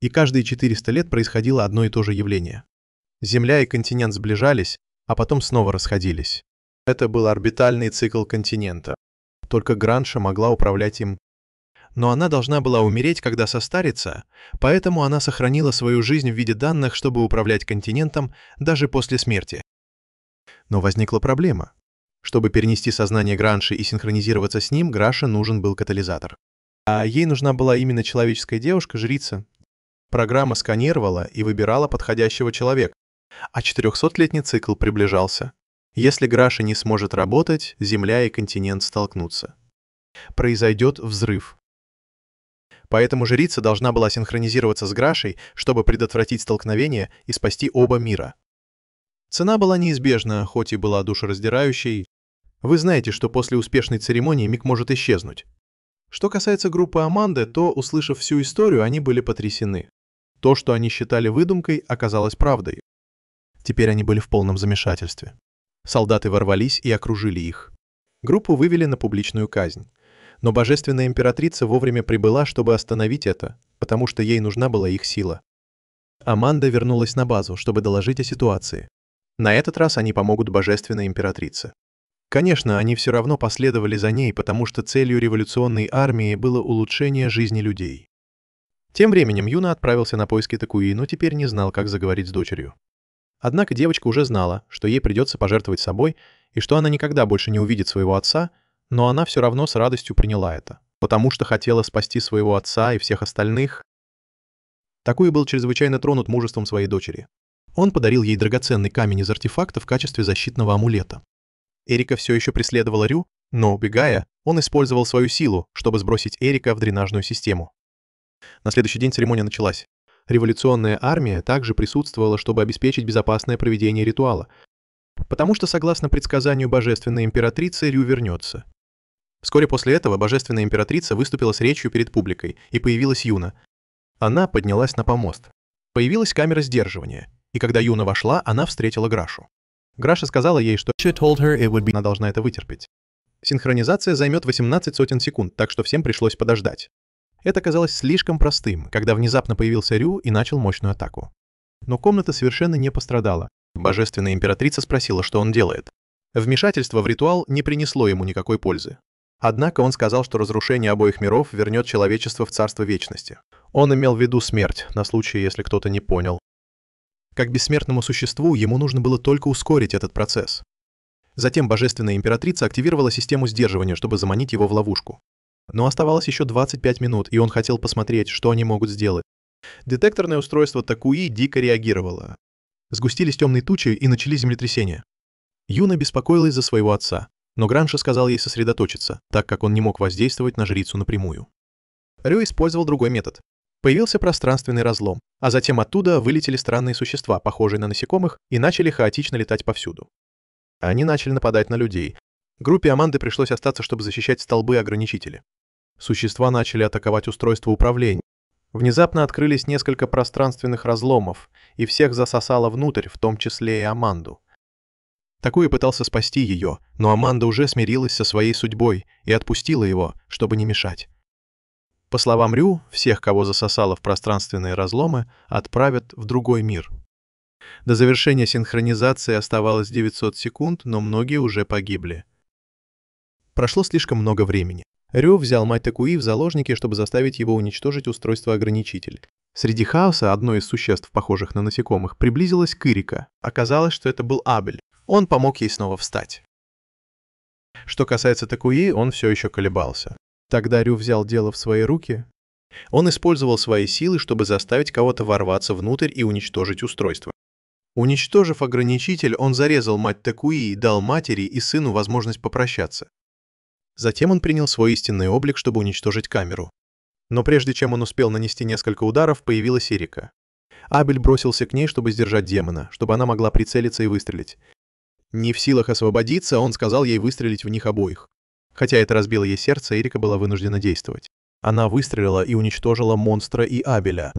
и каждые 400 лет происходило одно и то же явление. Земля и континент сближались, а потом снова расходились. Это был орбитальный цикл континента. Только Гранша могла управлять им. Но она должна была умереть, когда состарится, поэтому она сохранила свою жизнь в виде данных, чтобы управлять континентом даже после смерти. Но возникла проблема. Чтобы перенести сознание Гранши и синхронизироваться с ним, Граше нужен был катализатор. А ей нужна была именно человеческая девушка-жрица. Программа сканировала и выбирала подходящего человека, а 400-летний цикл приближался. Если Граша не сможет работать, Земля и континент столкнутся. Произойдет взрыв. Поэтому жрица должна была синхронизироваться с Грашей, чтобы предотвратить столкновение и спасти оба мира. Цена была неизбежна, хоть и была душераздирающей. Вы знаете, что после успешной церемонии миг может исчезнуть. Что касается группы Аманды, то, услышав всю историю, они были потрясены. То, что они считали выдумкой, оказалось правдой. Теперь они были в полном замешательстве. Солдаты ворвались и окружили их. Группу вывели на публичную казнь. Но божественная императрица вовремя прибыла, чтобы остановить это, потому что ей нужна была их сила. Аманда вернулась на базу, чтобы доложить о ситуации. На этот раз они помогут божественной императрице. Конечно, они все равно последовали за ней, потому что целью революционной армии было улучшение жизни людей. Тем временем Юна отправился на поиски Такуи, но теперь не знал, как заговорить с дочерью. Однако девочка уже знала, что ей придется пожертвовать собой и что она никогда больше не увидит своего отца, но она все равно с радостью приняла это, потому что хотела спасти своего отца и всех остальных. Такуи был чрезвычайно тронут мужеством своей дочери. Он подарил ей драгоценный камень из артефакта в качестве защитного амулета. Эрика все еще преследовала Рю, но, убегая, он использовал свою силу, чтобы сбросить Эрика в дренажную систему. На следующий день церемония началась. Революционная армия также присутствовала, чтобы обеспечить безопасное проведение ритуала, потому что, согласно предсказанию божественной императрицы, Рю вернется. Вскоре после этого божественная императрица выступила с речью перед публикой, и появилась Юна. Она поднялась на помост. Появилась камера сдерживания, и когда Юна вошла, она встретила Грашу. Граша сказала ей, что она должна это вытерпеть. Синхронизация займет 18 сотен секунд, так что всем пришлось подождать. Это казалось слишком простым, когда внезапно появился Рю и начал мощную атаку. Но комната совершенно не пострадала. Божественная императрица спросила, что он делает. Вмешательство в ритуал не принесло ему никакой пользы. Однако он сказал, что разрушение обоих миров вернет человечество в царство вечности. Он имел в виду смерть, на случай, если кто-то не понял. Как бессмертному существу, ему нужно было только ускорить этот процесс. Затем божественная императрица активировала систему сдерживания, чтобы заманить его в ловушку. Но оставалось еще 25 минут, и он хотел посмотреть, что они могут сделать. Детекторное устройство Такуи дико реагировало. Сгустились темные тучи и начались землетрясения. Юна беспокоилась за своего отца, но Гранша сказал ей сосредоточиться, так как он не мог воздействовать на жрицу напрямую. Рю использовал другой метод. Появился пространственный разлом, а затем оттуда вылетели странные существа, похожие на насекомых, и начали хаотично летать повсюду. Они начали нападать на людей. Группе Аманды пришлось остаться, чтобы защищать столбы-ограничители. Существа начали атаковать устройство управления. Внезапно открылись несколько пространственных разломов, и всех засосало внутрь, в том числе и Аманду. Такуи пытался спасти ее, но Аманда уже смирилась со своей судьбой и отпустила его, чтобы не мешать. По словам Рю, всех, кого засосало в пространственные разломы, отправят в другой мир. До завершения синхронизации оставалось 900 секунд, но многие уже погибли. Прошло слишком много времени. Рю взял мать Такуи в заложники, чтобы заставить его уничтожить устройство-ограничитель. Среди хаоса одно из существ, похожих на насекомых, приблизилось к Ирика. Оказалось, что это был Абель. Он помог ей снова встать. Что касается Такуи, он все еще колебался. Тогда Рю взял дело в свои руки. Он использовал свои силы, чтобы заставить кого-то ворваться внутрь и уничтожить устройство. Уничтожив ограничитель, он зарезал мать Такуи и дал матери и сыну возможность попрощаться. Затем он принял свой истинный облик, чтобы уничтожить камеру. Но прежде чем он успел нанести несколько ударов, появилась Эрика. Абель бросился к ней, чтобы сдержать демона, чтобы она могла прицелиться и выстрелить. Не в силах освободиться, он сказал ей выстрелить в них обоих. Хотя это разбило ей сердце, Эрика была вынуждена действовать. Она выстрелила и уничтожила монстра и Абеля.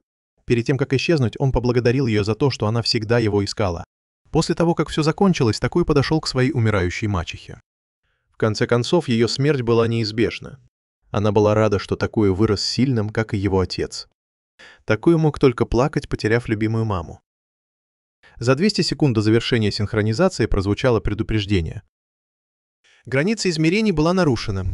Перед тем, как исчезнуть, он поблагодарил ее за то, что она всегда его искала. После того, как все закончилось, Такуи подошел к своей умирающей мачехе. В конце концов, ее смерть была неизбежна. Она была рада, что Такуи вырос сильным, как и его отец. Такуи мог только плакать, потеряв любимую маму. За 200 секунд до завершения синхронизации прозвучало предупреждение. Граница измерений была нарушена.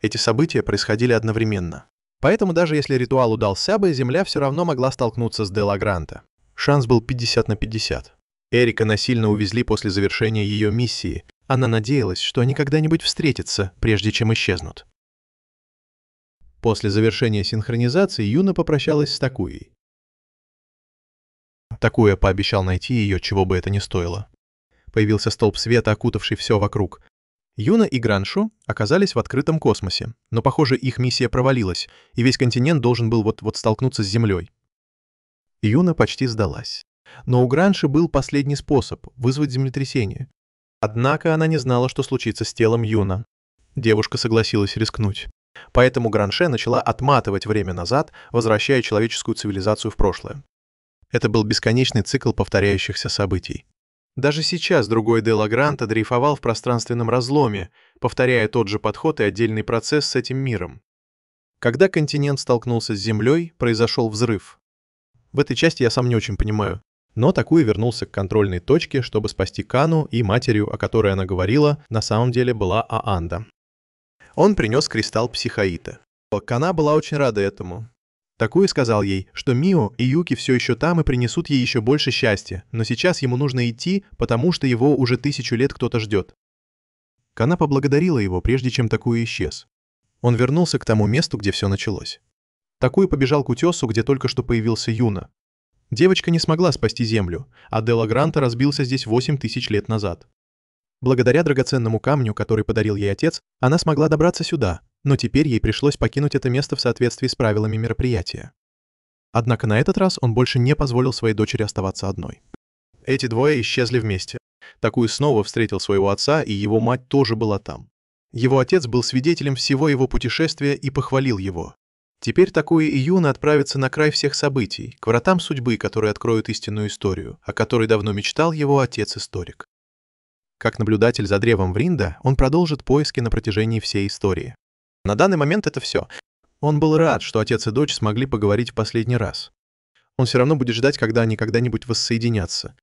Эти события происходили одновременно. Поэтому даже если ритуал удался бы, Земля все равно могла столкнуться с Дела Гранта. Шанс был 50 на 50. Эрика насильно увезли после завершения ее миссии. Она надеялась, что они когда-нибудь встретятся, прежде чем исчезнут. После завершения синхронизации Юна попрощалась с Такуей. Такуя пообещал найти ее, чего бы это ни стоило. Появился столб света, окутавший все вокруг. Юна и Граншу оказались в открытом космосе, но, похоже, их миссия провалилась, и весь континент должен был вот-вот столкнуться с Землей. Юна почти сдалась. Но у Гранши был последний способ — вызвать землетрясение. Однако она не знала, что случится с телом Юна. Девушка согласилась рискнуть. Поэтому Гранше начала отматывать время назад, возвращая человеческую цивилизацию в прошлое. Это был бесконечный цикл повторяющихся событий. Даже сейчас другой Дела Гранта дрейфовал в пространственном разломе, повторяя тот же подход и отдельный процесс с этим миром. Когда континент столкнулся с Землей, произошел взрыв. В этой части я сам не очень понимаю. Но Такуи вернулся к контрольной точке, чтобы спасти Кану, и матерью, о которой она говорила, на самом деле была Аанда. Он принес кристалл психоита. Кана была очень рада этому. Такуи сказал ей, что Мио и Юки все еще там и принесут ей еще больше счастья, но сейчас ему нужно идти, потому что его уже 1000 лет кто-то ждет. Кана поблагодарила его, прежде чем Такуи исчез. Он вернулся к тому месту, где все началось. Такуи побежал к утесу, где только что появился Юна. Девочка не смогла спасти Землю, а Дела Гранта разбился здесь 8000 лет назад. Благодаря драгоценному камню, который подарил ей отец, она смогла добраться сюда, но теперь ей пришлось покинуть это место в соответствии с правилами мероприятия. Однако на этот раз он больше не позволил своей дочери оставаться одной. Эти двое исчезли вместе. Такуи снова встретил своего отца, и его мать тоже была там. Его отец был свидетелем всего его путешествия и похвалил его. Теперь Такуи и Юна отправятся на край всех событий, к вратам судьбы, которые откроют истинную историю, о которой давно мечтал его отец-историк. Как наблюдатель за древом Вринда, он продолжит поиски на протяжении всей истории. На данный момент это все. Он был рад, что отец и дочь смогли поговорить в последний раз. Он все равно будет ждать, когда они когда-нибудь воссоединятся.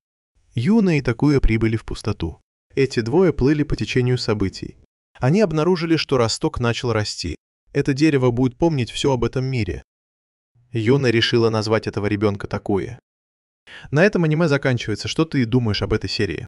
Юна и Такуя прибыли в пустоту. Эти двое плыли по течению событий. Они обнаружили, что росток начал расти. Это дерево будет помнить все об этом мире. Юна решила назвать этого ребенка Такуя. На этом аниме заканчивается. Что ты думаешь об этой серии?